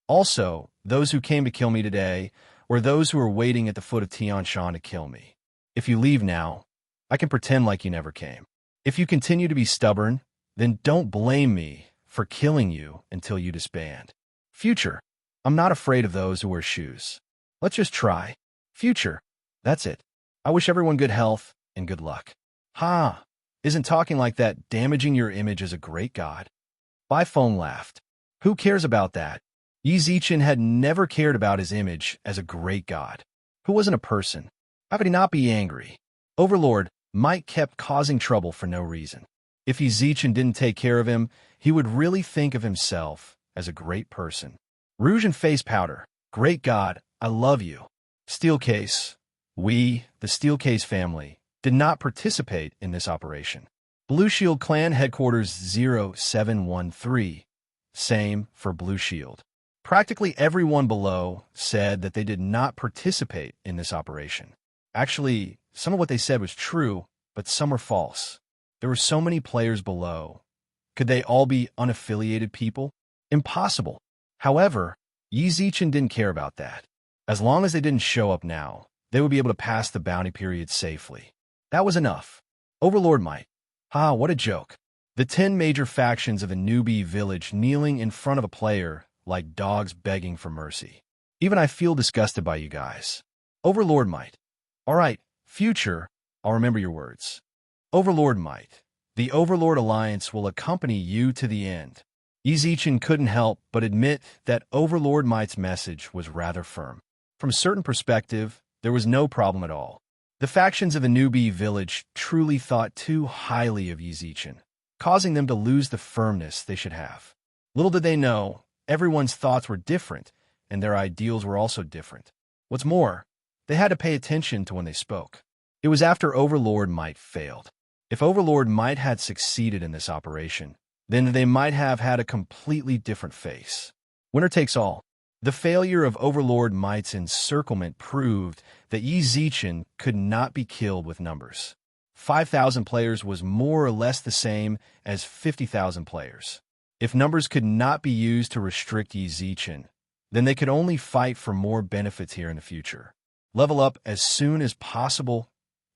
[SPEAKER 1] Also, those who came to kill me today, or those who are waiting at the foot of Tianshan to kill me. If you leave now, I can pretend like you never came. If you continue to be stubborn, then don't blame me for killing you until you disband. Future. I'm not afraid of those who wear shoes. Let's just try. Future. That's it. I wish everyone good health and good luck. Ha! Isn't talking like that damaging your image as a great god? Bai Feng laughed. Who cares about that? Yi Zichen had never cared about his image as a great god. Who wasn't a person? How could he not be angry? Overlord Might kept causing trouble for no reason. If Yi Zichen didn't take care of him, he would really think of himself as a great person. Rouge and face powder. Great God, I love you. Steelcase. We, the Steelcase family, did not participate in this operation. Blue Shield Clan Headquarters 0713. Same for Blue Shield. Practically everyone below said that they did not participate in this operation. Actually, some of what they said was true, but some were false. There were so many players below. Could they all be unaffiliated people? Impossible. However, Yi Zichen didn't care about that. As long as they didn't show up now, they would be able to pass the bounty period safely. That was enough. Overlord Might. Ha, what a joke. The 10 major factions of a newbie village kneeling in front of a player like dogs begging for mercy. Even I feel disgusted by you guys. Overlord Might. All right, future, I'll remember your words. Overlord Might. The Overlord Alliance will accompany you to the end. Yi Zichen couldn't help but admit that Overlord Might's message was rather firm. From a certain perspective, there was no problem at all. The factions of the newbie village truly thought too highly of Yi Zichen, causing them to lose the firmness they should have. Little did they know, everyone's thoughts were different, and their ideals were also different. What's more, they had to pay attention to when they spoke. It was after Overlord Might failed. If Overlord Might had succeeded in this operation, then they might have had a completely different face. Winner takes all. The failure of Overlord Might's encirclement proved that Yi Zichen could not be killed with numbers. 5,000 players was more or less the same as 50,000 players. If numbers could not be used to restrict Yi Zichen, then they could only fight for more benefits here in the future. Level up as soon as possible.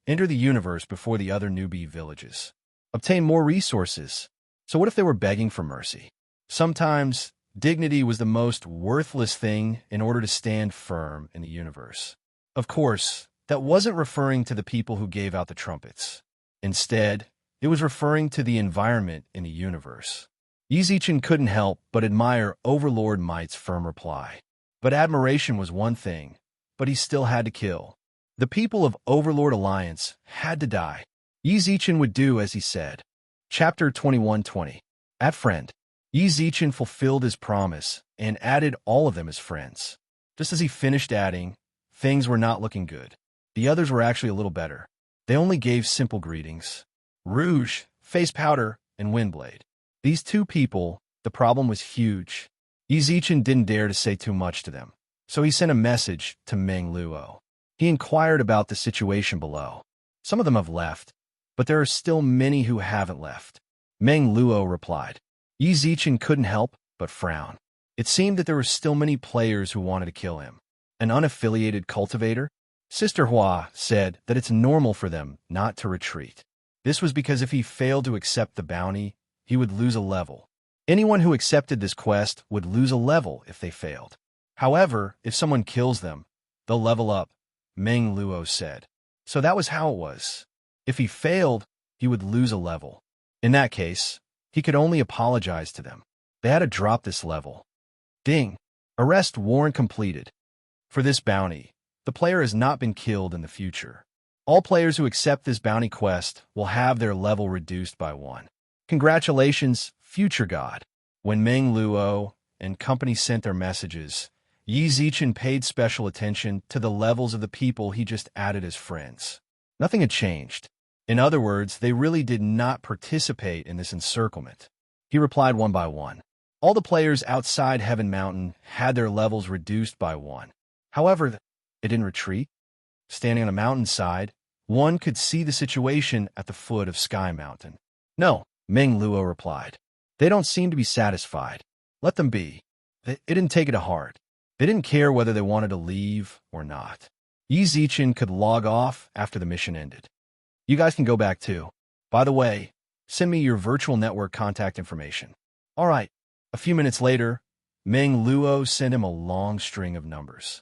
[SPEAKER 1] Enter the universe before the other newbie villages. Obtain more resources. So what if they were begging for mercy? Sometimes, dignity was the most worthless thing in order to stand firm in the universe. Of course, that wasn't referring to the people who gave out the trumpets. Instead, it was referring to the environment in the universe. Yi Zichen couldn't help but admire Overlord Might's firm reply. But admiration was one thing, but he still had to kill. The people of Overlord Alliance had to die. Yi Zichen would do as he said. Chapter 2120. At friend. Yi Zichen fulfilled his promise and added all of them as friends. Just as he finished adding, things were not looking good. The others were actually a little better. They only gave simple greetings. Rouge, Face Powder, and Windblade. These two people, the problem was huge. Yi Zichen didn't dare to say too much to them, so he sent a message to Meng Luo. He inquired about the situation below. Some of them have left, but there are still many who haven't left. Meng Luo replied. Yi Zichen couldn't help but frown. It seemed that there were still many players who wanted to kill him. An unaffiliated cultivator? Sister Hua said that it's normal for them not to retreat. This was because if he failed to accept the bounty, he would lose a level. Anyone who accepted this quest would lose a level if they failed. However, if someone kills them, they'll level up, Meng Luo said. So that was how it was. If he failed, he would lose a level. In that case, he could only apologize to them. They had to drop this level. Ding! Arrest warrant completed. For this bounty, the player has not been killed in the future. All players who accept this bounty quest will have their level reduced by 1. Congratulations, future god. When Meng Luo and company sent their messages, Yi Zichen paid special attention to the levels of the people he just added as friends. Nothing had changed. In other words, they really did not participate in this encirclement. He replied one by one. All the players outside Heaven Mountain had their levels reduced by 1. However, it didn't retreat. Standing on a mountainside, one could see the situation at the foot of Sky Mountain. No, Meng Luo replied. They don't seem to be satisfied. Let them be. It didn't take it to heart. They didn't care whether they wanted to leave or not. Yi Zichen could log off after the mission ended. You guys can go back too. By the way, send me your virtual network contact information. All right. A few minutes later, Meng Luo sent him a long string of numbers.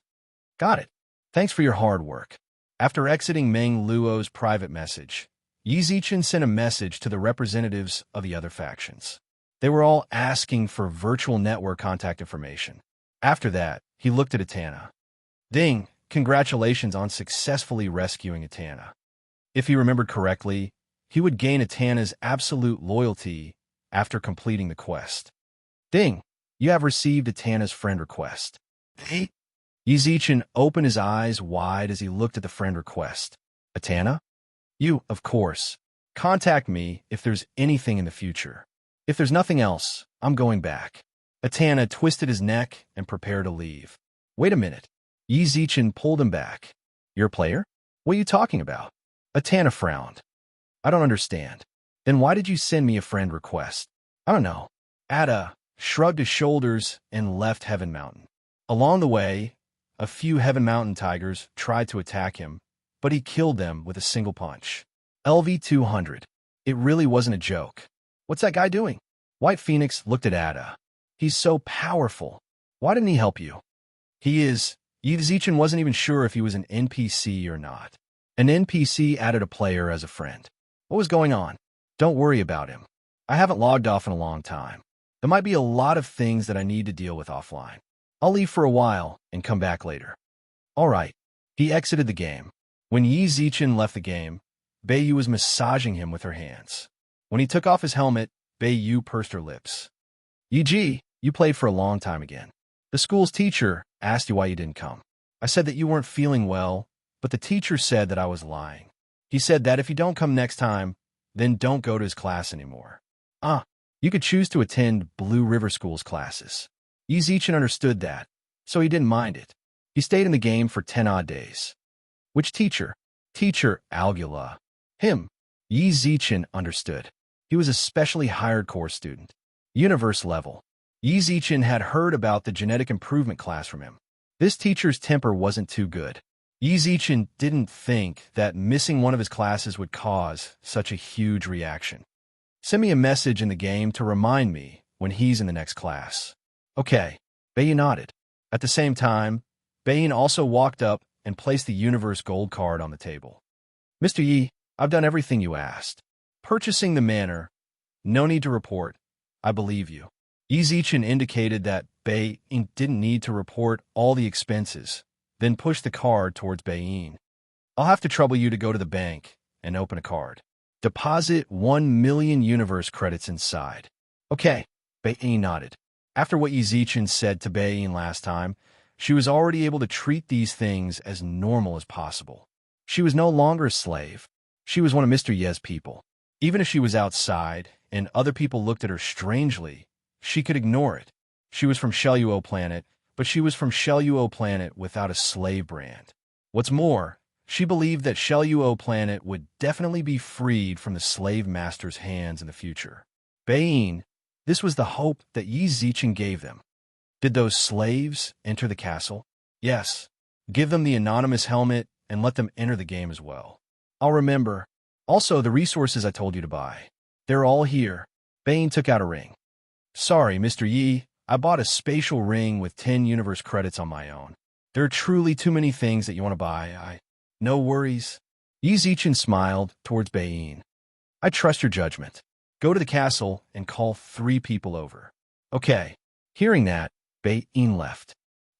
[SPEAKER 1] Got it. Thanks for your hard work. After exiting Meng Luo's private message, Yi Zichen sent a message to the representatives of the other factions. They were all asking for virtual network contact information. After that, he looked at Atana. Ding, congratulations on successfully rescuing Atana. If he remembered correctly, he would gain Atana's absolute loyalty after completing the quest. Ding, you have received Atana's friend request. Hey? Yizichin opened his eyes wide as he looked at the friend request. Atana? You, of course. Contact me if there's anything in the future. If there's nothing else, I'm going back. Atana twisted his neck and prepared to leave. Wait a minute. Yizichin pulled him back. You're a player? What are you talking about? Atana frowned. I don't understand. Then why did you send me a friend request? I don't know. Ada shrugged his shoulders and left Heaven Mountain. Along the way, a few Heaven Mountain tigers tried to attack him, but he killed them with a single punch. LV-200. It really wasn't a joke. What's that guy doing? White Phoenix looked at Ada. He's so powerful. Why didn't he help you? He is. Yizichin wasn't even sure if he was an NPC or not. An NPC added a player as a friend. What was going on? Don't worry about him. I haven't logged off in a long time. There might be a lot of things that I need to deal with offline. I'll leave for a while and come back later. All right. He exited the game. When Yizichin left the game, Beiyu was massaging him with her hands. When he took off his helmet, Beiyu pursed her lips. Yi, you played for a long time again. The school's teacher asked you why you didn't come. I said that you weren't feeling well, but the teacher said that I was lying. He said that if you don't come next time, then don't go to his class anymore. You could choose to attend Blue River School's classes. Yizichin understood that, so he didn't mind it. He stayed in the game for 10 odd days. Which teacher? Teacher Algula. Him. Yizichin understood. He was a specially hired course student. Universe level. Yizichin had heard about the genetic improvement class from him. This teacher's temper wasn't too good. Yizichin didn't think that missing one of his classes would cause such a huge reaction. Send me a message in the game to remind me when he's in the next class. Okay. Beiyin nodded. At the same time, Beiyin also walked up and placed the Universe Gold card on the table. Mr. Yi, I've done everything you asked. Purchasing the manor. No need to report. I believe you. Yizichin indicated that Beiyin didn't need to report all the expenses, then pushed the card towards Beiyin. I'll have to trouble you to go to the bank and open a card. Deposit 1 million universe credits inside. Okay, Beiyin nodded. After what Yizichin said to Beiyin last time, she was already able to treat these things as normal as possible. She was no longer a slave. She was one of Mr. Ye's people. Even if she was outside and other people looked at her strangely, she could ignore it. She was from Shelluo Planet, but she was from Shelluo Planet without a slave brand. What's more, she believed that Shelluo Planet would definitely be freed from the slave master's hands in the future. Beiyin, this was the hope that Yizichin gave them. Did those slaves enter the castle? Yes. Give them the anonymous helmet and let them enter the game as well. I'll remember. Also, the resources I told you to buy. They're all here. Beiyin took out a ring. Sorry, Mr. Yi, I bought a spatial ring with 10 universe credits on my own. There are truly too many things that you want to buy. No worries. Yizichin smiled towards Beiyin. I trust your judgment. Go to the castle and call 3 people over. Okay. Hearing that, Beiyin left.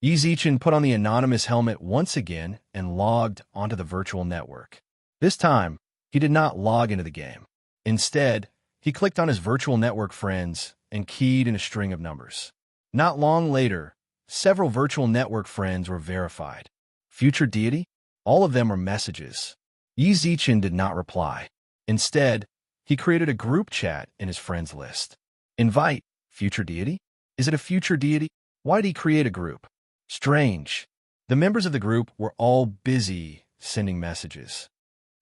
[SPEAKER 1] Yizichin put on the anonymous helmet once again and logged onto the virtual network. This time, he did not log into the game. Instead, he clicked on his virtual network friends and keyed in a string of numbers. Not long later, several virtual network friends were verified. Future deity? All of them were messages. Yizichin did not reply. Instead, he created a group chat in his friends list. Invite. Future deity? Is it a future deity? Why did he create a group? Strange. The members of the group were all busy sending messages.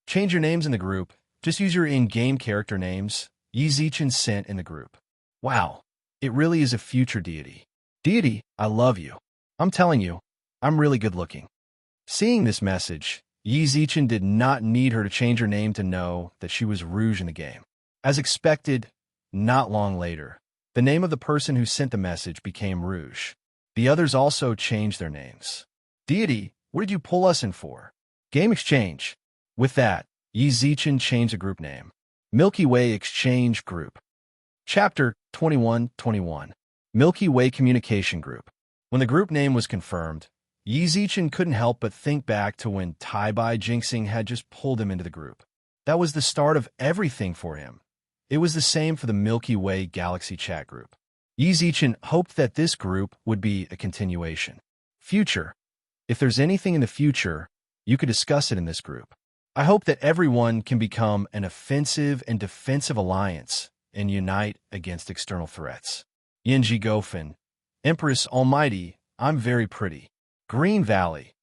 [SPEAKER 1] Change your names in the group. Just use your in-game character names. Yizichin sent in the group. Wow, it really is a future deity. Deity, I love you. I'm telling you, I'm really good looking. Seeing this message, Yizichin did not need her to change her name to know that she was Rouge in the game. As expected, not long later, the name of the person who sent the message became Rouge. The others also changed their names. Deity, what did you pull us in for? Game exchange. With that, Yizichin changed the group name. Milky Way Exchange Group. Chapter 2121. Milky Way Communication Group. When the group name was confirmed, Yi Zichen couldn't help but think back to when Tai-Bai Jinxing had just pulled him into the group. That was the start of everything for him. It was the same for the Milky Way Galaxy Chat Group. Yi Zichen hoped that this group would be a continuation. Future. If there's anything in the future, you could discuss it in this group. I hope that everyone can become an offensive and defensive alliance and unite against external threats. Yinji Gofin. Empress Almighty, I'm very pretty. Green Valley.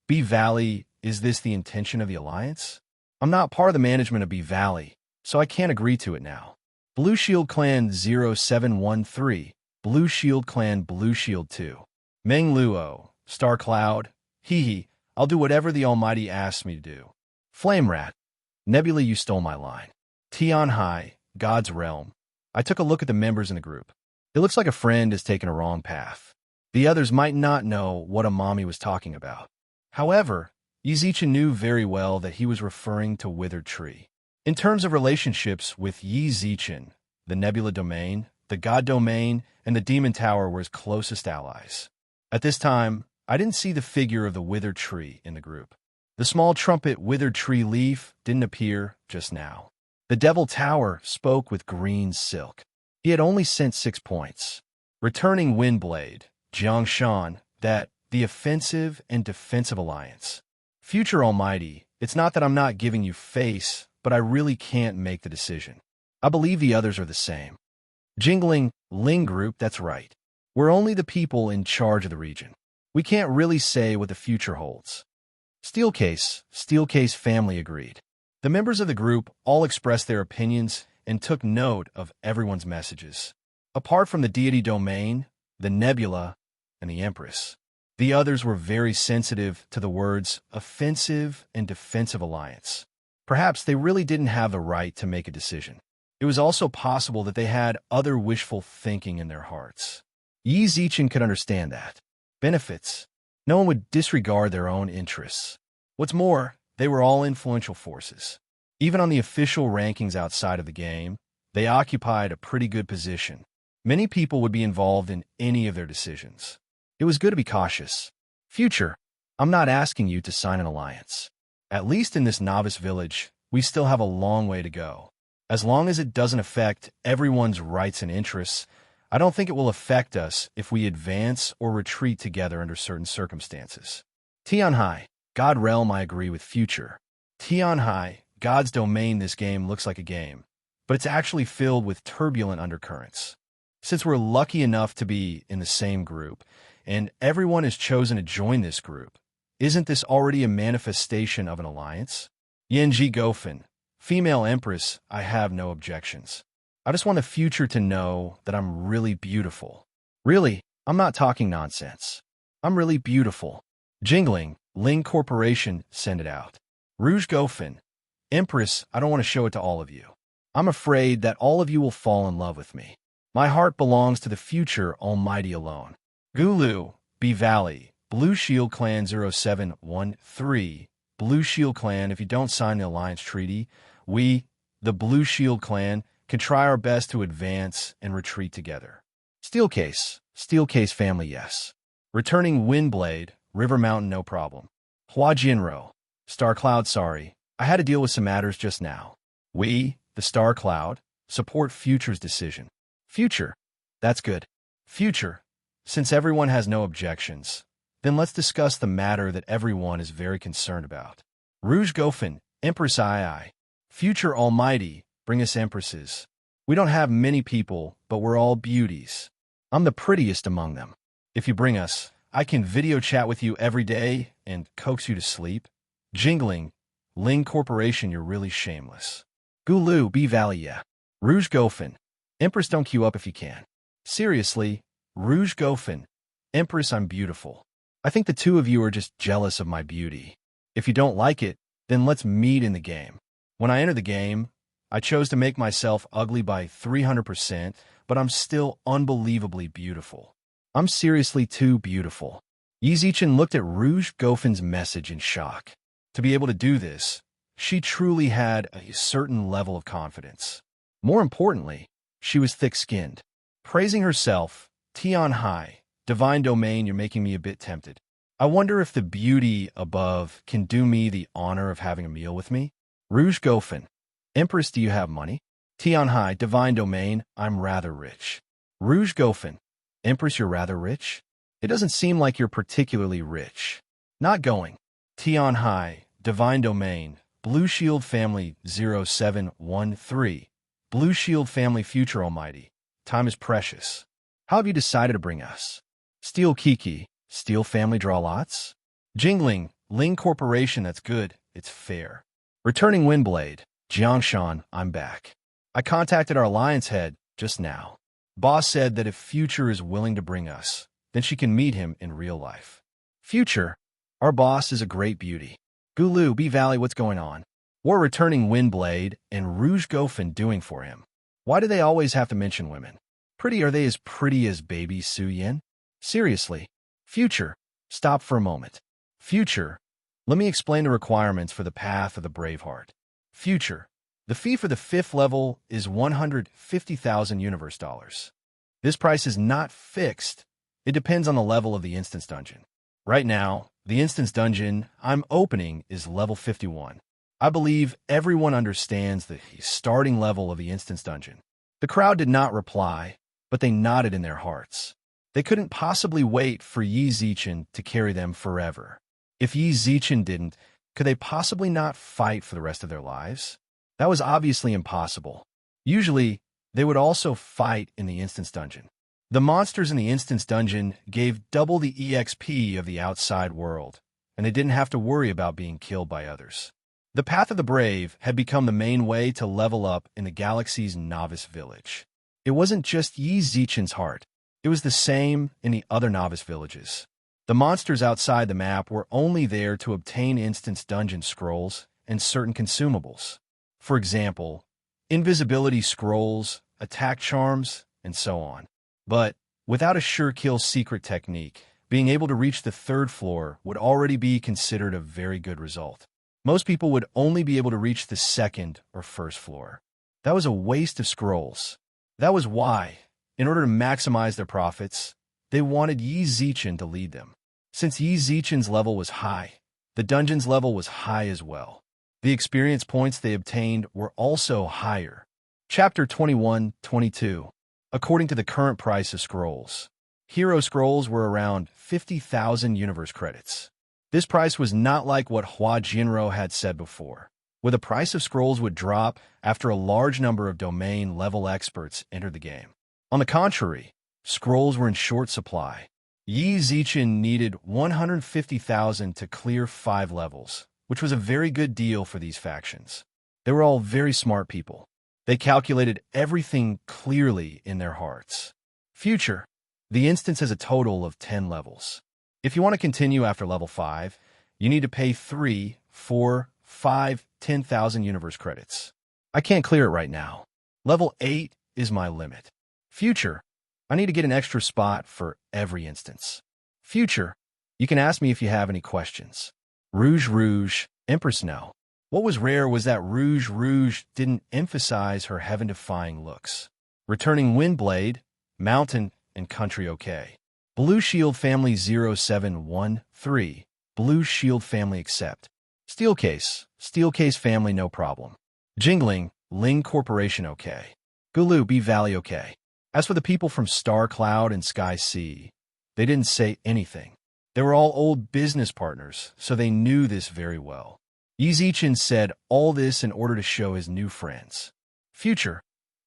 [SPEAKER 1] B Valley, is this the intention of the alliance? I'm not part of the management of B Valley, so I can't agree to it now. Blue Shield Clan 0713. Blue Shield Clan Blue Shield 2. Meng Luo. Star Cloud. Hee, I'll do whatever the Almighty asks me to do. Flame Rat. Nebula, you stole my line. Tian Hai. God's Realm. I took a look at the members in the group. It looks like a friend has taken a wrong path. The others might not know what a mommy was talking about. However, Yi Zichen knew very well that he was referring to Withered Tree. In terms of relationships with Yi Zichen, the Nebula Domain, the God Domain, and the Demon Tower were his closest allies. At this time, I didn't see the figure of the Withered Tree in the group. The small trumpet Withered Tree leaf didn't appear just now. The Devil Tower spoke with green silk. He had only sent 6 points. Returning Windblade, Jiangshan, that the offensive and defensive alliance. Future Almighty, it's not that I'm not giving you face, but I really can't make the decision. I believe the others are the same. Jingling, Ling Group, that's right. We're only the people in charge of the region. We can't really say what the future holds. Steelcase family agreed. The members of the group all expressed their opinions and took note of everyone's messages. Apart from the deity domain, the nebula, and the empress, the others were very sensitive to the words offensive and defensive alliance. Perhaps they really didn't have the right to make a decision. It was also possible that they had other wishful thinking in their hearts. Yi Zichen could understand that. Benefits. No one would disregard their own interests. What's more, they were all influential forces. Even on the official rankings outside of the game, they occupied a pretty good position. Many people would be involved in any of their decisions. It was good to be cautious. Future, I'm not asking you to sign an alliance. At least in this novice village, we still have a long way to go. As long as it doesn't affect everyone's rights and interests, I don't think it will affect us if we advance or retreat together under certain circumstances. Tian Hai, God Realm, I agree with Future. Tian Hai, God's Domain, this game looks like a game, but it's actually filled with turbulent undercurrents. Since we're lucky enough to be in the same group, and everyone has chosen to join this group, isn't this already a manifestation of an alliance? Yinji Gofin, Female Empress, I have no objections. I just want the Future to know that I'm really beautiful. Really, I'm not talking nonsense. I'm really beautiful. Jingling, Ling Corporation, send it out. Rouge Gofin, Empress, I don't want to show it to all of you. I'm afraid that all of you will fall in love with me. My heart belongs to the Future Almighty alone. Gulu, B Valley, Blue Shield Clan 0713. Blue Shield Clan, if you don't sign the alliance treaty, we, the Blue Shield Clan, can try our best to advance and retreat together. Steelcase family, yes. Returning Windblade, River Mountain, no problem. Hua Jinro, Star Cloud, sorry. I had to deal with some matters just now. We, the Star Cloud, support Future's decision. Future, that's good. Future, since everyone has no objections, then let's discuss the matter that everyone is very concerned about. Rouge Gofin, Empress II. Future Almighty, bring us empresses. We don't have many people, but we're all beauties. I'm the prettiest among them. If you bring us, I can video chat with you every day and coax you to sleep. Jingling, Ling Corporation, you're really shameless. Gulu, B Valley, yeah. Rouge Gofin, Empress, don't queue up if you can. Seriously, Rouge Gofin, Empress, I'm beautiful. I think the two of you are just jealous of my beauty. If you don't like it, then let's meet in the game. When I entered the game, I chose to make myself ugly by 300%, but I'm still unbelievably beautiful. I'm seriously too beautiful. Yi Zichen looked at Rouge Gofin's message in shock. To be able to do this, she truly had a certain level of confidence. More importantly, she was thick-skinned. Praising herself, Tian Hai, divine domain, you're making me a bit tempted. I wonder if the beauty above can do me the honor of having a meal with me? Rouge Gofen, Empress, do you have money? Tian Hai, divine domain, I'm rather rich. Rouge Gofen, Empress, you're rather rich? It doesn't seem like you're particularly rich. Not going. Tian Hai, divine domain, Blue Shield family 0713. Blue Shield family, future almighty. Time is precious. How have you decided to bring us? Steel Kiki, Steel family, draw lots? Jingling, Ling Corporation, that's good, it's fair. Returning Windblade, Jiangshan, I'm back. I contacted our alliance head just now. Boss said that if Future is willing to bring us, then she can meet him in real life. Future, our boss is a great beauty. Gulu, B Valley, what's going on? What are returning Windblade and Rouge Gofen doing for him? Why do they always have to mention women? Pretty, are they as pretty as baby Su Yin? Seriously. Future, stop for a moment. Future, let me explain the requirements for the Path of the Braveheart. Future, the fee for the 5th level is 150,000 universe dollars. This price is not fixed. It depends on the level of the instance dungeon. Right now, the instance dungeon I'm opening is level 51. I believe everyone understands the starting level of the instance dungeon. The crowd did not reply, but they nodded in their hearts. They couldn't possibly wait for Yi Zichen to carry them forever. If Yi Zichen didn't, could they possibly not fight for the rest of their lives? That was obviously impossible. Usually, they would also fight in the instance dungeon. The monsters in the instance dungeon gave double the EXP of the outside world, and they didn't have to worry about being killed by others. The Path of the Brave had become the main way to level up in the galaxy's novice village. It wasn't just Yi Zichen's heart. It was the same in the other novice villages. The monsters outside the map were only there to obtain instance dungeon scrolls and certain consumables. For example, invisibility scrolls, attack charms, and so on. But without a sure kill secret technique, being able to reach the 3rd floor would already be considered a very good result. Most people would only be able to reach the 2nd or 1st floor. That was a waste of scrolls. That was why, in order to maximize their profits, they wanted Yi Zichen to lead them. Since Yi Zichen's level was high, the dungeon's level was high as well. The experience points they obtained were also higher. Chapter 21-22. According to the current price of scrolls, hero scrolls were around 50,000 universe credits. This price was not like what Hua Jinro had said before, where the price of scrolls would drop after a large number of domain-level experts entered the game. On the contrary, scrolls were in short supply. Yi Zichen needed 150,000 to clear 5 levels, which was a very good deal for these factions. They were all very smart people. They calculated everything clearly in their hearts. Future. The instance has a total of 10 levels. If you want to continue after level 5, you need to pay 3, 4, 5, 10,000 universe credits. I can't clear it right now. Level 8 is my limit. Future. I need to get an extra spot for every instance. Future. You can ask me if you have any questions. Rouge, Empress, no. What was rare was that Rouge didn't emphasize her heaven-defying looks. Returning Windblade, Mountain, and Country okay. Blue Shield family 0713. Blue Shield family accept. Steelcase family no problem. Jingling, Ling Corporation okay. Gulu, B Valley okay. As for the people from Star Cloud and Sky Sea, they didn't say anything. They were all old business partners, so they knew this very well. Yi Zichen said all this in order to show his new friends. Future.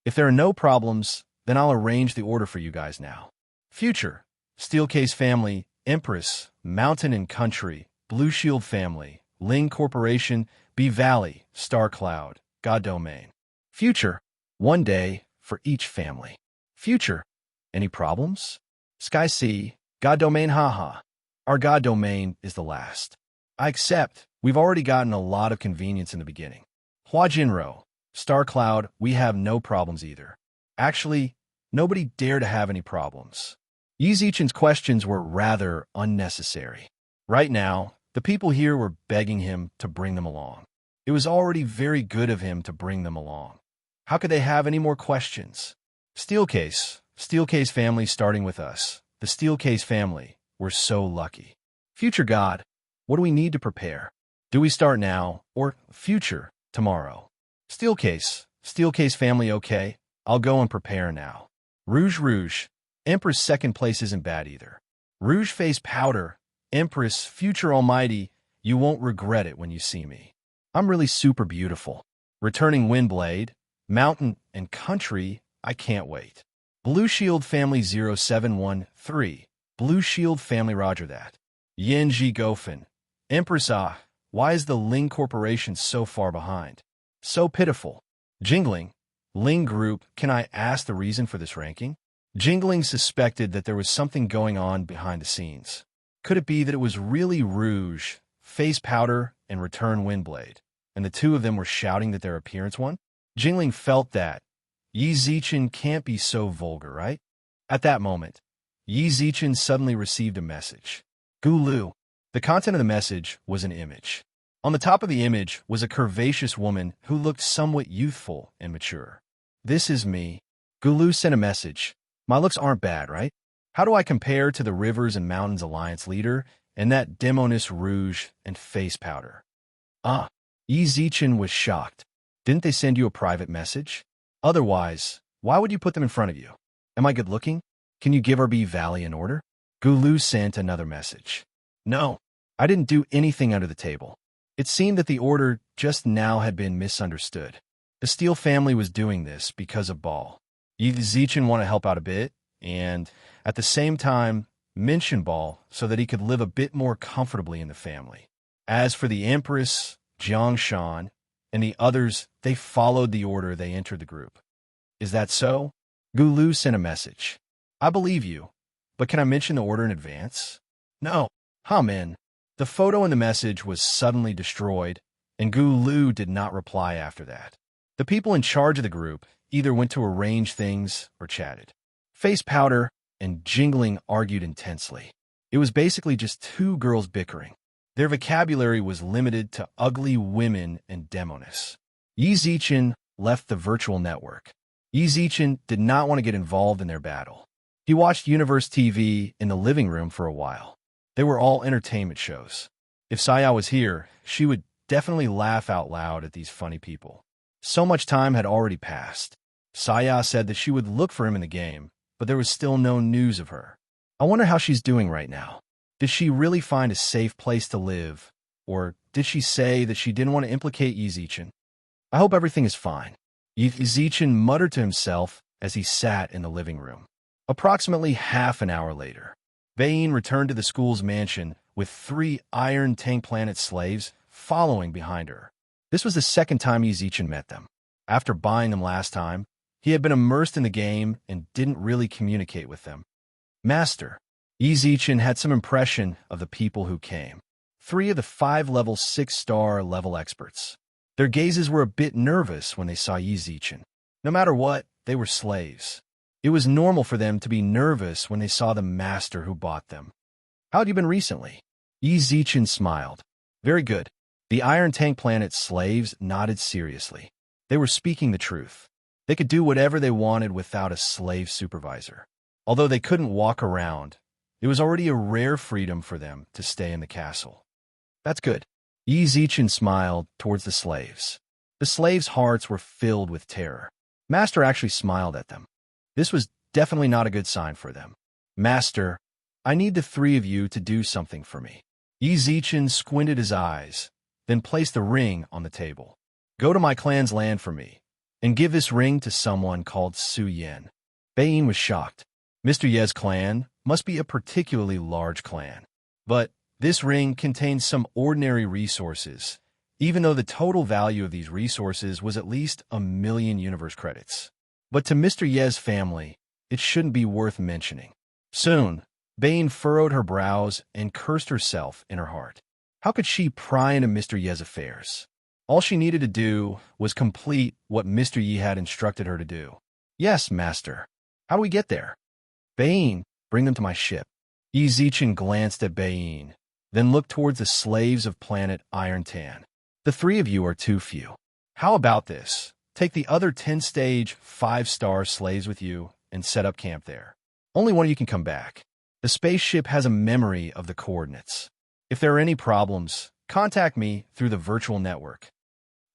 [SPEAKER 1] If there are no problems, then I'll arrange the order for you guys now. Future. Steelcase family, Empress, Mountain and Country, Blue Shield family, Ling Corporation, B Valley, Star Cloud, God Domain. Future. One day for each family. Future. Any problems? Sky Sea, God Domain, haha. Our God Domain is the last. I accept. We've already gotten a lot of convenience in the beginning. Hua Jinro, Star Cloud, we have no problems either. Actually, nobody dared to have any problems. Yi Zichen's questions were rather unnecessary. Right now, the people here were begging him to bring them along. It was already very good of him to bring them along. How could they have any more questions? Steelcase, Steelcase family starting with us. The Steelcase family. We're so lucky. Future God, what do we need to prepare? Do we start now or future tomorrow? Steelcase family okay. I'll go and prepare now. Rouge. Empress second place isn't bad either. Rouge face powder. Empress, future almighty, you won't regret it when you see me. I'm really super beautiful. Returning Windblade, mountain and country, I can't wait. Blue Shield family 0713. Blue Shield family roger that. Yenji Gofen. Empress why is the Ling Corporation so far behind? So pitiful. Jingling. Ling Group, can I ask the reason for this ranking? Jingling suspected that there was something going on behind the scenes. Could it be that it was really Rouge, Face Powder, and Return Windblade, and the two of them were shouting that their appearance won? Jingling felt that. Yi Zichen can't be so vulgar, right? At that moment, Yi Zichen suddenly received a message. Gulu. The content of the message was an image. On the top of the image was a curvaceous woman who looked somewhat youthful and mature. This is me. Gulu sent a message. My looks aren't bad, right? How do I compare to the Rivers and Mountains Alliance leader and that Demonis Rouge and Face Powder? Yi Zichen was shocked. Didn't they send you a private message? Otherwise, why would you put them in front of you? Am I good looking? Can you give RB Valley an order? Gulu sent another message. No, I didn't do anything under the table. It seemed that the order just now had been misunderstood. The Steele family was doing this because of Ball. Yi Zichen want to help out a bit, and at the same time, mention Ball so that he could live a bit more comfortably in the family. As for the Empress, Jiang Shan, and the others, they followed the order they entered the group. Is that so? Gulu sent a message. I believe you, but can I mention the order in advance? No. Men. The photo in the message was suddenly destroyed, and Gulu did not reply after that. The people in charge of the group either went to arrange things or chatted. Face Powder and Jingling argued intensely. It was basically just two girls bickering. Their vocabulary was limited to ugly women and demoness. Yi Zichen left the virtual network. Yi Zichen did not want to get involved in their battle. He watched Universe TV in the living room for a while. They were all entertainment shows. If Saya was here, she would definitely laugh out loud at these funny people. So much time had already passed. Saya said that she would look for him in the game, but there was still no news of her. I wonder how she's doing right now. Did she really find a safe place to live? Or did she say that she didn't want to implicate Yi Zichen? I hope everything is fine. Yi Zichen muttered to himself as he sat in the living room. Approximately half an hour later, Bain returned to the school's mansion with 3 Iron Tank Planet slaves following behind her. This was the second time Yi Zichen met them. After buying them last time, he had been immersed in the game and didn't really communicate with them. Master. Yi Zichen had some impression of the people who came. 3 of the 5 level 6-star level experts. Their gazes were a bit nervous when they saw Yi Zichen. No matter what, they were slaves. It was normal for them to be nervous when they saw the master who bought them. How had you been recently? Yi Zichen smiled. Very good. The Iron Tank Planet slaves nodded seriously. They were speaking the truth. They could do whatever they wanted without a slave supervisor. Although they couldn't walk around, it was already a rare freedom for them to stay in the castle. That's good. Yi Zichen smiled towards the slaves. The slaves' hearts were filled with terror. Master actually smiled at them. This was definitely not a good sign for them. Master, I need the 3 of you to do something for me. Yi Zichen squinted his eyes, then placed the ring on the table. Go to my clan's land for me, and give this ring to someone called Su Yen. Bain was shocked. Mr. Ye's clan must be a particularly large clan. But this ring contains some ordinary resources, even though the total value of these resources was at least 1 million universe credits. But to Mr. Ye's family, it shouldn't be worth mentioning. Soon, Bain furrowed her brows and cursed herself in her heart. How could she pry into Mr. Ye's affairs? All she needed to do was complete what Mr. Yi had instructed her to do. Yes, master. How do we get there? Bain, bring them to my ship. Yi Zichen glanced at Bain, then looked towards the slaves of planet Iron Tan. The 3 of you are too few. How about this? Take the other 10-stage, 5-star slaves with you and set up camp there. Only one of you can come back. The spaceship has a memory of the coordinates. If there are any problems, contact me through the virtual network.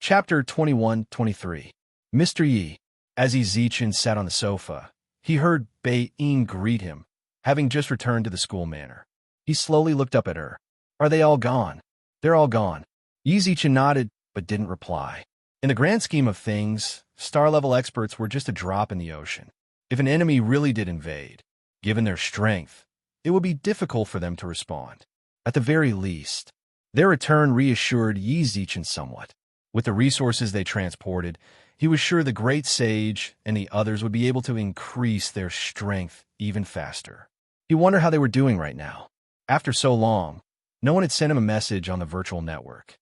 [SPEAKER 1] Chapter 21-23. Mr. Yi. As Zichin sat on the sofa, he heard Bei-in greet him, having just returned to the school manor. He slowly looked up at her. Are they all gone? They're all gone. Zichin nodded, but didn't reply. In the grand scheme of things, star-level experts were just a drop in the ocean. If an enemy really did invade, given their strength, it would be difficult for them to respond. At the very least, their return reassured Zichin somewhat. With the resources they transported, he was sure the great sage and the others would be able to increase their strength even faster. He wondered how they were doing right now. After so long, no one had sent him a message on the virtual network.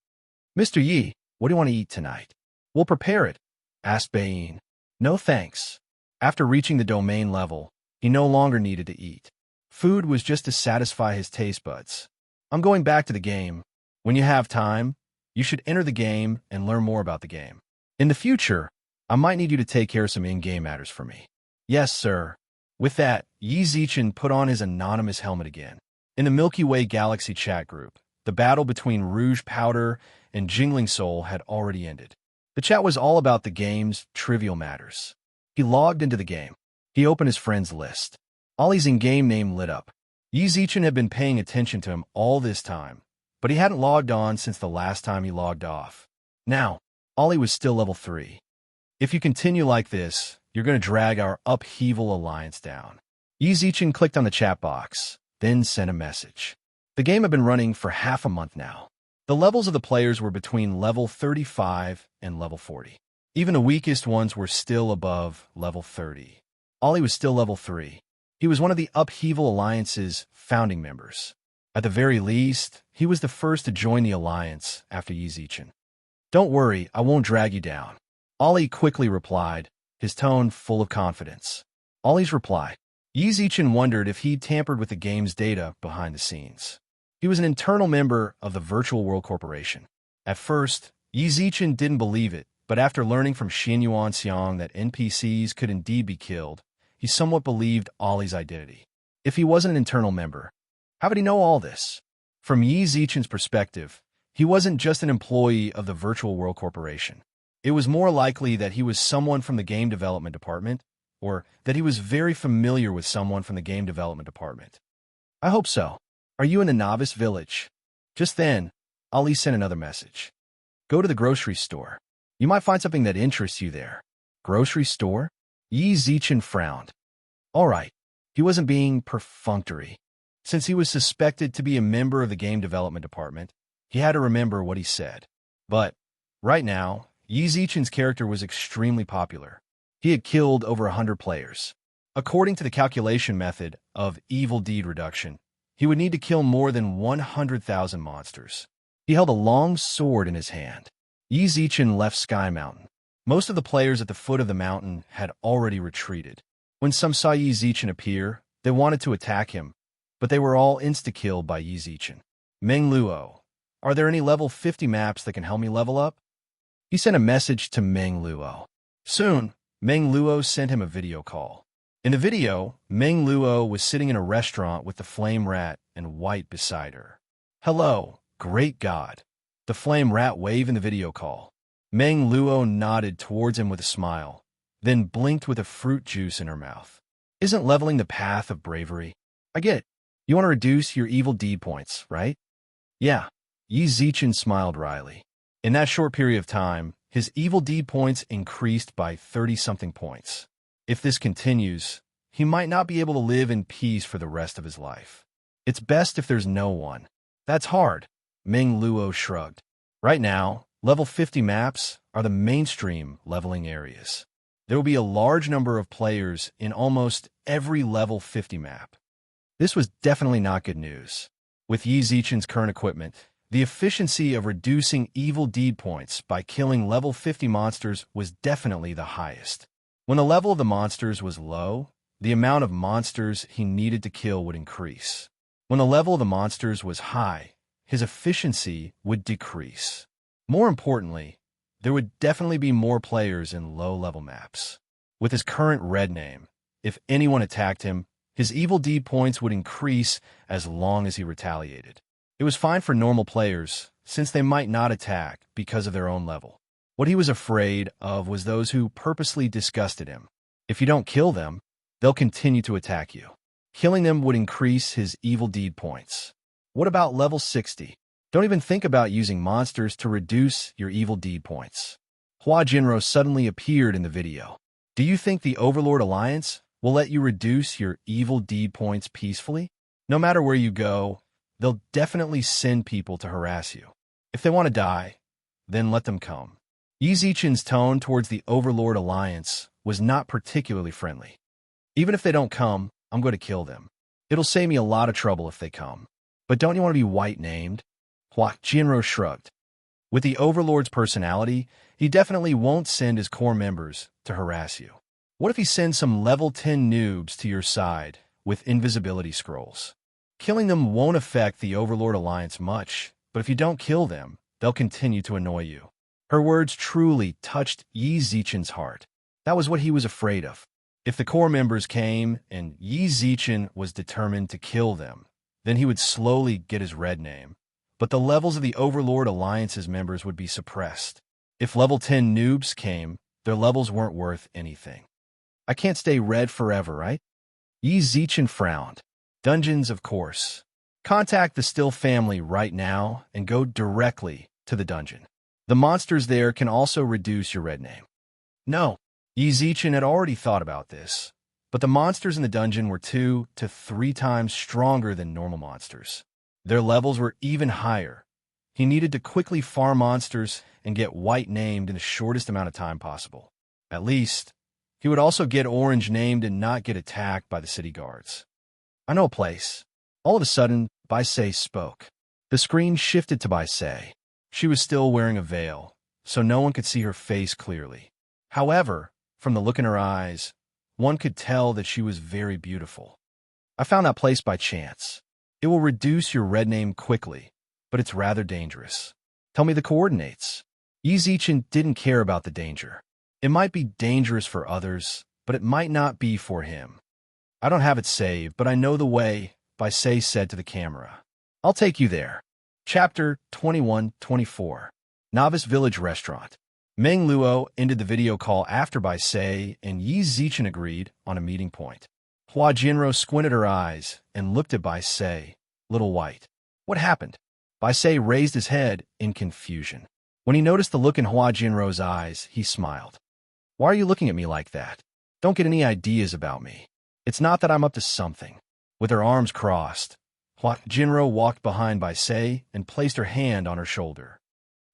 [SPEAKER 1] Mr. Yi, what do you want to eat tonight? We'll prepare it, asked Bei-in. No thanks. After reaching the domain level, he no longer needed to eat. Food was just to satisfy his taste buds. I'm going back to the game. When you have time, you should enter the game and learn more about the game. In the future, I might need you to take care of some in-game matters for me. Yes, sir. With that, Zichin put on his anonymous helmet again. In the Milky Way Galaxy chat group, the battle between Rouge Powder and Jingling Soul had already ended. The chat was all about the game's trivial matters. He logged into the game. He opened his friends list. Ollie's in-game name lit up. Zichin had been paying attention to him all this time, but he hadn't logged on since the last time he logged off. Now, Ollie was still level 3. If you continue like this, you're going to drag our Upheaval Alliance down. Zichin clicked on the chat box, then sent a message. The game had been running for half a month now. The levels of the players were between level 35 and level 40. Even the weakest ones were still above level 30. Ollie was still level 3. He was one of the Upheaval Alliance's founding members. At the very least, he was the first to join the alliance after Zichin. Don't worry, I won't drag you down. Ollie quickly replied, his tone full of confidence. Ollie's reply. Zichin wondered if he'd tampered with the game's data behind the scenes. He was an internal member of the Virtual World Corporation. At first, Zichin didn't believe it, but after learning from Xianyuan Xiang that NPCs could indeed be killed, he somewhat believed Ollie's identity. If he wasn't an internal member, how would he know all this? From Zichin's perspective, he wasn't just an employee of the Virtual World Corporation. It was more likely that he was someone from the game development department, or that he was very familiar with someone from the game development department. I hope so. Are you in the novice village? Just then, Ollie sent another message. Go to the grocery store. You might find something that interests you there. Grocery store? Zichin frowned. All right, he wasn't being perfunctory. Since he was suspected to be a member of the game development department, he had to remember what he said. But, right now, Zichin's character was extremely popular. He had killed over 100 players. According to the calculation method of evil deed reduction, he would need to kill more than 100,000 monsters. He held a long sword in his hand. Zichin left Sky Mountain. Most of the players at the foot of the mountain had already retreated. When some saw Zichin appear, they wanted to attack him, but they were all insta-killed by Zichin. Meng Luo, are there any level 50 maps that can help me level up? He sent a message to Meng Luo. Soon, Meng Luo sent him a video call. In the video, Meng Luo was sitting in a restaurant with the flame rat and White beside her. Hello, great God. The flame rat waved in the video call. Meng Luo nodded towards him with a smile, then blinked with a fruit juice in her mouth. Isn't leveling the path of bravery? I get it. You want to reduce your evil deed points, right? Yeah. Zichin smiled wryly. In that short period of time, his evil deed points increased by 30-something points. If this continues, he might not be able to live in peace for the rest of his life. It's best if there's no one. That's hard, Meng Luo shrugged. Right now, level 50 maps are the mainstream leveling areas. There will be a large number of players in almost every level 50 map. This was definitely not good news. With Zichin's current equipment, the efficiency of reducing evil deed points by killing level 50 monsters was definitely the highest. When the level of the monsters was low, the amount of monsters he needed to kill would increase. When the level of the monsters was high, his efficiency would decrease. More importantly, there would definitely be more players in low-level maps. With his current red name, if anyone attacked him, his evil deed points would increase as long as he retaliated. It was fine for normal players, since they might not attack because of their own level. What he was afraid of was those who purposely disgusted him. If you don't kill them, they'll continue to attack you. Killing them would increase his evil deed points. What about level 60? Don't even think about using monsters to reduce your evil deed points. Hua Jinro suddenly appeared in the video. Do you think the Overlord Alliance will let you reduce your evil deed points peacefully? No matter where you go, they'll definitely send people to harass you. If they want to die, then let them come. Yi Zichen's tone towards the Overlord Alliance was not particularly friendly. Even if they don't come, I'm going to kill them. It'll save me a lot of trouble if they come. But don't you want to be white-named? Hua Jinro shrugged. With the Overlord's personality, he definitely won't send his core members to harass you. What if he sends some level 10 noobs to your side with invisibility scrolls? Killing them won't affect the Overlord Alliance much, but if you don't kill them, they'll continue to annoy you. Her words truly touched Yi Zichen's heart. That was what he was afraid of. If the core members came and Yi Zichen was determined to kill them, then he would slowly get his red name. But the levels of the Overlord Alliance's members would be suppressed. If level 10 noobs came, their levels weren't worth anything. I can't stay red forever, right? Yi Zichen frowned. Dungeons, of course. Contact the Still family right now and go directly to the dungeon. The monsters there can also reduce your red name. No, Yi Zichen had already thought about this, but the monsters in the dungeon were 2 to 3 times stronger than normal monsters. Their levels were even higher. He needed to quickly farm monsters and get white named in the shortest amount of time possible. At least, he would also get orange named and not get attacked by the city guards. I know a place. All of a sudden, Bai Sei spoke. The screen shifted to Bai Sei. She was still wearing a veil, so no one could see her face clearly. However, from the look in her eyes, one could tell that she was very beautiful. I found that place by chance. It will reduce your red name quickly, but it's rather dangerous. Tell me the coordinates. Yi Zichen didn't care about the danger. It might be dangerous for others, but it might not be for him. I don't have it saved, but I know the way, Bai Sei said to the camera. I'll take you there. Chapter 21-24. Novice Village Restaurant. Meng Luo ended the video call after Bai Sei and Yi Zichen agreed on a meeting point. Hua Jinro squinted her eyes and looked at Bai Sei, little white. What happened? Bai Sei raised his head in confusion. When he noticed the look in Hua Jinro's eyes, he smiled. Why are you looking at me like that? Don't get any ideas about me. It's not that I'm up to something. With her arms crossed, Hua Jinro walked behind Bai Sei and placed her hand on her shoulder.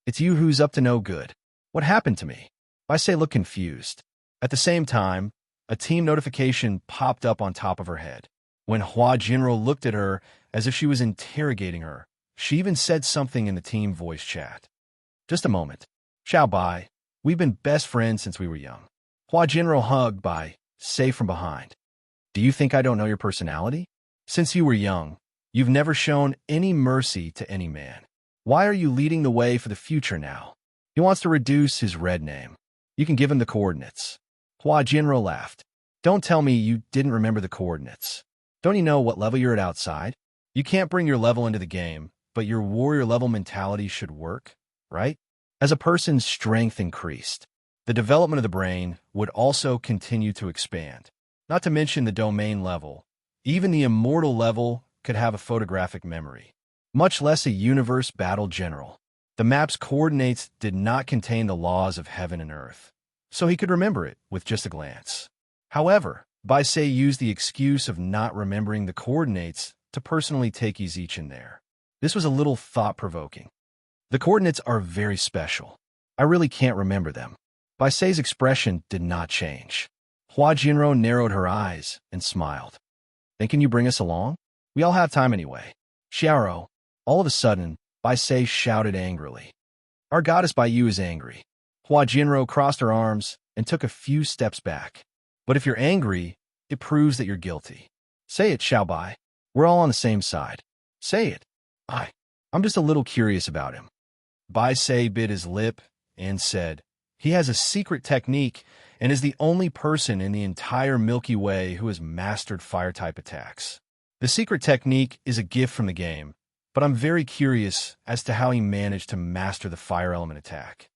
[SPEAKER 1] It's you who's up to no good. What happened to me? Bai Sei looked confused. At the same time, a team notification popped up on top of her head. When Hua Jinro looked at her as if she was interrogating her, she even said something in the team voice chat. Just a moment. Xiao Bai, we've been best friends since we were young. Hua Jinro hugged Bai Sei from behind. Do you think I don't know your personality? Since you were young, you've never shown any mercy to any man. Why are you leading the way for the future now? He wants to reduce his red name. You can give him the coordinates. Hua Jinro laughed. Don't tell me you didn't remember the coordinates. Don't you know what level you're at outside? You can't bring your level into the game, but your warrior level mentality should work, right? As a person's strength increased, the development of the brain would also continue to expand. Not to mention the domain level. Even the immortal level could have a photographic memory, much less a universe battle general. The map's coordinates did not contain the laws of heaven and earth, so he could remember it with just a glance. However, Bai Sei used the excuse of not remembering the coordinates to personally take Yi Zichen there. This was a little thought-provoking. The coordinates are very special. I really can't remember them. Bai Sei's expression did not change. Hua Jinro narrowed her eyes and smiled. Thinking you bring us along? We all have time anyway. Xiaoro. All of a sudden, Bai Sei shouted angrily. Our goddess Bai Yu is angry. Hua Jinro crossed her arms and took a few steps back. But if you're angry, it proves that you're guilty. Say it, Xiao Bai. We're all on the same side. Say it. I'm just a little curious about him. Bai Sei bit his lip and said, he has a secret technique, and is the only person in the entire Milky Way who has mastered fire-type attacks. The secret technique is a gift from the game, but I'm very curious as to how he managed to master the fire element attack.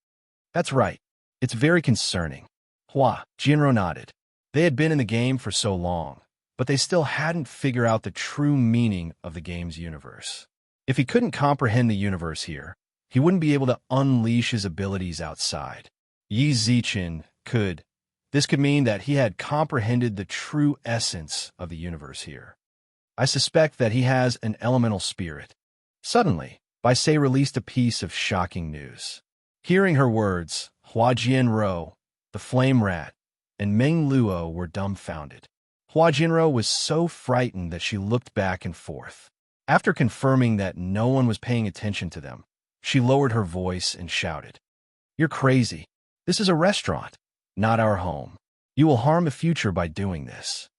[SPEAKER 1] That's right. It's very concerning. Hua Jianro nodded. They had been in the game for so long, but they still hadn't figured out the true meaning of the game's universe. If he couldn't comprehend the universe here, he wouldn't be able to unleash his abilities outside. Yi Zichen could. This could mean that he had comprehended the true essence of the universe here. I suspect that he has an elemental spirit. Suddenly, Bai Sei released a piece of shocking news. Hearing her words, Hua Jianro, the Flame Rat, and Meng Luo were dumbfounded. Hua Jianro was so frightened that she looked back and forth. After confirming that no one was paying attention to them, she lowered her voice and shouted, "You're crazy. This is a restaurant, not our home. You will harm the future by doing this."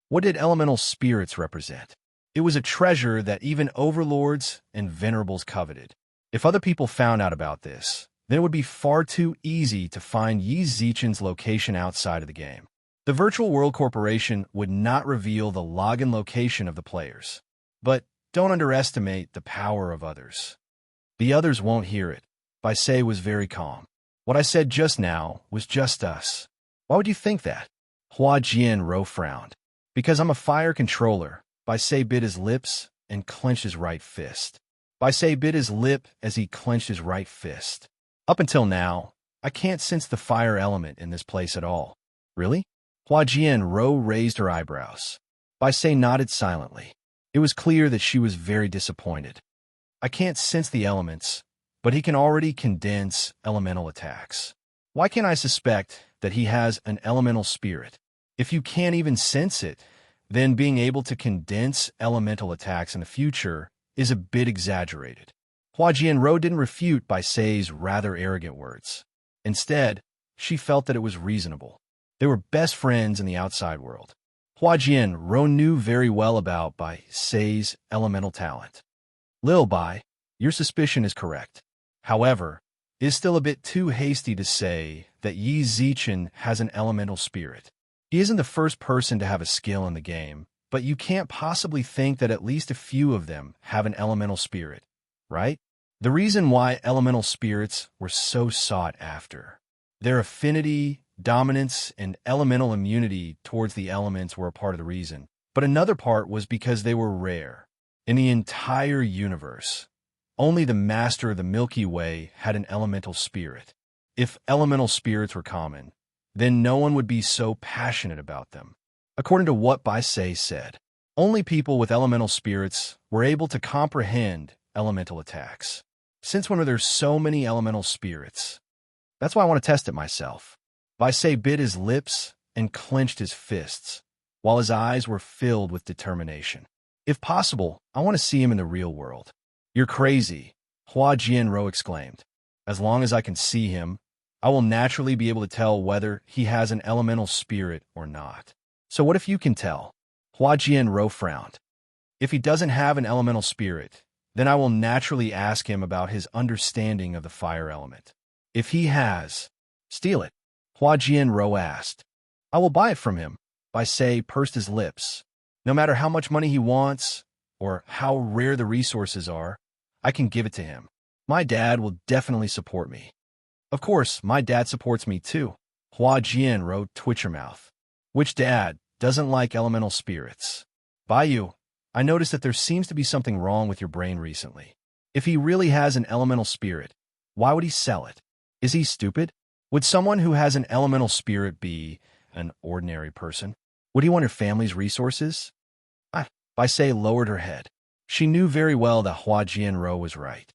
[SPEAKER 1] What did elemental spirits represent? It was a treasure that even overlords and venerables coveted. If other people found out about this, then it would be far too easy to find Yi Zichen's location outside of the game. The Virtual World Corporation would not reveal the login location of the players. But don't underestimate the power of others. The others won't hear it. Bai Sei was very calm. What I said just now was just us. Why would you think that? Hua Jianro frowned. Because I'm a fire controller, Bai Sei bit his lips and clenched his right fist. Bai Sei bit his lip as he clenched his right fist. Up until now, I can't sense the fire element in this place at all. Really? Hua Jianro raised her eyebrows. Bai Sei nodded silently. It was clear that she was very disappointed. I can't sense the elements, but he can already condense elemental attacks. Why can't I suspect that he has an elemental spirit? If you can't even sense it, then being able to condense elemental attacks in the future is a bit exaggerated. Hua Jianro didn't refute Bai Sei's rather arrogant words. Instead, she felt that it was reasonable. They were best friends in the outside world. Hua Jianro knew very well about Bai Sei's elemental talent. Lil Bai, your suspicion is correct. However, it is still a bit too hasty to say that Yi Zichen has an elemental spirit. He isn't the first person to have a skill in the game, but you can't possibly think that at least a few of them have an elemental spirit, right? The reason why elemental spirits were so sought after. Their affinity, dominance, and elemental immunity towards the elements were a part of the reason, but another part was because they were rare. In the entire universe, only the master of the Milky Way had an elemental spirit. If elemental spirits were common, then no one would be so passionate about them. According to what Bai Sei said, only people with elemental spirits were able to comprehend elemental attacks. Since when are there so many elemental spirits? That's why I want to test it myself. Bai Sei bit his lips and clenched his fists, while his eyes were filled with determination. If possible, I want to see him in the real world. You're crazy, Hua Jianro exclaimed. As long as I can see him, I will naturally be able to tell whether he has an elemental spirit or not. So what if you can tell? Hua Jianro frowned. If he doesn't have an elemental spirit, then I will naturally ask him about his understanding of the fire element. If he has, steal it, Hua Jianro asked. I will buy it from him. Bai Sei pursed his lips. No matter how much money he wants, or how rare the resources are, I can give it to him. My dad will definitely support me. Of course, my dad supports me too. Hua Jianro twitched her mouth. Which dad doesn't like elemental spirits? Baiyu, I noticed that there seems to be something wrong with your brain recently. If he really has an elemental spirit, why would he sell it? Is he stupid? Would someone who has an elemental spirit be an ordinary person? Would he want your family's resources? Bai Sei lowered her head. She knew very well that Hua Jianro was right.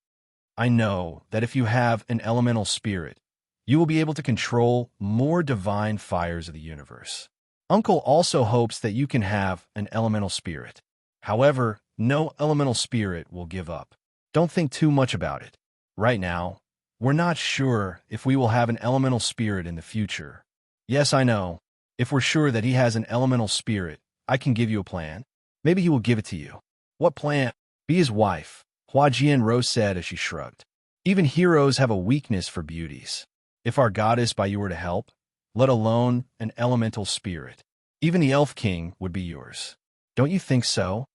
[SPEAKER 1] I know that if you have an elemental spirit, you will be able to control more divine fires of the universe. Uncle also hopes that you can have an elemental spirit. However, no elemental spirit will give up. Don't think too much about it. Right now, we're not sure if we will have an elemental spirit in the future. Yes, I know. If we're sure that he has an elemental spirit, I can give you a plan. Maybe he will give it to you. What plan? Be his wife, Hua Jianro said as she shrugged. Even heroes have a weakness for beauties. If our goddess Baiyu were to help, let alone an elemental spirit. Even the Elf King would be yours. Don't you think so?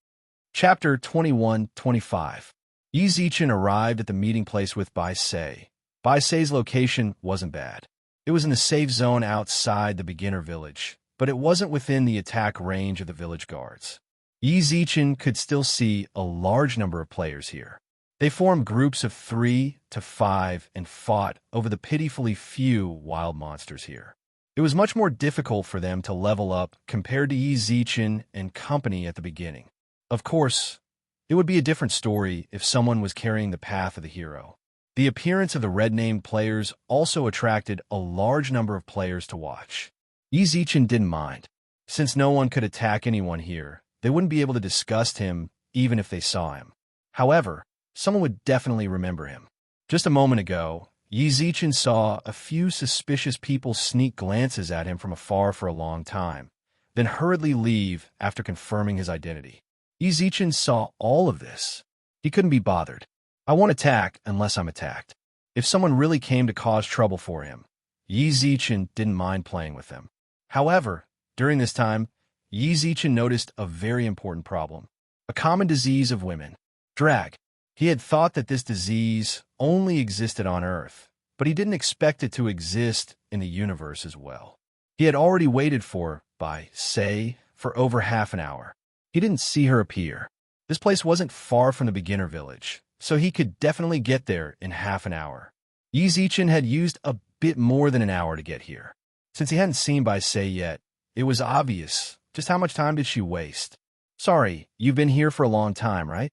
[SPEAKER 1] Chapter 21-25. Yi Zichen arrived at the meeting place with Bai Sei. Bai Sei's location wasn't bad. It was in the safe zone outside the beginner village, but it wasn't within the attack range of the village guards. Yi Zichen could still see a large number of players here. They formed groups of 3 to 5 and fought over the pitifully few wild monsters here. It was much more difficult for them to level up compared to Yi Zichen and company at the beginning. Of course, it would be a different story if someone was carrying the path of the hero. The appearance of the red-named players also attracted a large number of players to watch. Yi Zichen didn't mind. Since no one could attack anyone here, they wouldn't be able to disgust him even if they saw him. However, someone would definitely remember him. Just a moment ago, Yi Zichen saw a few suspicious people sneak glances at him from afar for a long time, then hurriedly leave after confirming his identity. Yi Zichen saw all of this. He couldn't be bothered. I won't attack unless I'm attacked. If someone really came to cause trouble for him, Yi Zichen didn't mind playing with them. However, during this time, Yi Zichen noticed a very important problem. A common disease of women. Drag. He had thought that this disease only existed on Earth, but he didn't expect it to exist in the universe as well. He had already waited for Bai Sei for over half an hour. He didn't see her appear. This place wasn't far from the beginner village, so he could definitely get there in half an hour. Yi Zichen had used a bit more than an hour to get here. Since he hadn't seen Bai Sei yet, it was obvious just how much time did she waste. Sorry, you've been here for a long time, right?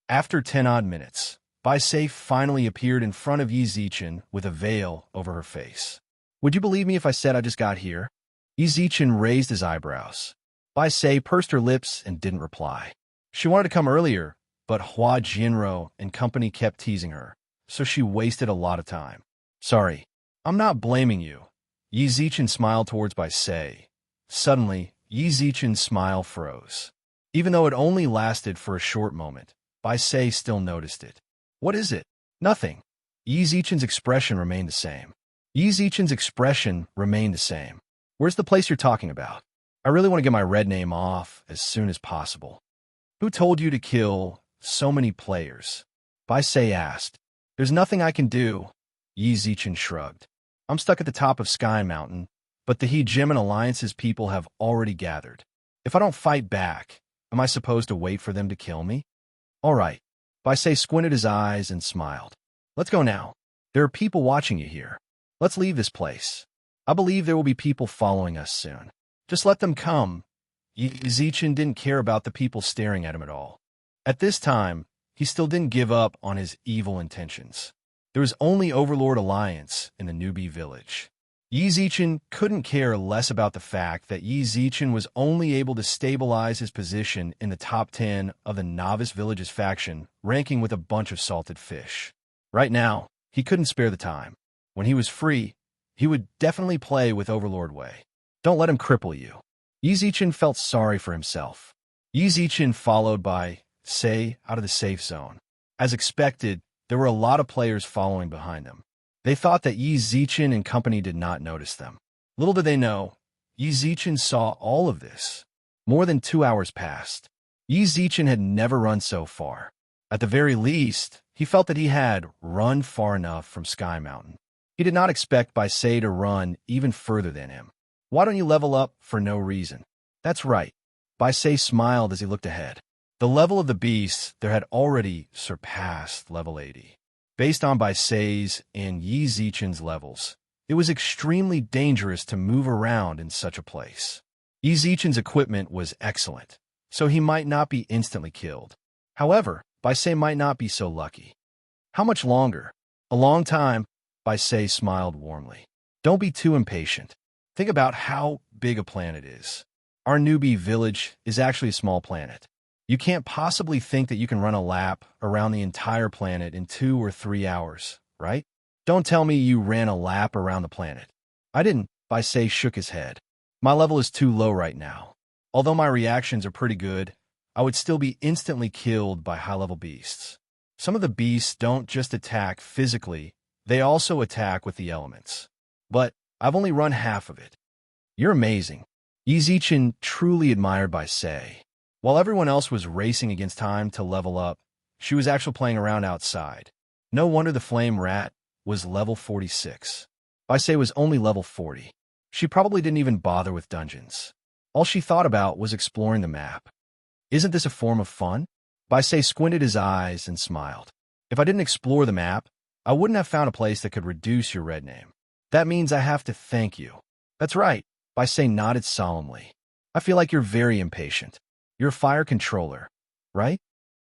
[SPEAKER 1] After 10-odd minutes, Bai Sei finally appeared in front of Yi Zichen with a veil over her face. Would you believe me if I said I just got here? Yi Zichen raised his eyebrows. Bai Sei pursed her lips and didn't reply. She wanted to come earlier, but Hua Jinro and company kept teasing her, so she wasted a lot of time. Sorry, I'm not blaming you. Yi Zichen smiled towards Bai Sei. Suddenly, Yi Zichen's smile froze. Even though it only lasted for a short moment, Bai Sei still noticed it. What is it? Nothing. Yi Zichen's expression remained the same. Where's the place you're talking about? I really want to get my red name off as soon as possible. Who told you to kill so many players? Bai Sei asked. There's nothing I can do. Yi Zichen shrugged. I'm stuck at the top of Sky Mountain, but the Hegemon Alliance's people have already gathered. If I don't fight back, am I supposed to wait for them to kill me? All right. Bai Sei squinted his eyes and smiled. Let's go now. There are people watching you here. Let's leave this place. I believe there will be people following us soon. Just let them come. Yi Zichen didn't care about the people staring at him at all. At this time, he still didn't give up on his evil intentions. There was only Overlord Alliance in the newbie village. Yi Zichen couldn't care less about the fact that Yi Zichen was only able to stabilize his position in the top 10 of the novice village's faction, ranking with a bunch of salted fish. Right now, he couldn't spare the time. When he was free, he would definitely play with Overlord Wei. Don't let him cripple you. Yi Zichen felt sorry for himself. Yi Zichen followed Bai Sei out of the safe zone. As expected, there were a lot of players following behind them. They thought that Yi Zichen and company did not notice them. Little did they know, Yi Zichen saw all of this. More than 2 hours passed. Yi Zichen had never run so far. At the very least, he felt that he had run far enough from Sky Mountain. He did not expect Bai Sei to run even further than him. Why don't you level up for no reason? That's right. Bai Sei smiled as he looked ahead. The level of the beasts there had already surpassed level 80. Based on Bai Sei's and Yi Zichen's levels, it was extremely dangerous to move around in such a place. Yi Zichen's equipment was excellent, so he might not be instantly killed. However, Bai Sei might not be so lucky. How much longer? A long time, Bai Sei smiled warmly. Don't be too impatient. Think about how big a planet is. Our newbie village is actually a small planet. You can't possibly think that you can run a lap around the entire planet in 2 or 3 hours, right? Don't tell me you ran a lap around the planet. I didn't. Bai Sei shook his head. My level is too low right now. Although my reactions are pretty good, I would still be instantly killed by high-level beasts. Some of the beasts don't just attack physically, they also attack with the elements. But I've only run half of it. You're amazing. Yi Zichen truly admired by Sei. While everyone else was racing against time to level up, she was actually playing around outside. No wonder the flame rat was level 46. Bai Sei was only level 40. She probably didn't even bother with dungeons. All she thought about was exploring the map. Isn't this a form of fun? Bai Sei squinted his eyes and smiled. If I didn't explore the map, I wouldn't have found a place that could reduce your red name. That means I have to thank you. That's right, Bai Sei nodded solemnly. I feel like you're very impatient. You're a fire controller, right?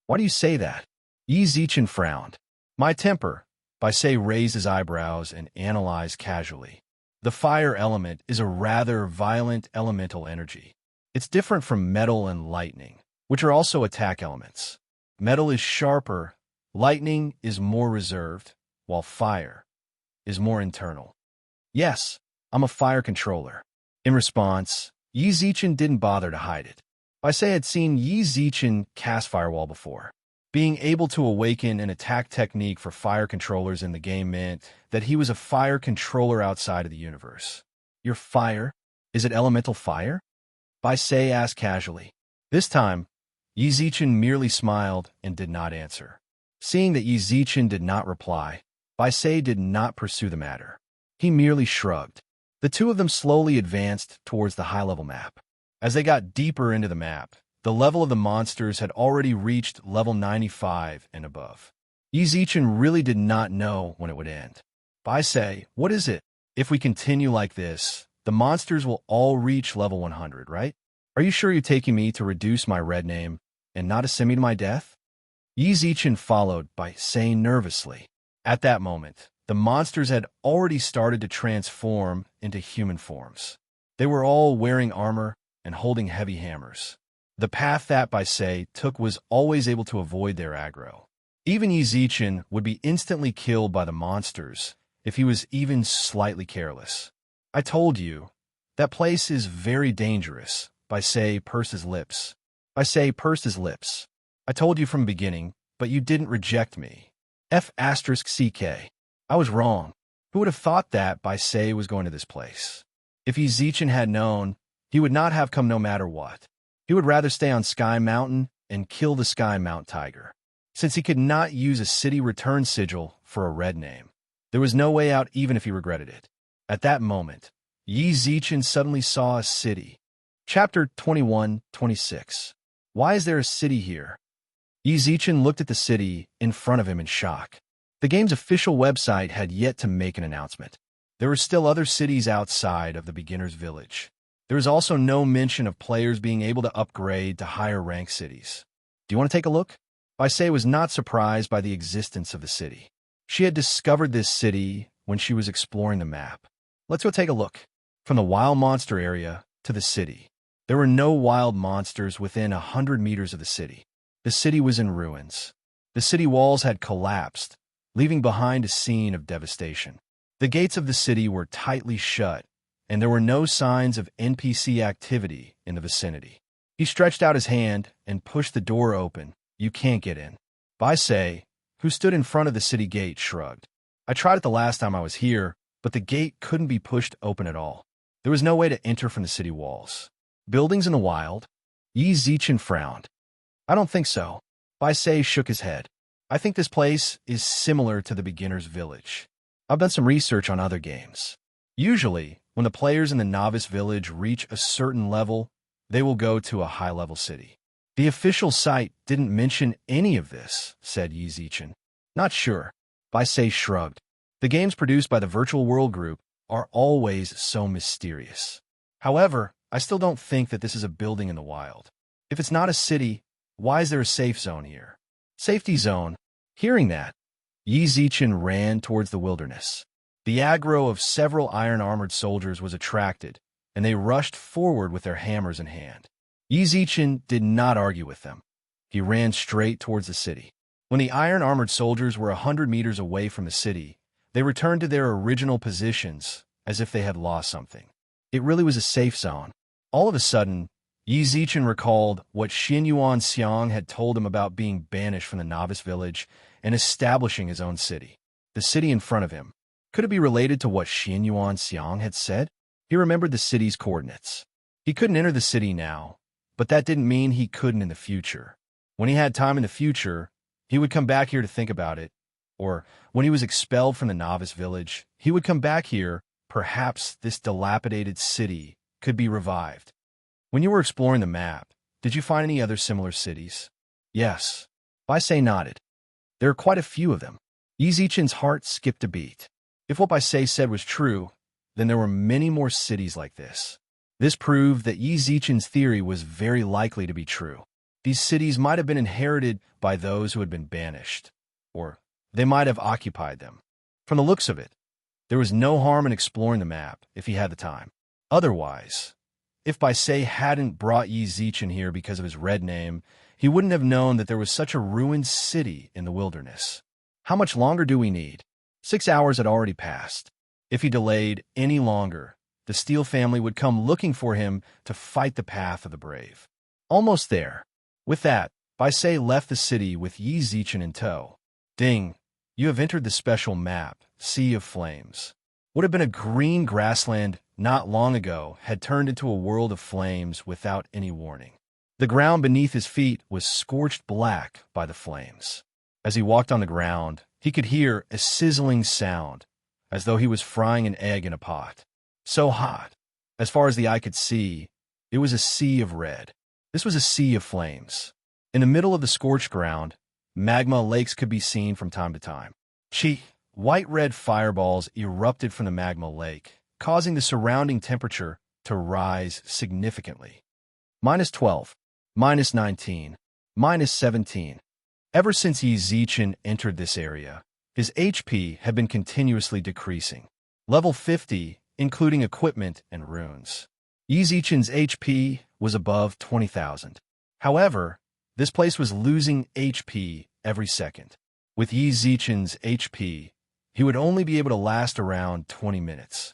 [SPEAKER 1] Why do you say that? Yi Zichen frowned. My temper, Bai Sei raised his eyebrows and analyzed casually. The fire element is a rather violent elemental energy. It's different from metal and lightning, which are also attack elements. Metal is sharper, lightning is more reserved, while fire is more internal. Yes, I'm a fire controller. In response, Yi Zichen didn't bother to hide it. Bai Sei had seen Yi Zichen cast Firewall before. Being able to awaken an attack technique for fire controllers in the game meant that he was a fire controller outside of the universe. Your fire? Is it elemental fire? Bai Sei asked casually. This time, Yi Zichen merely smiled and did not answer. Seeing that Yi Zichen did not reply, Bai Sei did not pursue the matter. He merely shrugged. The two of them slowly advanced towards the high-level map. As they got deeper into the map, the level of the monsters had already reached level 95 and above. Yi Zichen really did not know when it would end. Bai Sei, what is it? If we continue like this, the monsters will all reach level 100, right? Are you sure you're taking me to reduce my red name and not to send me to my death? Yi Zichen followed Bai Sei nervously. At that moment, the monsters had already started to transform into human forms. They were all wearing armor and holding heavy hammers. The path that Bai Sei took was always able to avoid their aggro. Even Yi Zichen would be instantly killed by the monsters if he was even slightly careless. I told you, that place is very dangerous, Bai Sei pursed his lips. Bai Sei pursed his lips. I told you from the beginning, but you didn't reject me. F***CK. I was wrong. Who would have thought that Bai Sei was going to this place? If Yi Zichen had known, he would not have come no matter what. He would rather stay on Sky Mountain and kill the Sky Mount Tiger. Since he could not use a city return sigil for a red name, there was no way out even if he regretted it. At that moment, Yi Zichen suddenly saw a city. Chapter 21-26. Why is there a city here? Yi Zichen looked at the city in front of him in shock. The game's official website had yet to make an announcement. There were still other cities outside of the beginner's village. There was also no mention of players being able to upgrade to higher-ranked cities. Do you want to take a look? Bai Sei was not surprised by the existence of the city. She had discovered this city when she was exploring the map. Let's go take a look. From the wild monster area to the city. There were no wild monsters within 100 meters of the city. The city was in ruins. The city walls had collapsed, leaving behind a scene of devastation. The gates of the city were tightly shut, and there were no signs of NPC activity in the vicinity. He stretched out his hand and pushed the door open. You can't get in. Bai Sei, who stood in front of the city gate, shrugged. I tried it the last time I was here, but the gate couldn't be pushed open at all. There was no way to enter from the city walls. Buildings in the wild? Yi Zichen frowned. I don't think so. Bai Sei shook his head. I think this place is similar to the beginner's village. I've done some research on other games. Usually, when the players in the novice village reach a certain level, they will go to a high-level city. The official site didn't mention any of this, said Yi Zichen. Not sure. Bai Sei shrugged. The games produced by the Virtual World Group are always so mysterious. However, I still don't think that this is a building in the wild. If it's not a city, why is there a safe zone here? Safety zone. Hearing that, Yi Zichen ran towards the wilderness. The aggro of several iron-armored soldiers was attracted, and they rushed forward with their hammers in hand. Yi Zichen did not argue with them. He ran straight towards the city. When the iron-armored soldiers were 100 meters away from the city, they returned to their original positions as if they had lost something. It really was a safe zone. All of a sudden, Yi Zichen recalled what Xin Yuan Xiang had told him about being banished from the novice village and establishing his own city. The city in front of him. Could it be related to what Xin Yuan Xiang had said? He remembered the city's coordinates. He couldn't enter the city now, but that didn't mean he couldn't in the future. When he had time in the future, he would come back here to think about it. Or when he was expelled from the novice village, he would come back here. Perhaps this dilapidated city could be revived. When you were exploring the map, did you find any other similar cities? Yes. Baisei nodded. There are quite a few of them. Yi Zichen's heart skipped a beat. If what Baisei said was true, then there were many more cities like this. This proved that Yi Zichen's theory was very likely to be true. These cities might have been inherited by those who had been banished, or they might have occupied them. From the looks of it, there was no harm in exploring the map if he had the time. Otherwise, if Baisei hadn't brought Yi Zichen here because of his red name, he wouldn't have known that there was such a ruined city in the wilderness. How much longer do we need? 6 hours had already passed. If he delayed any longer, the Steele family would come looking for him to fight the path of the brave. Almost there. With that, Baisei left the city with Yi Zichen in tow. Ding! You have entered the special map, Sea of Flames. What had been a green grassland not long ago had turned into a world of flames without any warning. The ground beneath his feet was scorched black by the flames. As he walked on the ground, he could hear a sizzling sound, as though he was frying an egg in a pot. So hot. As far as the eye could see, it was a sea of red. This was a sea of flames. In the middle of the scorched ground, magma lakes could be seen from time to time. White-red fireballs erupted from the magma lake, causing the surrounding temperature to rise significantly. -12, -19, -17. Ever since Yi Zichen entered this area, his HP had been continuously decreasing. Level 50, including equipment and runes. Yi Zichen's HP was above 20,000. However, this place was losing HP every second. With Yi Zichen's HP, he would only be able to last around 20 minutes.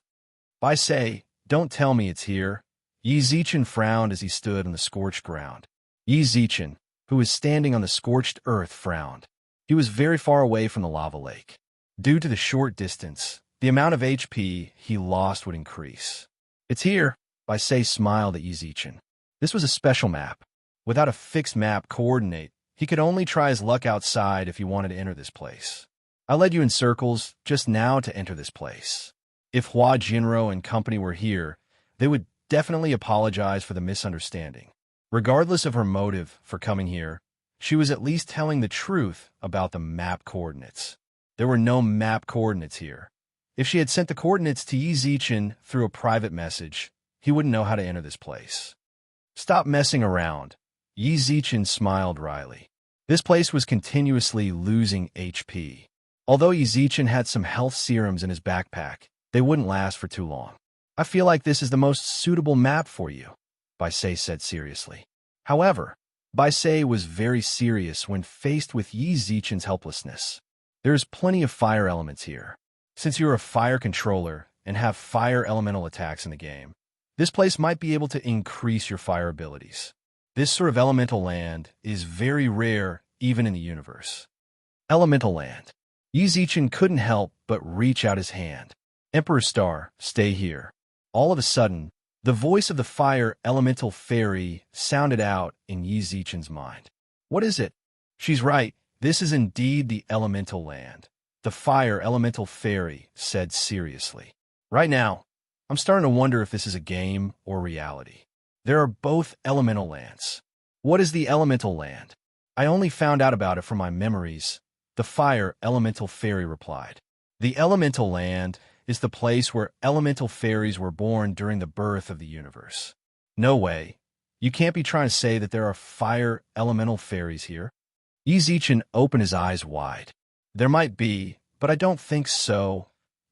[SPEAKER 1] Baisei, don't tell me it's here. Yi Zichen frowned as he stood on the scorched ground. Yi Zichen, who was standing on the scorched earth, frowned. He was very far away from the lava lake. Due to the short distance, the amount of HP he lost would increase. It's here, Baisei smiled at Yi Zichen. This was a special map. Without a fixed map coordinate, he could only try his luck outside if he wanted to enter this place. I led you in circles just now to enter this place. If Hua Jinro and company were here, they would definitely apologize for the misunderstanding. Regardless of her motive for coming here, she was at least telling the truth about the map coordinates. There were no map coordinates here. If she had sent the coordinates to Yi Zichen through a private message, he wouldn't know how to enter this place. Stop messing around. Yi Zichen smiled wryly. This place was continuously losing HP. Although Yi Zichen had some health serums in his backpack, they wouldn't last for too long. I feel like this is the most suitable map for you, Baisei said seriously. However, Baisei was very serious when faced with Yi Zichen's helplessness. There is plenty of fire elements here. Since you're a fire controller and have fire elemental attacks in the game, this place might be able to increase your fire abilities. This sort of elemental land is very rare even in the universe. Elemental land. Yi Zichen couldn't help but reach out his hand. Emperor Star, stay here. All of a sudden, the voice of the fire elemental fairy sounded out in Yi Zichen's mind. What is it? She's right. This is indeed the elemental land. The fire elemental fairy said seriously. Right now, I'm starting to wonder if this is a game or reality. There are both elemental lands. What is the elemental land? I only found out about it from my memories, the fire elemental fairy replied. The elemental land is the place where elemental fairies were born during the birth of the universe. No way. You can't be trying to say that there are fire elemental fairies here. Yi Zichen opened his eyes wide. There might be, but I don't think so,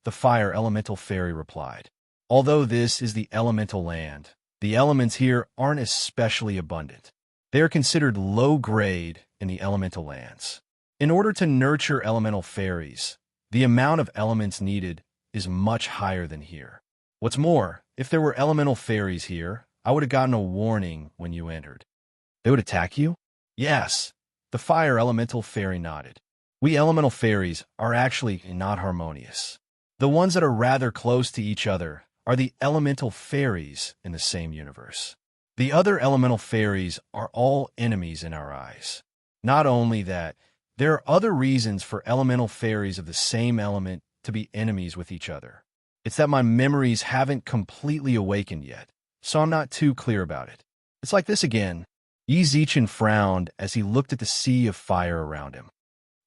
[SPEAKER 1] the fire elemental fairy replied. Although this is the elemental land, the elements here aren't especially abundant. They are considered low grade in the elemental lands. In order to nurture elemental fairies, the amount of elements needed is much higher than here. What's more, if there were elemental fairies here, I would have gotten a warning when you entered. They would attack you? Yes, the fire elemental fairy nodded. We elemental fairies are actually not harmonious. The ones that are rather close to each other are the elemental fairies in the same universe. The other elemental fairies are all enemies in our eyes. Not only that, there are other reasons for elemental fairies of the same element to be enemies with each other. It's that my memories haven't completely awakened yet, so I'm not too clear about it. It's like this again. Yi Zichen frowned as he looked at the sea of fire around him.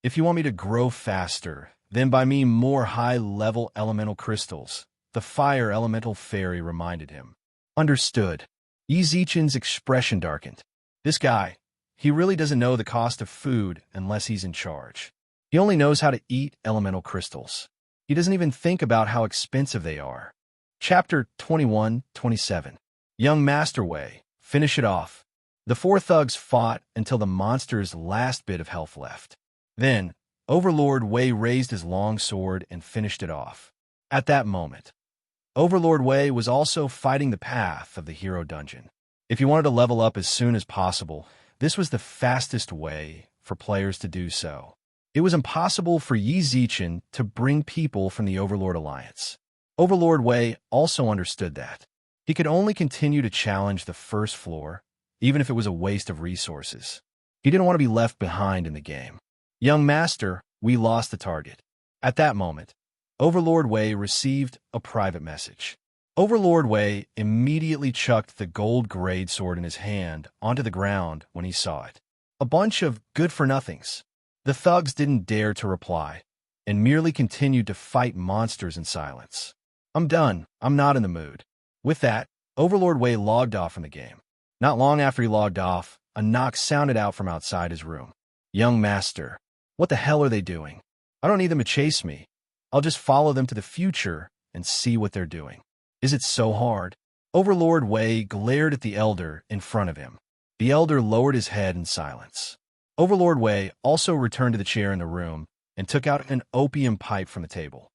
[SPEAKER 1] If you want me to grow faster, then by me more high-level elemental crystals, the fire elemental fairy reminded him. Understood. Yi Zichen's expression darkened. This guy, he really doesn't know the cost of food unless he's in charge. He only knows how to eat elemental crystals. He doesn't even think about how expensive they are. Chapter 21-27. Young Master Wei, finish it off. The four thugs fought until the monster's last bit of health left. Then, Overlord Wei raised his long sword and finished it off. At that moment, Overlord Wei was also fighting the path of the hero dungeon. If you wanted to level up as soon as possible, this was the fastest way for players to do so. It was impossible for Yi Zichen to bring people from the Overlord Alliance. Overlord Wei also understood that. He could only continue to challenge the first floor, even if it was a waste of resources. He didn't want to be left behind in the game. Young Master, we lost the target. At that moment, Overlord Wei received a private message. Overlord Wei immediately chucked the gold grade sword in his hand onto the ground when he saw it. A bunch of good-for-nothings. The thugs didn't dare to reply, and merely continued to fight monsters in silence. I'm done. I'm not in the mood. With that, Overlord Wei logged off from the game. Not long after he logged off, a knock sounded out from outside his room. Young Master, what the hell are they doing? I don't need them to chase me. I'll just follow them to the future and see what they're doing. Is it so hard? Overlord Wei glared at the elder in front of him. The elder lowered his head in silence. Overlord Wei also returned to the chair in the room and took out an opium pipe from the table.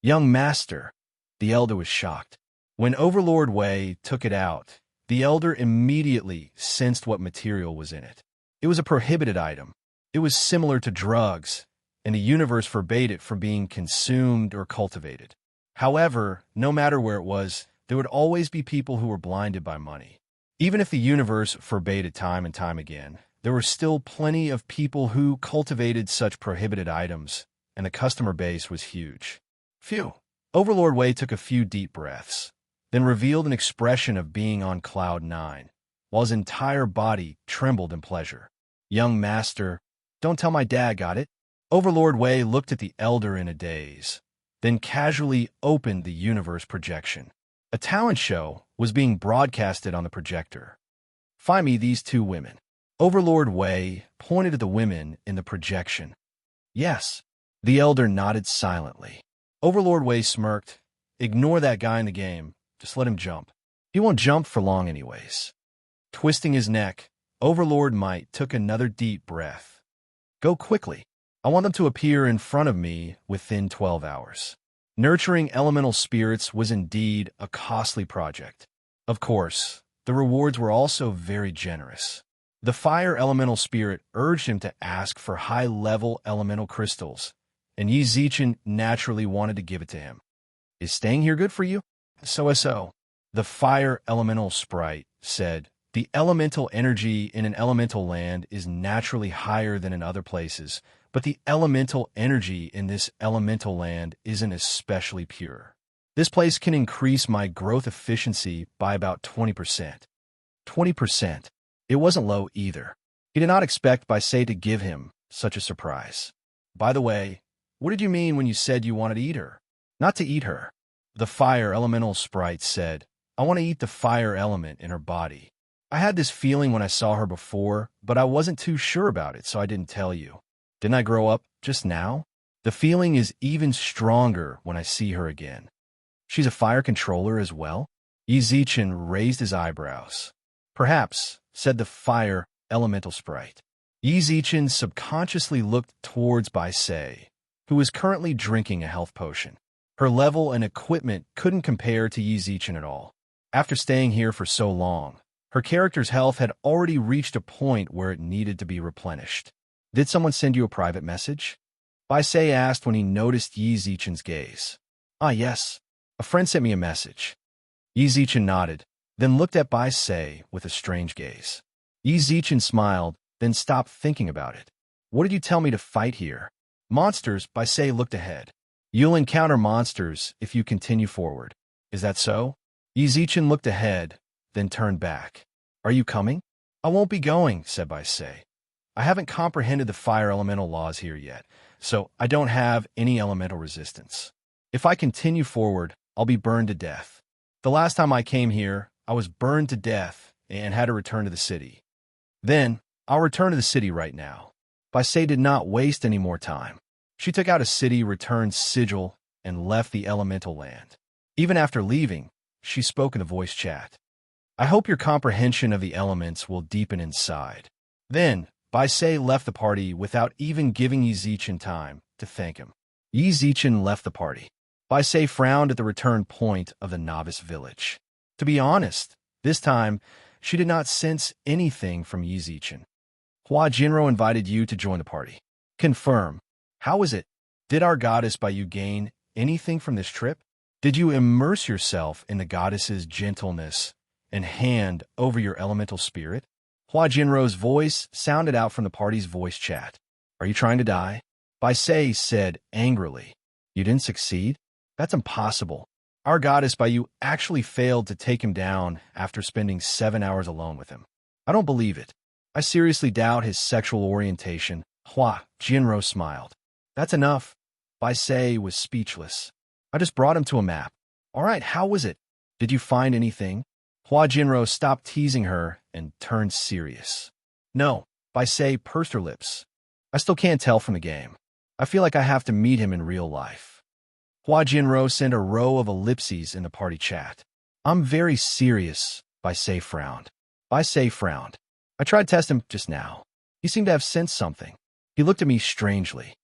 [SPEAKER 1] Young Master, the elder was shocked. When Overlord Wei took it out, the elder immediately sensed what material was in it. It was a prohibited item. It was similar to drugs, and the universe forbade it from being consumed or cultivated. However, no matter where it was, there would always be people who were blinded by money. Even if the universe forbade it time and time again, there were still plenty of people who cultivated such prohibited items, and the customer base was huge. Phew. Overlord Wei took a few deep breaths, then revealed an expression of being on cloud 9, while his entire body trembled in pleasure. Young Master, don't tell my dad got it. Overlord Wei looked at the elder in a daze, then casually opened the universe projection. A talent show was being broadcasted on the projector. Find me these two women. Overlord Wei pointed at the women in the projection. Yes. The elder nodded silently. Overlord Wei smirked. Ignore that guy in the game. Just let him jump. He won't jump for long anyways. Twisting his neck, Overlord Might took another deep breath. Go quickly. I want them to appear in front of me within 12 hours. Nurturing elemental spirits was indeed a costly project. Of course, the rewards were also very generous. The fire elemental spirit urged him to ask for high-level elemental crystals, and Yi Zichen naturally wanted to give it to him. Is staying here good for you? So. The fire elemental sprite said, the elemental energy in an elemental land is naturally higher than in other places, but the elemental energy in this elemental land isn't especially pure. This place can increase my growth efficiency by about 20%. 20%. It wasn't low either. He did not expect Baisei to give him such a surprise. By the way, what did you mean when you said you wanted to eat her? Not to eat her. The fire elemental sprite said, I want to eat the fire element in her body. I had this feeling when I saw her before, but I wasn't too sure about it, so I didn't tell you. Didn't I grow up just now? The feeling is even stronger when I see her again. She's a fire controller as well? Yi Zichen raised his eyebrows. Perhaps, said the fire elemental sprite. Yi Zichen subconsciously looked towards Baisei, who was currently drinking a health potion. Her level and equipment couldn't compare to Yi Zichen at all. After staying here for so long, her character's health had already reached a point where it needed to be replenished. Did someone send you a private message? Baisei asked when he noticed Yi Zichen's gaze. Ah, yes. A friend sent me a message. Yi Zichen nodded, then looked at Bai Sei with a strange gaze. Yi Zichen smiled, then stopped thinking about it. What did you tell me to fight here? Monsters, Bai Sei looked ahead. You'll encounter monsters if you continue forward. Is that so? Yi Zichen looked ahead, then turned back. Are you coming? I won't be going, said Bai Sei. I haven't comprehended the fire elemental laws here yet, so I don't have any elemental resistance. If I continue forward, I'll be burned to death. The last time I came here, I was burned to death and had to return to the city. Then, I'll return to the city right now. Bai Sei did not waste any more time. She took out a city returned sigil and left the elemental land. Even after leaving, she spoke in the voice chat. I hope your comprehension of the elements will deepen inside. Then, Bai Sei left the party without even giving Yi Zichen time to thank him. Yi Zichen left the party. Bai Sei frowned at the return point of the novice village. To be honest, this time, she did not sense anything from Yi Zichen. Hua Jinro invited you to join the party. Confirm. How is it? Did our goddess by you gain anything from this trip? Did you immerse yourself in the goddess's gentleness and hand over your elemental spirit? Hua Jinro's voice sounded out from the party's voice chat. Are you trying to die? Bai Sei said angrily. You didn't succeed? That's impossible. Our goddess by you actually failed to take him down after spending 7 hours alone with him. I don't believe it. I seriously doubt his sexual orientation. Hua Jinro smiled. That's enough. Bai Sei was speechless. I just brought him to a map. All right, how was it? Did you find anything? Hua Jinro stopped teasing her and turned serious. No, Bai Sei pursed her lips. I still can't tell from the game. I feel like I have to meet him in real life. Hua Jinro sent a row of ellipses in the party chat. I'm very serious, Bai Sei frowned. Bai Sei frowned. I tried to test him just now. He seemed to have sensed something. He looked at me strangely.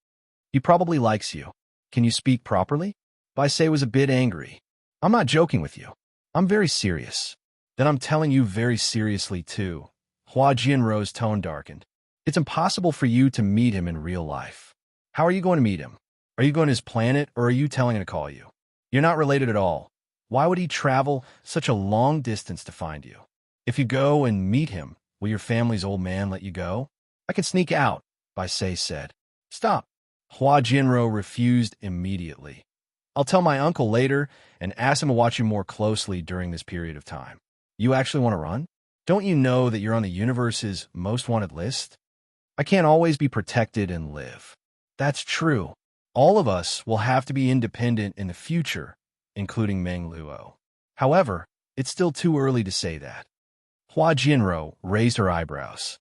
[SPEAKER 1] He probably likes you. Can you speak properly? Bai Sei was a bit angry. I'm not joking with you. I'm very serious. Then I'm telling you very seriously too. Hua Jinro's tone darkened. It's impossible for you to meet him in real life. How are you going to meet him? Are you going to his planet, or are you telling him to call you? You're not related at all. Why would he travel such a long distance to find you? If you go and meet him, will your family's old man let you go? I can sneak out, Bai Sei said. Stop. Hua Jinro refused immediately. I'll tell my uncle later and ask him to watch you more closely during this period of time. You actually want to run? Don't you know that you're on the universe's most wanted list? I can't always be protected and live. That's true. All of us will have to be independent in the future, including Meng Luo. However, it's still too early to say that. Hua Jinro raised her eyebrows.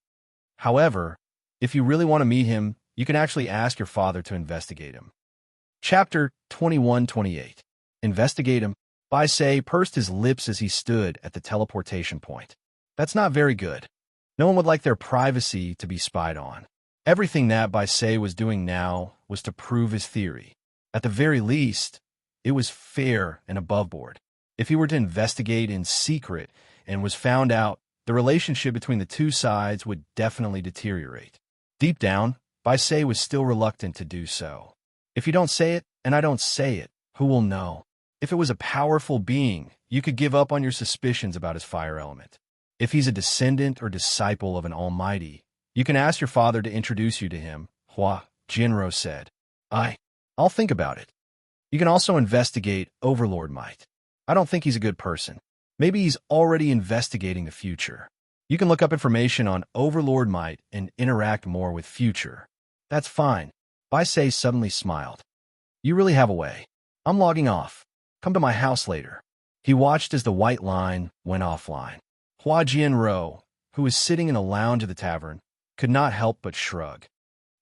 [SPEAKER 1] However, if you really want to meet him, you can actually ask your father to investigate him. Chapter 21-28. Investigate him. Bai Sei pursed his lips as he stood at the teleportation point. That's not very good. No one would like their privacy to be spied on. Everything that Bai Sei was doing now was to prove his theory. At the very least, it was fair and above board. If he were to investigate in secret and was found out, the relationship between the two sides would definitely deteriorate. Deep down, Bai Sei was still reluctant to do so. If you don't say it, and I don't say it, who will know? If it was a powerful being, you could give up on your suspicions about his fire element. If he's a descendant or disciple of an almighty, you can ask your father to introduce you to him, Hua Jinro said. I'll think about it. You can also investigate Overlord Might. I don't think he's a good person. Maybe he's already investigating the future. You can look up information on Overlord Might and interact more with Future. That's fine. Bai Sei suddenly smiled. You really have a way. I'm logging off. Come to my house later. He watched as the white line went offline. Hua Jinro, who was sitting in a lounge of the tavern, could not help but shrug.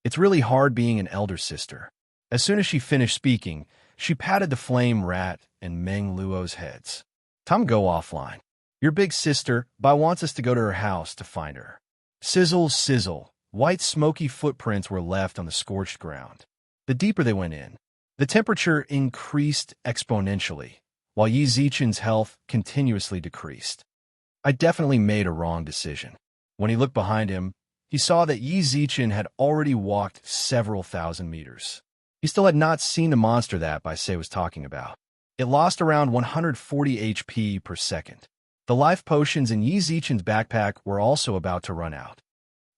[SPEAKER 1] It's really hard being an elder sister. As soon as she finished speaking, she patted the flame rat and Meng Luo's heads. Time to go offline. Your big sister, Bai wants us to go to her house to find her. Sizzle, sizzle. White smoky footprints were left on the scorched ground. The deeper they went in, the temperature increased exponentially, while Yi Zichen's health continuously decreased. I definitely made a wrong decision. When he looked behind him, he saw that Yi Zichen had already walked several thousand meters. He still had not seen the monster that Bai Sei was talking about. It lost around 140 HP per second. The life potions in Yi Zichen's backpack were also about to run out.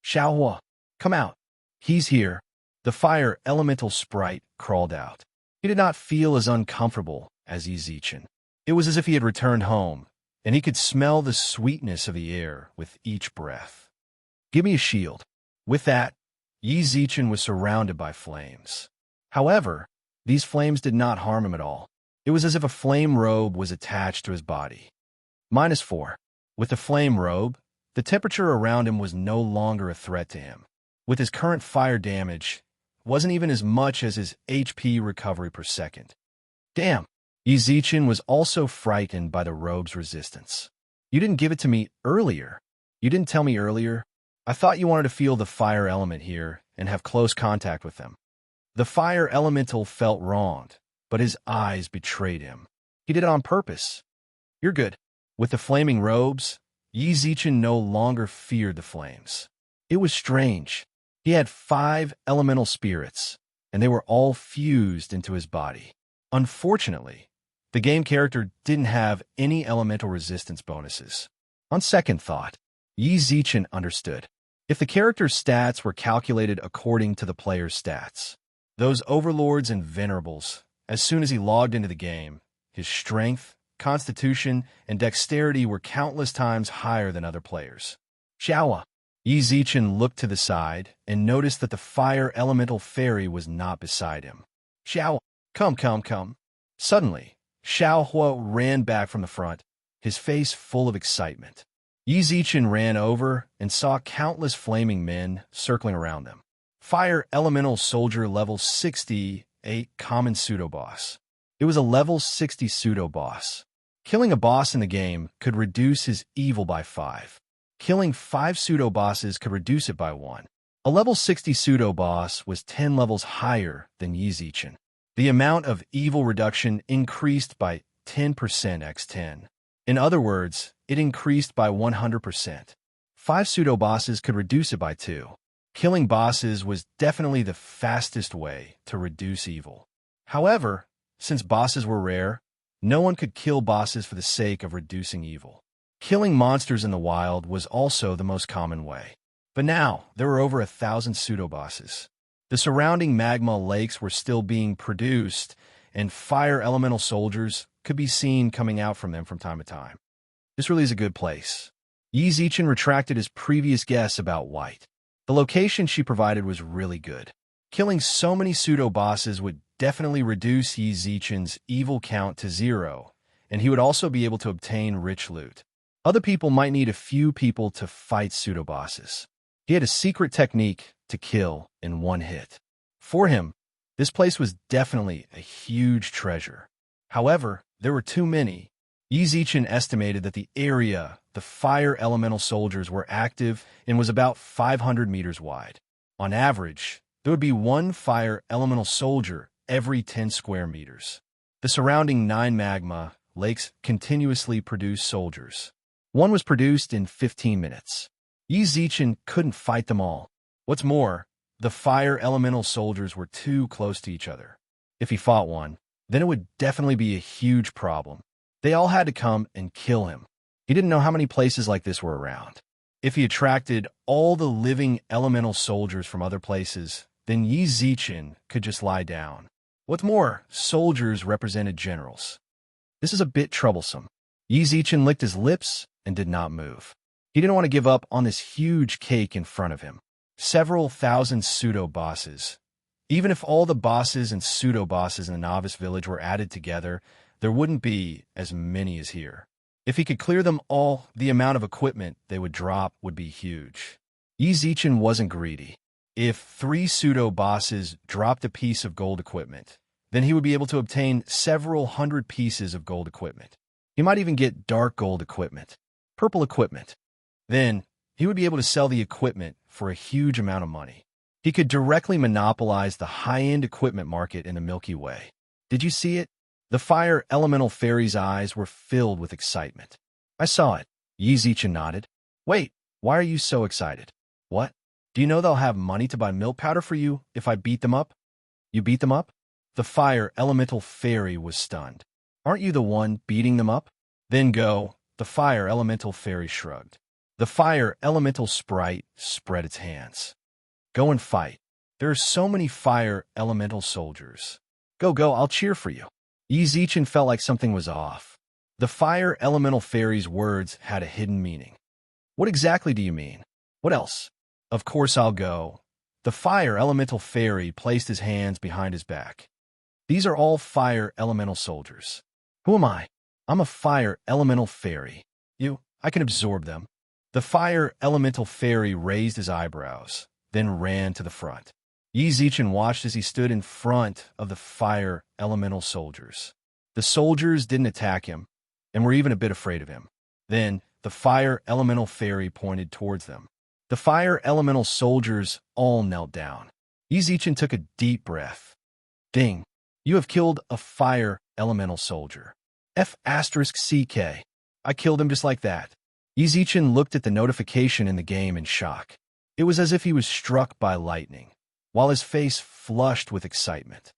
[SPEAKER 1] Xiaohua, come out. He's here. The fire elemental sprite crawled out. He did not feel as uncomfortable as Yi Zichen. It was as if he had returned home, and he could smell the sweetness of the air with each breath. Give me a shield. With that, Yi Zichen was surrounded by flames. However, these flames did not harm him at all. It was as if a flame robe was attached to his body. -4. With the flame robe, the temperature around him was no longer a threat to him. With his current fire damage, it wasn't even as much as his HP recovery per second. Damn! Yi Zichen was also frightened by the robe's resistance. You didn't give it to me earlier. You didn't tell me earlier. I thought you wanted to feel the fire element here and have close contact with them. The fire elemental felt wronged, but his eyes betrayed him. He did it on purpose. You're good. With the flaming robes, Yi Zichen no longer feared the flames. It was strange. He had 5 elemental spirits, and they were all fused into his body. Unfortunately, the game character didn't have any elemental resistance bonuses. On second thought, Yi Zichen understood. If the character's stats were calculated according to the player's stats, those overlords and venerables, as soon as he logged into the game, his strength, constitution, and dexterity were countless times higher than other players. Xiaohua. Yi Zichen looked to the side and noticed that the fire elemental fairy was not beside him. Xiaohua, come. Suddenly, Xiaohua ran back from the front, his face full of excitement. Yi Zichen ran over and saw countless flaming men circling around them. Fire Elemental Soldier level 68 common pseudo-boss. It was a level 60 pseudo-boss. Killing a boss in the game could reduce his evil by 5. Killing 5 pseudo-bosses could reduce it by 1. A level 60 pseudo-boss was 10 levels higher than Yi Zichen. The amount of evil reduction increased by 10% x 10. In other words, it increased by 100%. 5 pseudo-bosses could reduce it by 2. Killing bosses was definitely the fastest way to reduce evil. However, since bosses were rare, no one could kill bosses for the sake of reducing evil. Killing monsters in the wild was also the most common way. But now, there were over 1,000 pseudo-bosses. The surrounding magma lakes were still being produced, and fire elemental soldiers could be seen coming out from them from time to time. This really is a good place. Yi Zichen retracted his previous guess about white. The location she provided was really good. Killing so many pseudo-bosses would definitely reduce Yi Zichen's evil count to 0, and he would also be able to obtain rich loot. Other people might need a few people to fight pseudo-bosses. He had a secret technique to kill in one hit. For him, this place was definitely a huge treasure. However, there were too many. Yi Zichen estimated that the area the fire elemental soldiers were active in was about 500 meters wide. On average, there would be 1 fire elemental soldier every 10 square meters. The surrounding 9 magma lakes continuously produced soldiers. One was produced in 15 minutes. Yi Zichen couldn't fight them all. What's more, the fire elemental soldiers were too close to each other. If he fought one, then it would definitely be a huge problem. They all had to come and kill him. He didn't know how many places like this were around. If he attracted all the living elemental soldiers from other places, then Yi Zichen could just lie down. What's more, soldiers represented generals. This is a bit troublesome. Yi Zichen licked his lips and did not move. He didn't want to give up on this huge cake in front of him. Several thousand pseudo-bosses. Even if all the bosses and pseudo-bosses in the novice village were added together, there wouldn't be as many as here. If he could clear them all, the amount of equipment they would drop would be huge. Yi Zichen wasn't greedy. If 3 pseudo-bosses dropped a piece of gold equipment, then he would be able to obtain several hundred pieces of gold equipment. He might even get dark gold equipment, purple equipment. Then, he would be able to sell the equipment for a huge amount of money. He could directly monopolize the high-end equipment market in the Milky Way. Did you see it? The fire elemental fairy's eyes were filled with excitement. I saw it. Yi Zichen nodded. Wait, why are you so excited? What? Do you know they'll have money to buy milk powder for you if I beat them up? You beat them up? The fire elemental fairy was stunned. Aren't you the one beating them up? Then go, the fire elemental fairy shrugged. The fire elemental sprite spread its hands. Go and fight. There are so many fire elemental soldiers. Go, go, I'll cheer for you. Yi Zichen felt like something was off. The fire elemental fairy's words had a hidden meaning. What exactly do you mean? What else? Of course I'll go. The fire elemental fairy placed his hands behind his back. These are all fire elemental soldiers. Who am I? I'm a fire elemental fairy. I can absorb them. The fire elemental fairy raised his eyebrows, then ran to the front. Yi Zichen watched as he stood in front of the fire elemental soldiers. The soldiers didn't attack him, and were even a bit afraid of him. Then, the fire elemental fairy pointed towards them. The fire elemental soldiers all knelt down. Yi Zichen took a deep breath. Ding! You have killed a fire elemental soldier. F***CK. I killed him just like that. Yi Zichen looked at the notification in the game in shock. It was as if he was struck by lightning, while his face flushed with excitement.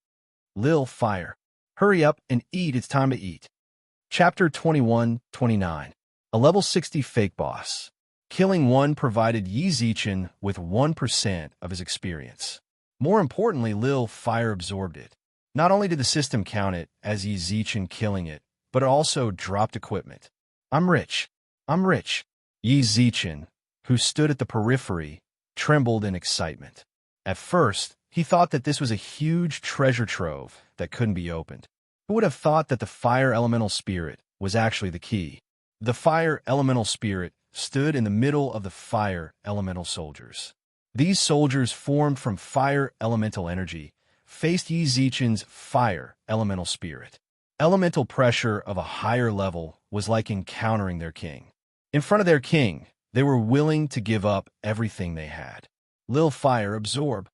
[SPEAKER 1] Lil Fire. Hurry up and eat, it's time to eat. Chapter 21-29. A level 60 fake boss. Killing one provided Yi Zichen with 1% of his experience. More importantly, Lil Fire absorbed it. Not only did the system count it as Yi Zichen killing it, but it also dropped equipment. I'm rich. I'm rich. Yi Zichen, who stood at the periphery, trembled in excitement. At first, he thought that this was a huge treasure trove that couldn't be opened. Who would have thought that the fire elemental spirit was actually the key? The fire elemental spirit stood in the middle of the fire elemental soldiers. These soldiers, formed from fire elemental energy, faced Yi Zichen's fire elemental spirit. Elemental pressure of a higher level was like encountering their king. In front of their king, they were willing to give up everything they had. Lil Fire absorb.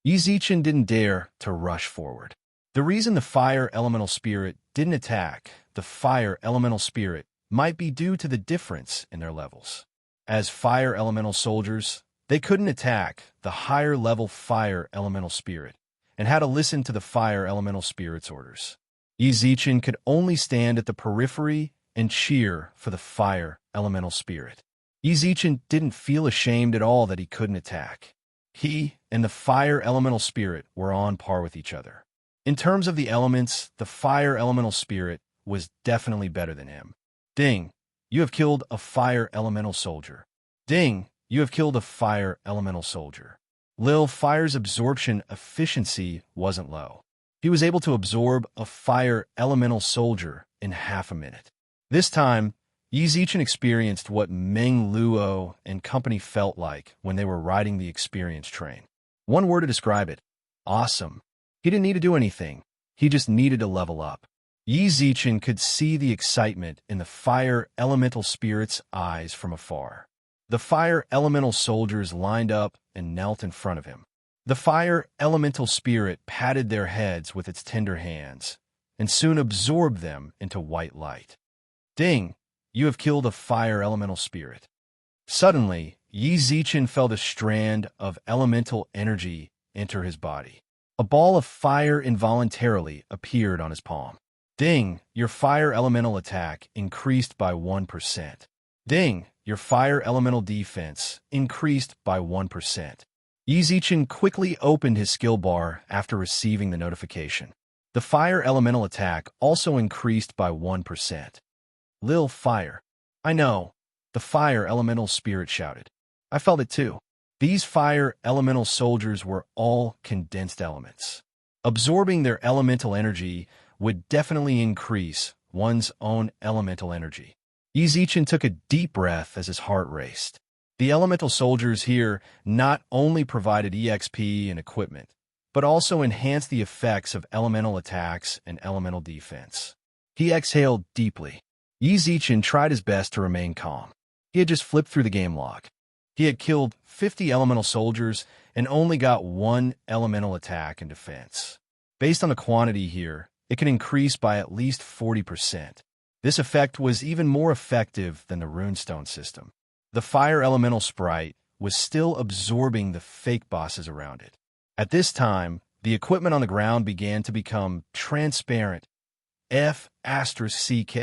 [SPEAKER 1] Yi Zichen didn't dare to rush forward. The reason the fire elemental spirit didn't attack the fire elemental spirit might be due to the difference in their levels. As fire elemental soldiers, they couldn't attack the higher level fire elemental spirit and had to listen to the fire elemental spirit's orders. Yi Zichen could only stand at the periphery and cheer for the fire elemental spirit. Yi Zichen didn't feel ashamed at all that he couldn't attack. He and the fire elemental spirit were on par with each other. In terms of the elements, the fire elemental spirit was definitely better than him. Ding! You have killed a fire elemental soldier. Ding! You have killed a fire elemental soldier. Lil Fire's absorption efficiency wasn't low. He was able to absorb a fire elemental soldier in half a minute. This time, Yi Zichen experienced what Meng Luo and company felt like when they were riding the experience train. One word to describe it: awesome. He didn't need to do anything. He just needed to level up. Yi Zichen could see the excitement in the fire elemental spirit's eyes from afar. The fire elemental soldiers lined up and knelt in front of him. The fire elemental spirit patted their heads with its tender hands and soon absorbed them into white light. Ding! You have killed a fire elemental spirit. Suddenly, Yi Zichen felt a strand of elemental energy enter his body. A ball of fire involuntarily appeared on his palm. Ding! Your fire elemental attack increased by 1%. Ding! Your fire elemental defense increased by 1%. Yi Zichen quickly opened his skill bar after receiving the notification. The fire elemental attack also increased by 1%. Lil Fire. I know, the fire elemental spirit shouted. I felt it too. These fire elemental soldiers were all condensed elements. Absorbing their elemental energy would definitely increase one's own elemental energy. Yi Zichen took a deep breath as his heart raced. The elemental soldiers here not only provided EXP and equipment, but also enhanced the effects of elemental attacks and elemental defense. He exhaled deeply. Yi Zichen tried his best to remain calm. He had just flipped through the game log. He had killed 50 elemental soldiers and only got one elemental attack and defense. Based on the quantity here, it can increase by at least 40%. This effect was even more effective than the runestone system. The fire elemental sprite was still absorbing the fake bosses around it. At this time, the equipment on the ground began to become transparent F***CK.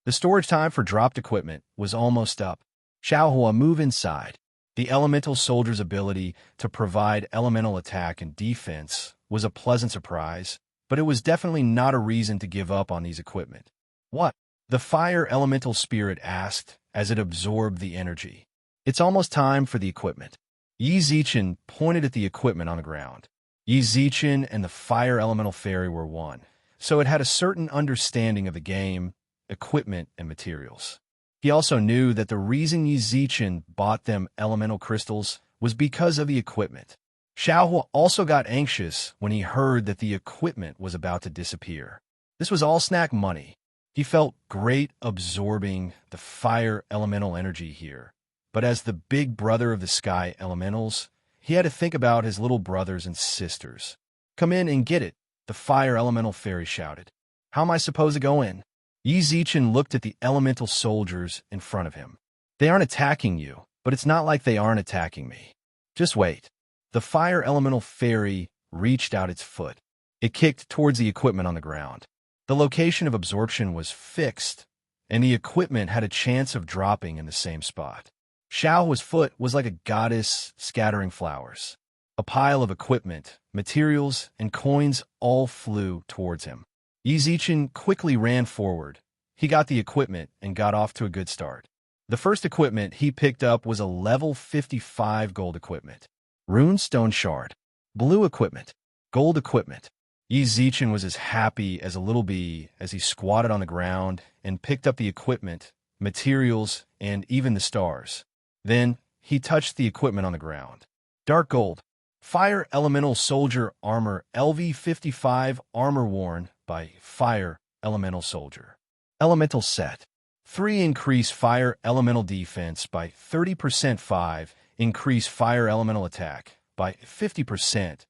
[SPEAKER 1] The storage time for dropped equipment was almost up. Xiaohua, move inside. The elemental soldier's ability to provide elemental attack and defense was a pleasant surprise, but it was definitely not a reason to give up on these equipment. What? The fire elemental spirit asked as it absorbed the energy. It's almost time for the equipment. Yi Zichen pointed at the equipment on the ground. Yi Zichen and the fire elemental fairy were one, so it had a certain understanding of the game, equipment, and materials. He also knew that the reason Yi Zichen bought them elemental crystals was because of the equipment. Xiaohua also got anxious when he heard that the equipment was about to disappear. This was all snack money. He felt great absorbing the fire elemental energy here. But as the big brother of the sky elementals, he had to think about his little brothers and sisters. Come in and get it, the fire elemental fairy shouted. How am I supposed to go in? Yi Zichen looked at the elemental soldiers in front of him. They aren't attacking you, but it's not like they aren't attacking me. Just wait. The fire elemental fairy reached out its foot. It kicked towards the equipment on the ground. The location of absorption was fixed, and the equipment had a chance of dropping in the same spot. Xiaohua's foot was like a goddess scattering flowers. A pile of equipment, materials, and coins all flew towards him. Yi Zichen quickly ran forward. He got the equipment and got off to a good start. The first equipment he picked up was a level 55 gold equipment. Rune stone shard. Blue equipment. Gold equipment. Yi Zichen was as happy as a little bee as he squatted on the ground and picked up the equipment, materials, and even the stars. Then, he touched the equipment on the ground. Dark gold. Fire elemental soldier armor LV55 armor worn by fire elemental soldier. Elemental set. 3 increase fire elemental defense by 30%. 5 increase fire elemental attack by 50%.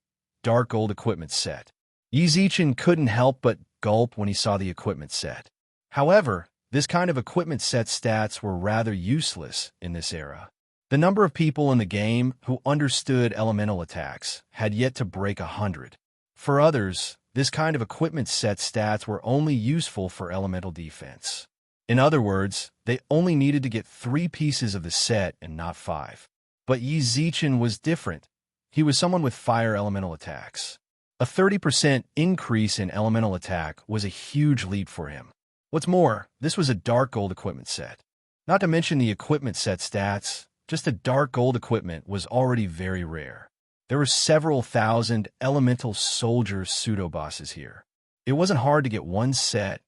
[SPEAKER 1] Dark gold equipment set. Yi Zichen couldn't help but gulp when he saw the equipment set. However, this kind of equipment set stats were rather useless in this era. The number of people in the game who understood elemental attacks had yet to break 100. For others, this kind of equipment set stats were only useful for elemental defense. In other words, they only needed to get 3 pieces of the set and not 5. But Yi Zichen was different. He was someone with fire elemental attacks. A 30% increase in elemental attack was a huge leap for him. What's more, this was a dark gold equipment set. Not to mention the equipment set stats, just the dark gold equipment was already very rare. There were several thousand elemental soldier pseudo-bosses here. It wasn't hard to get one set,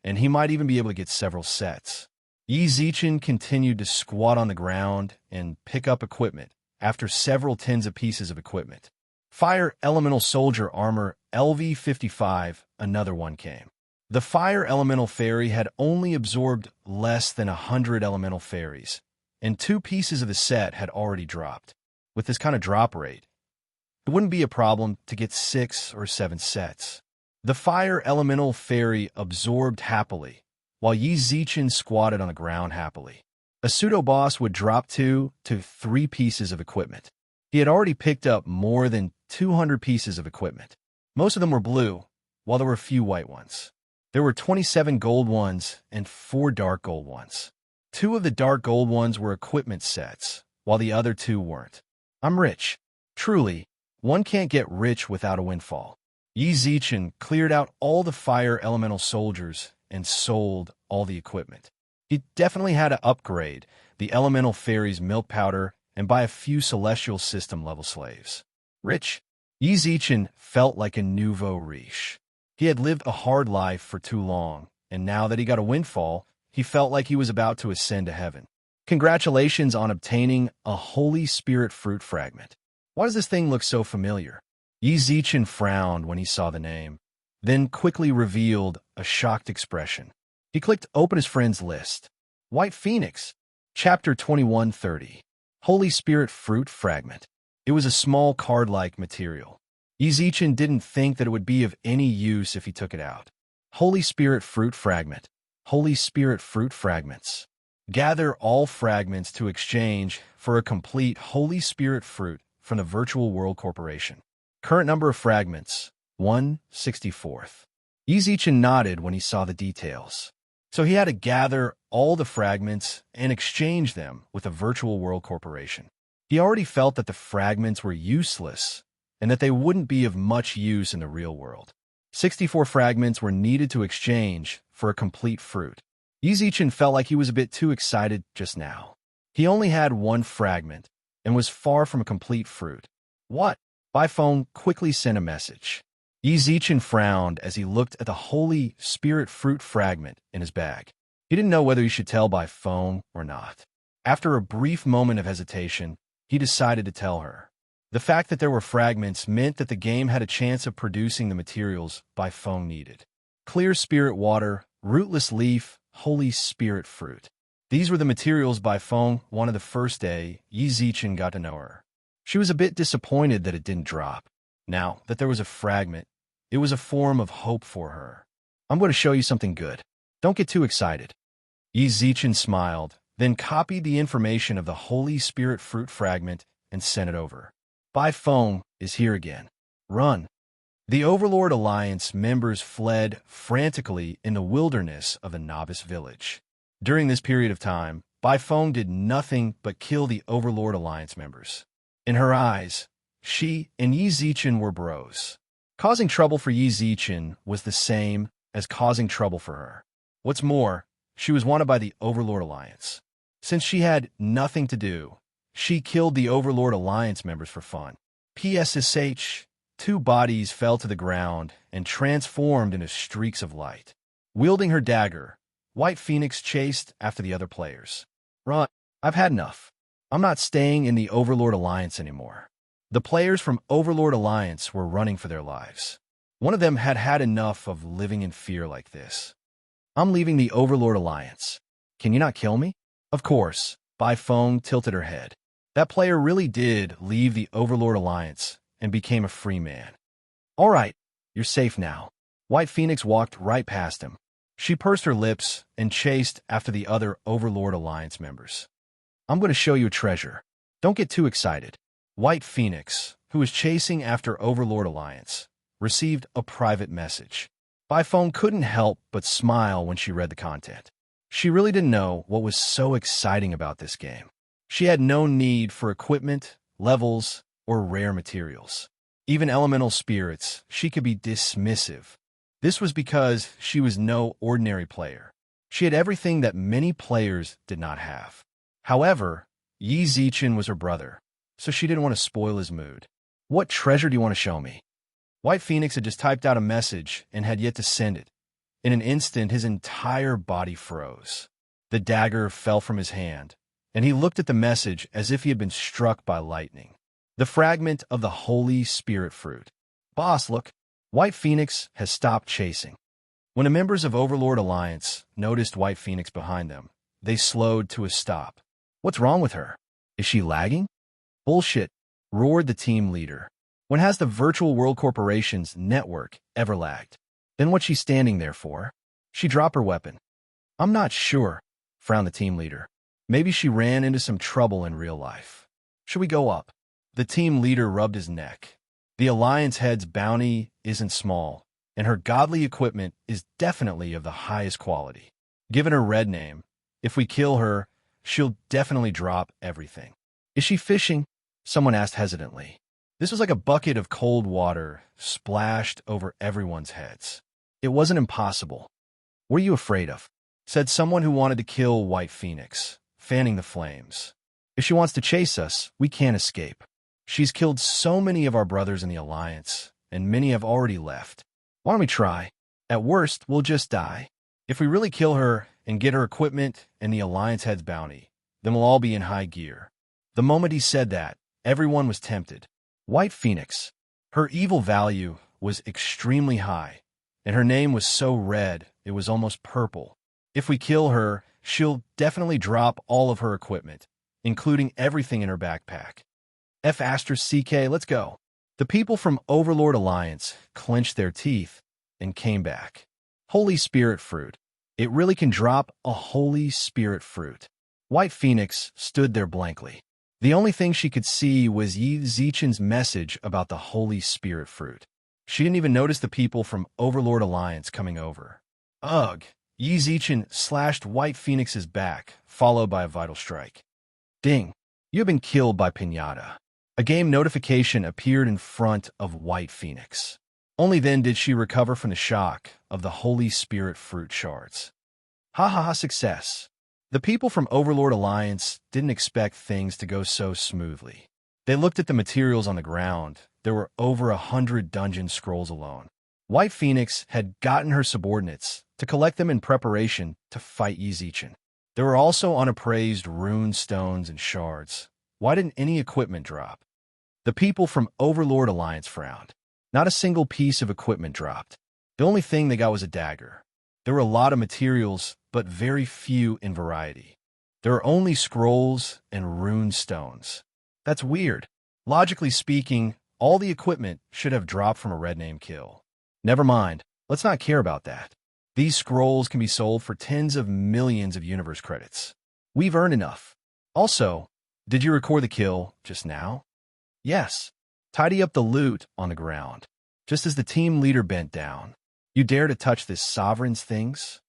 [SPEAKER 1] and he might even be able to get several sets. Yi Zichen continued to squat on the ground and pick up equipment after several tens of pieces of equipment. Fire elemental soldier armor LV55, another one came. The fire elemental fairy had only absorbed less than 100 elemental fairies, and 2 pieces of the set had already dropped. With this kind of drop rate, it wouldn't be a problem to get 6 or 7 sets. The fire elemental fairy absorbed happily, while Yi Zichen squatted on the ground happily. A pseudo-boss would drop 2 to 3 pieces of equipment. He had already picked up more than 200 pieces of equipment. Most of them were blue, while there were a few white ones. There were 27 gold ones and 4 dark gold ones. 2 of the dark gold ones were equipment sets, while the other 2 weren't. I'm rich. Truly, one can't get rich without a windfall. Yi Zichen cleared out all the fire elemental soldiers and sold all the equipment. He definitely had to upgrade the elemental fairy's milk powder and buy a few celestial system level slaves. Rich. Yi Zichen felt like a nouveau riche. He had lived a hard life for too long, and now that he got a windfall, he felt like he was about to ascend to heaven. Congratulations on obtaining a Holy Spirit fruit fragment. Why does this thing look so familiar? Yi Zichen frowned when he saw the name, then quickly revealed a shocked expression. He clicked open his friend's list. White Phoenix, Chapter 2130. Holy Spirit fruit fragment. It was a small card-like material. Yi Zichen didn't think that it would be of any use if he took it out. Holy Spirit fruit fragment. Holy Spirit fruit fragments. Gather all fragments to exchange for a complete Holy Spirit fruit from the Virtual World Corporation. Current number of fragments, 1/64. Yi Zichen nodded when he saw the details. So he had to gather all the fragments and exchange them with a virtual world corporation. He already felt that the fragments were useless and that they wouldn't be of much use in the real world. 64 fragments were needed to exchange for a complete fruit. Yi Zichen felt like he was a bit too excited just now. He only had one fragment and was far from a complete fruit. What? By phone quickly sent a message. Yi Zichen frowned as he looked at the holy spirit fruit fragment in his bag. He didn't know whether he should tell by phone or not. After a brief moment of hesitation, he decided to tell her. The fact that there were fragments meant that the game had a chance of producing the materials by phone needed. Clear spirit water, rootless leaf, holy spirit fruit. These were the materials by phone wanted the first day Yi Zichen got to know her. She was a bit disappointed that it didn't drop. Now that there was a fragment, it was a form of hope for her. I'm going to show you something good. Don't get too excited. Yi Zichen smiled, then copied the information of the Holy Spirit fruit fragment and sent it over. By phone is here again. Run. The Overlord Alliance members fled frantically in the wilderness of the novice village. During this period of time, By phone did nothing but kill the Overlord Alliance members. In her eyes, she and Yi Zichen were bros. Causing trouble for Yi Zichen was the same as causing trouble for her. What's more, she was wanted by the Overlord Alliance. Since she had nothing to do, she killed the Overlord Alliance members for fun. PSSH, two bodies fell to the ground and transformed into streaks of light. Wielding her dagger, White Phoenix chased after the other players. Run, I've had enough. I'm not staying in the Overlord Alliance anymore. The players from Overlord Alliance were running for their lives. One of them had had enough of living in fear like this. I'm leaving the Overlord Alliance. Can you not kill me? Of course, By phone tilted her head. That player really did leave the Overlord Alliance and became a free man. All right, you're safe now. White Phoenix walked right past him. She pursed her lips and chased after the other Overlord Alliance members. I'm going to show you a treasure. Don't get too excited. White Phoenix, who was chasing after Overlord Alliance, received a private message. By phone couldn't help but smile when she read the content. She really didn't know what was so exciting about this game. She had no need for equipment, levels, or rare materials. Even elemental spirits, she could be dismissive. This was because she was no ordinary player. She had everything that many players did not have. However, Yi Zichen was her brother, so she didn't want to spoil his mood. What treasure do you want to show me? White Phoenix had just typed out a message and had yet to send it. In an instant, his entire body froze. The dagger fell from his hand, and he looked at the message as if he had been struck by lightning. The fragment of the Holy Spirit fruit. Boss, look. White Phoenix has stopped chasing. When the members of Overlord Alliance noticed White Phoenix behind them, they slowed to a stop. What's wrong with her? Is she lagging? Bullshit, roared the team leader. When has the Virtual World Corporation's network ever lagged? Then what's she standing there for? She dropped her weapon. I'm not sure, frowned the team leader. Maybe she ran into some trouble in real life. Should we go up? The team leader rubbed his neck. The Alliance head's bounty isn't small, and her godly equipment is definitely of the highest quality. Given her red name, if we kill her, she'll definitely drop everything. Is she fishing? Someone asked hesitantly. This was like a bucket of cold water splashed over everyone's heads. It wasn't impossible. What are you afraid of? Said someone who wanted to kill White Phoenix, fanning the flames. If she wants to chase us, we can't escape. She's killed so many of our brothers in the Alliance, and many have already left. Why don't we try? At worst, we'll just die. If we really kill her and get her equipment and the Alliance head's bounty, then we'll all be in high gear. The moment he said that, everyone was tempted. White Phoenix. Her evil value was extremely high, and her name was so red it was almost purple. If we kill her, she'll definitely drop all of her equipment, including everything in her backpack. F***CK, let's go. The people from Overlord Alliance clenched their teeth and came back. Holy Spirit fruit. It really can drop a Holy Spirit fruit. White Phoenix stood there blankly. The only thing she could see was Yi Zichen's message about the Holy Spirit fruit. She didn't even notice the people from Overlord Alliance coming over. Ugh! Yi Zichen slashed White Phoenix's back, followed by a vital strike. Ding! You have been killed by Pinata. A game notification appeared in front of White Phoenix. Only then did she recover from the shock of the Holy Spirit fruit shards. Ha ha ha, success! The people from Overlord Alliance didn't expect things to go so smoothly. They looked at the materials on the ground. There were over 100 dungeon scrolls alone. White Phoenix had gotten her subordinates to collect them in preparation to fight Yi Zichen. There were also unappraised rune stones and shards. Why didn't any equipment drop? The people from Overlord Alliance frowned. Not a single piece of equipment dropped. The only thing they got was a dagger. There were a lot of materials, but very few in variety. There were only scrolls and rune stones. That's weird. Logically speaking, all the equipment should have dropped from a red name kill. Never mind, let's not care about that. These scrolls can be sold for tens of millions of universe credits. We've earned enough. Also, did you record the kill just now? Yes. Tidy up the loot on the ground. Just as the team leader bent down. You dare to touch this sovereign's things?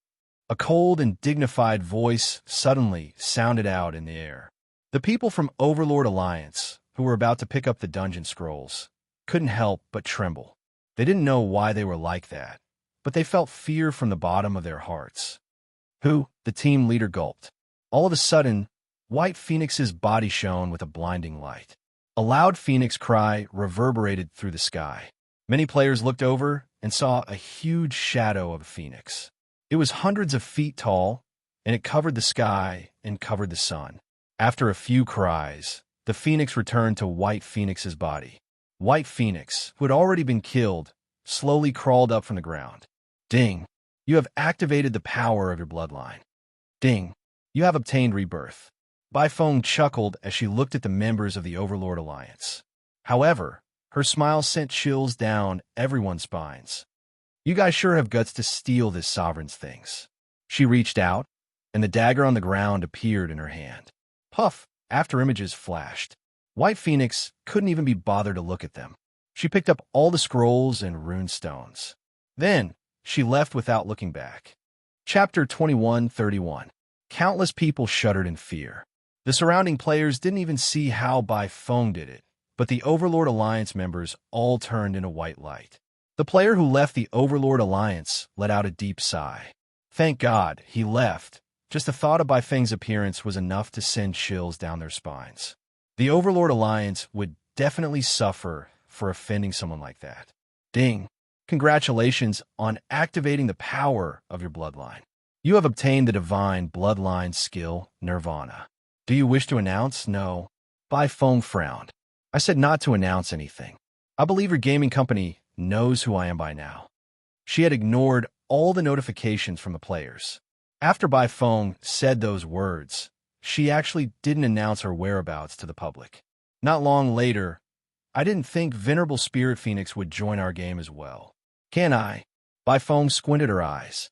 [SPEAKER 1] A cold and dignified voice suddenly sounded out in the air. The people from Overlord Alliance, who were about to pick up the dungeon scrolls, couldn't help but tremble. They didn't know why they were like that, but they felt fear from the bottom of their hearts. Who? The team leader gulped. All of a sudden, White Phoenix's body shone with a blinding light. A loud phoenix cry reverberated through the sky. Many players looked over and saw a huge shadow of a phoenix. It was hundreds of feet tall, and it covered the sky and covered the sun. After a few cries, the phoenix returned to White Phoenix's body. White Phoenix, who had already been killed, slowly crawled up from the ground. Ding! You have activated the power of your bloodline. Ding! You have obtained rebirth. Baifeng chuckled as she looked at the members of the Overlord Alliance. However, her smile sent chills down everyone's spines. You guys sure have guts to steal this sovereign's things. She reached out, and the dagger on the ground appeared in her hand. Puff! After images flashed. White Phoenix couldn't even be bothered to look at them. She picked up all the scrolls and rune stones. Then, she left without looking back. Chapter 21:31. Countless people shuddered in fear. The surrounding players didn't even see how Baifeng did it, but the Overlord Alliance members all turned into white light. The player who left the Overlord Alliance let out a deep sigh. Thank God, he left. Just the thought of Baifeng's appearance was enough to send chills down their spines. The Overlord Alliance would definitely suffer for offending someone like that. Ding! Congratulations on activating the power of your bloodline. You have obtained the divine bloodline skill, Nirvana. Do you wish to announce? No. Baifeng frowned. I said not to announce anything. I believe your gaming company knows who I am by now. She had ignored all the notifications from the players. After Baifeng said those words, she actually didn't announce her whereabouts to the public. Not long later, I didn't think Venerable Spirit Phoenix would join our game as well. Can I? Baifeng squinted her eyes.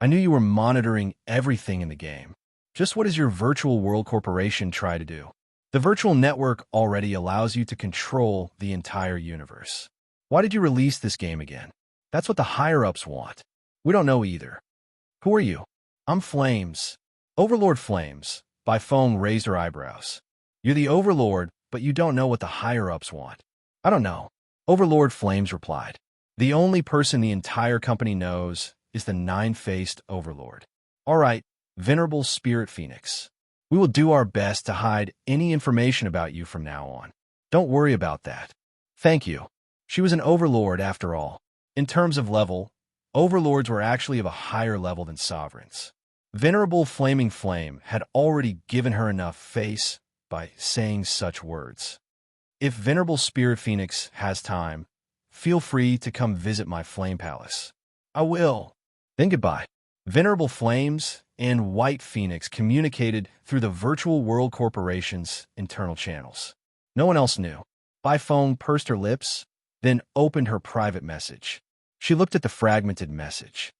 [SPEAKER 1] I knew you were monitoring everything in the game. Just what does your virtual world corporation try to do? The virtual network already allows you to control the entire universe. Why did you release this game again? That's what the higher-ups want. We don't know either. Who are you? I'm Flames. Overlord Flames. Baifeng raised her eyebrows. You're the Overlord, but you don't know what the higher-ups want. I don't know. Overlord Flames replied. The only person the entire company knows is the nine-faced Overlord. All right, Venerable Spirit Phoenix. We will do our best to hide any information about you from now on. Don't worry about that. Thank you. She was an Overlord after all. In terms of level, Overlords were actually of a higher level than Sovereigns. Venerable Flaming Flame had already given her enough face by saying such words. If Venerable Spirit Phoenix has time, feel free to come visit my Flame Palace. I will. Then goodbye. Venerable Flames and White Phoenix communicated through the Virtual World Corporation's internal channels. No one else knew. Baifeng pursed her lips, then opened her private message. She looked at the fragmented message.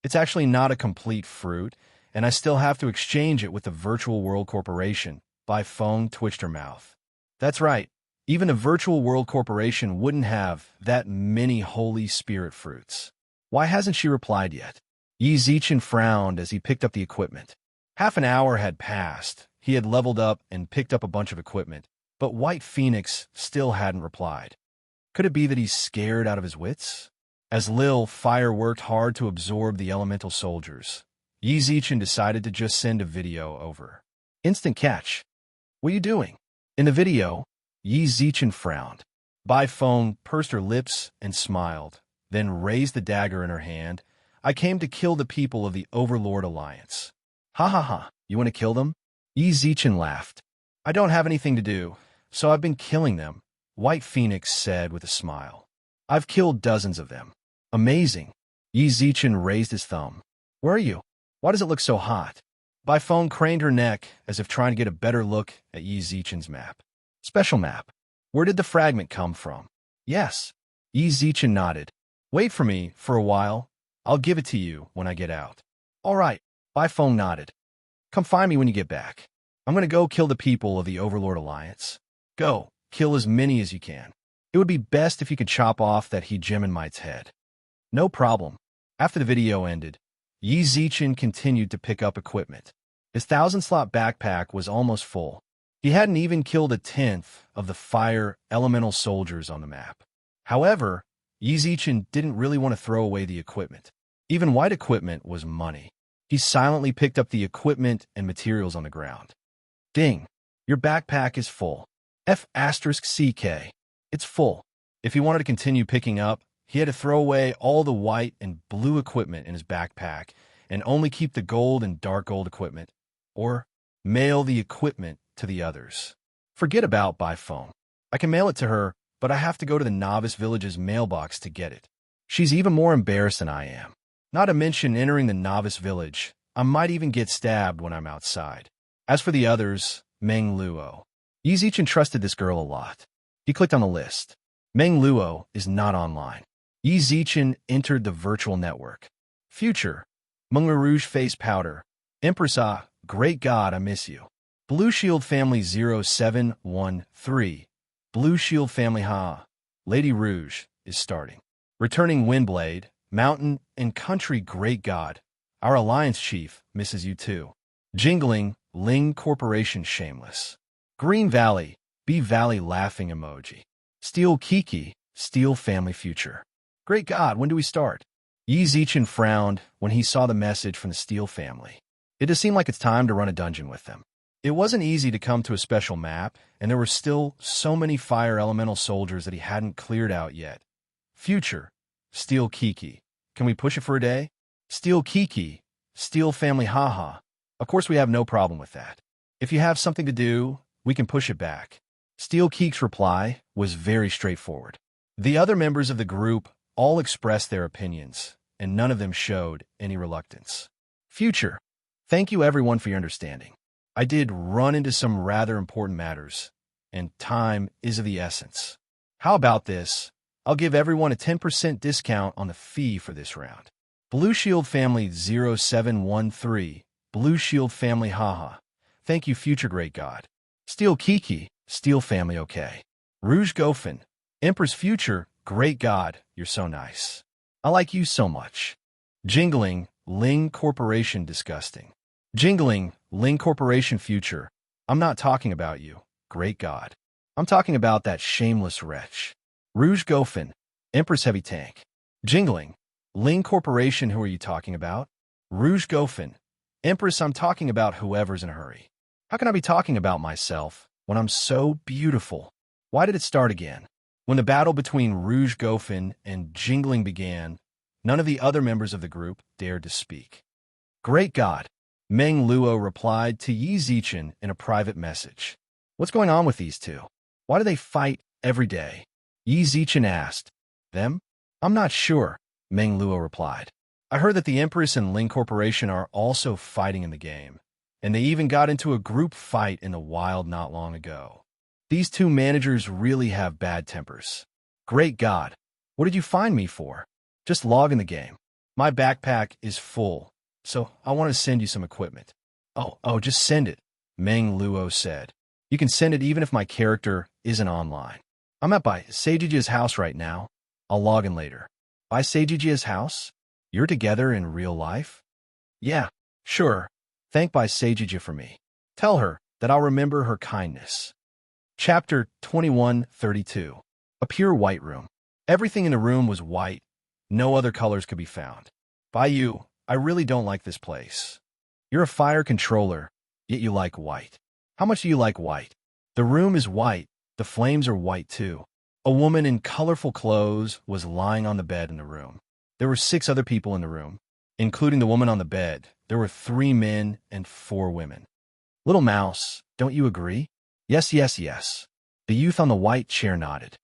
[SPEAKER 1] It's actually not a complete fruit, and I still have to exchange it with the Virtual World Corporation. Baifeng twitched her mouth. That's right. Even a virtual world corporation wouldn't have that many holy spirit fruits. Why hasn't she replied yet? Yi Zichen frowned as he picked up the equipment. Half an hour had passed. He had leveled up and picked up a bunch of equipment, but White Phoenix still hadn't replied. Could it be that he's scared out of his wits? As Lil Fire worked hard to absorb the elemental soldiers, Yi Zichen decided to just send a video over. Instant catch. What are you doing? In the video, Yi Zichen frowned. Bai Feng pursed her lips and smiled, then raised the dagger in her hand. I came to kill the people of the Overlord Alliance. Ha ha ha, you want to kill them? Yi Zichen laughed. I don't have anything to do, so I've been killing them, White Phoenix said with a smile. I've killed dozens of them. Amazing. Yi Zichen raised his thumb. Where are you? Why does it look so hot? Bai Feng craned her neck as if trying to get a better look at Yi Zichen's map. Special map. Where did the fragment come from? Yes. Yi Zichen nodded. Wait for me for a while. I'll give it to you when I get out. All right. Bai Feng nodded. Come find me when you get back. I'm going to go kill the people of the Overlord Alliance. Go. Kill as many as you can. It would be best if you could chop off that Hegemonite's head. No problem. After the video ended, Yi Zichen continued to pick up equipment. His 1,000-slot backpack was almost full. He hadn't even killed a tenth of the fire elemental soldiers on the map. However, Yi Zichen didn't really want to throw away the equipment. Even white equipment was money. He silently picked up the equipment and materials on the ground. Ding! Your backpack is full. F*CK. It's full. If he wanted to continue picking up, he had to throw away all the white and blue equipment in his backpack and only keep the gold and dark gold equipment, or mail the equipment to the others. Forget about Bai Feng. I can mail it to her, but I have to go to the novice village's mailbox to get it. She's even more embarrassed than I am. Not to mention entering the novice village, I might even get stabbed when I'm outside. As for the others, Meng Luo. Yi Zichen trusted this girl a lot. He clicked on the list. Meng Luo is not online. Yi Zichen entered the virtual network. Future. Meng Rouge face powder. Empress Ah, great God, I miss you. Blue Shield Family 0713. Blue Shield Family Ha. Lady Rouge is starting. Returning Windblade, Mountain and Country Great God. Our Alliance Chief misses you too. Jingling, Ling Corporation Shameless. Green Valley, B Valley laughing emoji. Steel Kiki, Steel Family Future. Great God, when do we start? Yi Zichen frowned when he saw the message from the Steel family. It does seem like it's time to run a dungeon with them. It wasn't easy to come to a special map, and there were still so many fire elemental soldiers that he hadn't cleared out yet. Future, Steel Kiki. Can we push it for a day? Steel Kiki, Steel Family Haha. Of course we have no problem with that. If you have something to do, we can push it back. Steel Keek's reply was very straightforward. The other members of the group all expressed their opinions, and none of them showed any reluctance. Future, thank you everyone for your understanding. I did run into some rather important matters, and time is of the essence. How about this? I'll give everyone a 10% discount on the fee for this round. Blue Shield Family 0713, Blue Shield Family Haha. Thank you, Future Great God. Steel Kiki, Steel Family OK. Rouge Gofen, Empress Future, Great God, you're so nice. I like you so much. Jingling, Ling Corporation Disgusting. Jingling, Ling Corporation Future. I'm not talking about you, Great God. I'm talking about that shameless wretch. Rouge Gofen, Empress Heavy Tank. Jingling, Ling Corporation, who are you talking about? Rouge Gofen, Empress, I'm talking about whoever's in a hurry. How can I be talking about myself when I'm so beautiful? Why did it start again? When the battle between Rouge Gofen and Jingling began, none of the other members of the group dared to speak. Great God, Meng Luo replied to Yi Zichen in a private message. What's going on with these two? Why do they fight every day? Yi Zichen asked. Them? I'm not sure, Meng Luo replied. I heard that the Empress and Ling Corporation are also fighting in the game, and they even got into a group fight in the wild not long ago. These two managers really have bad tempers. Great God, what did you find me for? Just log in the game. My backpack is full, so I want to send you some equipment. Oh, just send it, Meng Luo said. You can send it even if my character isn't online. I'm at by Seijiji's house right now. I'll log in later. By Seijiji's house? You're together in real life? Yeah, sure. Thank by Seijiji for me. Tell her that I'll remember her kindness. Chapter 21:32. A pure white room. Everything in the room was white. No other colors could be found. By you, I really don't like this place. You're a fire controller, yet you like white. How much do you like white? The room is white. The flames are white too. A woman in colorful clothes was lying on the bed in the room. There were 6 other people in the room, including the woman on the bed. There were 3 men and 4 women. Little mouse, don't you agree? Yes, yes, yes. The youth on the white chair nodded.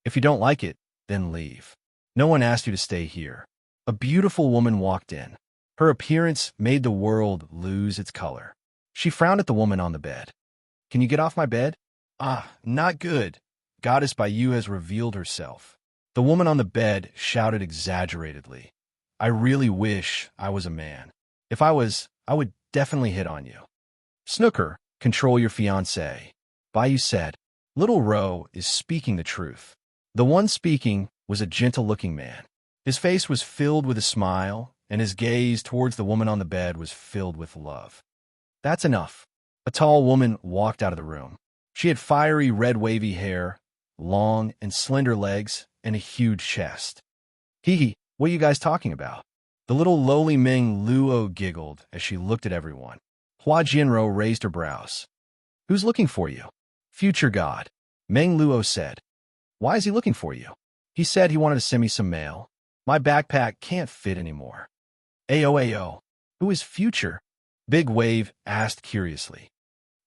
[SPEAKER 1] If you don't like it, then leave. No one asked you to stay here. A beautiful woman walked in. Her appearance made the world lose its color. She frowned at the woman on the bed. Can you get off my bed? Ah, not good. Goddess Bayu has revealed herself. The woman on the bed shouted exaggeratedly. I really wish I was a man. If I was, I would definitely hit on you. Snooker, control your fiancé. Bayu said. Little Ro is speaking the truth. The one speaking was a gentle-looking man. His face was filled with a smile, and his gaze towards the woman on the bed was filled with love. That's enough. A tall woman walked out of the room. She had fiery red wavy hair, long and slender legs, and a huge chest. Hee, what are you guys talking about? The little lowly Meng Luo giggled as she looked at everyone. Hua Jianro raised her brows. Who's looking for you? Future God. Meng Luo said. Why is he looking for you? He said he wanted to send me some mail. My backpack can't fit anymore. Ayo. Who is Future? Big Wave asked curiously.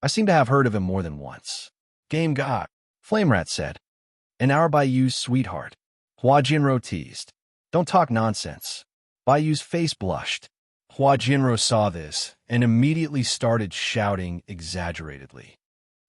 [SPEAKER 1] I seem to have heard of him more than once. Game God. Flame Rat said. An hour Bayu's sweetheart. Hua Jinro teased. Don't talk nonsense. Bayu's face blushed. Hua Jinro saw this and immediately started shouting exaggeratedly.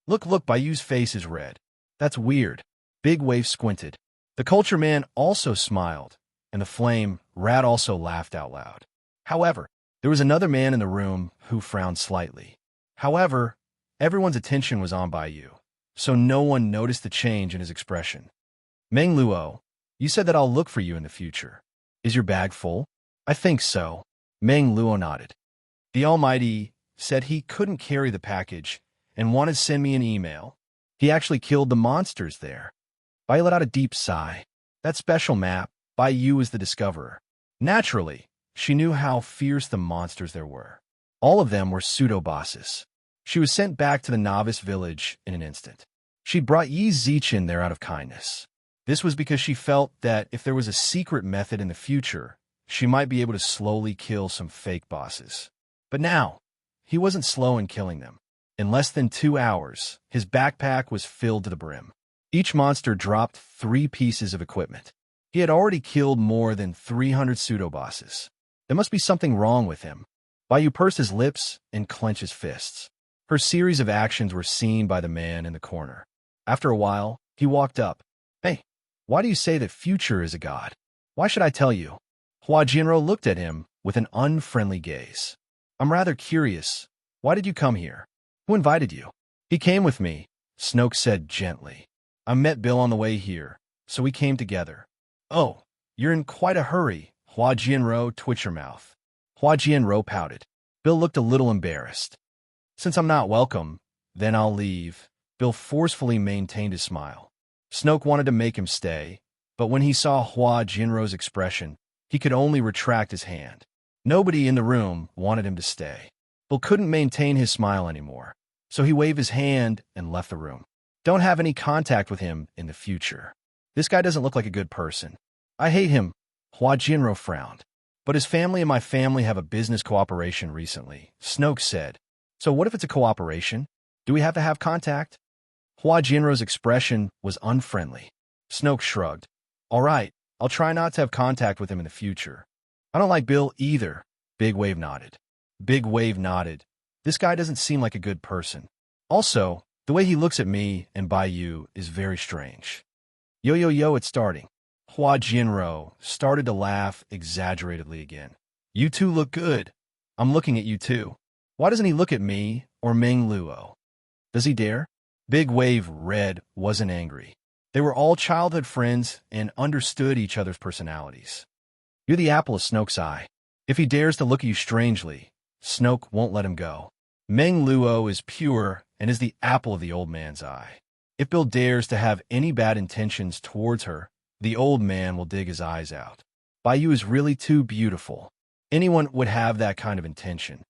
[SPEAKER 1] Look, Bayu's face is red. That's weird. Big Wave squinted. The culture man also smiled, and the flame rat also laughed out loud. However, there was another man in the room who frowned slightly. However, everyone's attention was on Bayu, so no one noticed the change in his expression. Meng Luo, you said that I'll look for you in the future. Is your bag full? I think so. Meng Luo nodded. The Almighty said he couldn't carry the package and wanted to send me an email. He actually killed the monsters there. Bayu let out a deep sigh. That special map, Bayu was the discoverer. Naturally, she knew how fierce the monsters there were. All of them were pseudo-bosses. She was sent back to the novice village in an instant. She brought Yi Zichin there out of kindness. This was because she felt that if there was a secret method in the future, she might be able to slowly kill some fake bosses. But now, he wasn't slow in killing them. In less than 2 hours, his backpack was filled to the brim. Each monster dropped 3 pieces of equipment. He had already killed more than 300 pseudo-bosses. There must be something wrong with him. Bayu pursed his lips and clenched his fists. Her series of actions were seen by the man in the corner. After a while, he walked up. Hey, why do you say that Future is a god? Why should I tell you? Hua Jinro looked at him with an unfriendly gaze. I'm rather curious. Why did you come here? Who invited you? He came with me, Snoke said gently. I met Bill on the way here, so we came together. Oh, you're in quite a hurry. Hua Jianro twitched her mouth. Hua Jianro pouted. Bill looked a little embarrassed. Since I'm not welcome, then I'll leave. Bill forcefully maintained his smile. Snoke wanted to make him stay, but when he saw Hua Jinro's expression, he could only retract his hand. Nobody in the room wanted him to stay. Bill couldn't maintain his smile anymore, so he waved his hand and left the room. Don't have any contact with him in the future. This guy doesn't look like a good person. I hate him. Hua Jinro frowned. But his family and my family have a business cooperation recently, Snoke said. So what if it's a cooperation? Do we have to have contact? Hua Jinro's expression was unfriendly. Snoke shrugged. All right, I'll try not to have contact with him in the future. I don't like Bill either. Big Wave nodded. Big Wave nodded. This guy doesn't seem like a good person. Also, the way he looks at me and Bayu is very strange. Yo, it's starting. Hua Jinro started to laugh exaggeratedly again. You two look good. I'm looking at you too. Why doesn't he look at me or Meng Luo? Does he dare? Big Wave Red wasn't angry. They were all childhood friends and understood each other's personalities. You're the apple of Snoke's eye. If he dares to look at you strangely, Snoke won't let him go. Meng Luo is pure and is the apple of the old man's eye. If Bill dares to have any bad intentions towards her, the old man will dig his eyes out. Bai Yu is really too beautiful. Anyone would have that kind of intention.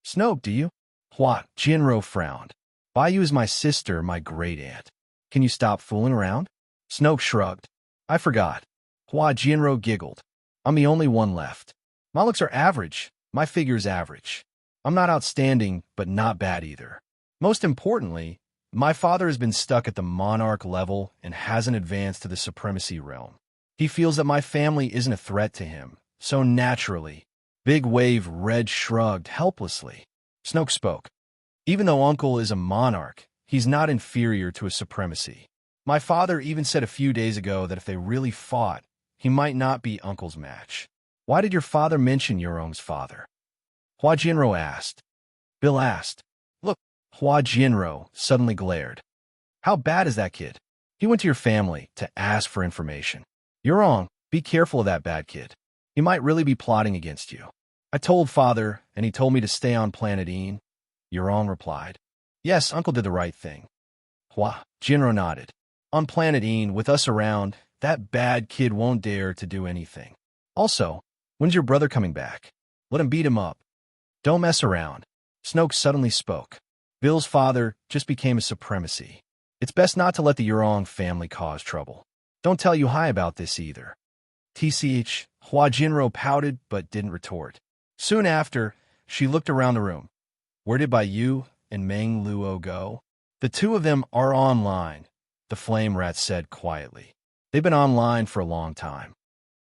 [SPEAKER 1] Snoke, do you? Hua Jinro frowned. Bai Yu is my sister, my great-aunt. Can you stop fooling around? Snoke shrugged. I forgot. Hua Jinro giggled. I'm the only one left. My looks are average. My figure's average. I'm not outstanding, but not bad either. Most importantly, my father has been stuck at the monarch level and hasn't advanced to the supremacy realm. He feels that my family isn't a threat to him, so naturally, Big Wave Red shrugged helplessly. Snoke spoke. Even though Uncle is a monarch, he's not inferior to a supremacy. My father even said a few days ago that if they really fought, he might not be Uncle's match. Why did your father mention Yurong's father? Hua Jinro asked. Bill asked. Look, Hua Jinro suddenly glared. How bad is that kid? He went to your family to ask for information. Yurong, be careful of that bad kid. He might really be plotting against you. I told father, and he told me to stay on planet Een. Yurong replied. Yes, Uncle did the right thing. Hua Jinro nodded. On planet Een, with us around, that bad kid won't dare to do anything. Also, when's your brother coming back? Let him beat him up. Don't mess around. Snoke suddenly spoke. Bill's father just became a supremacy. It's best not to let the Yurong family cause trouble. Don't tell Yuhai about this either. TCH, Hua Jinro pouted but didn't retort. Soon after, she looked around the room. Where did Bai Yu and Meng Luo go? The two of them are online, the flame rat said quietly. They've been online for a long time.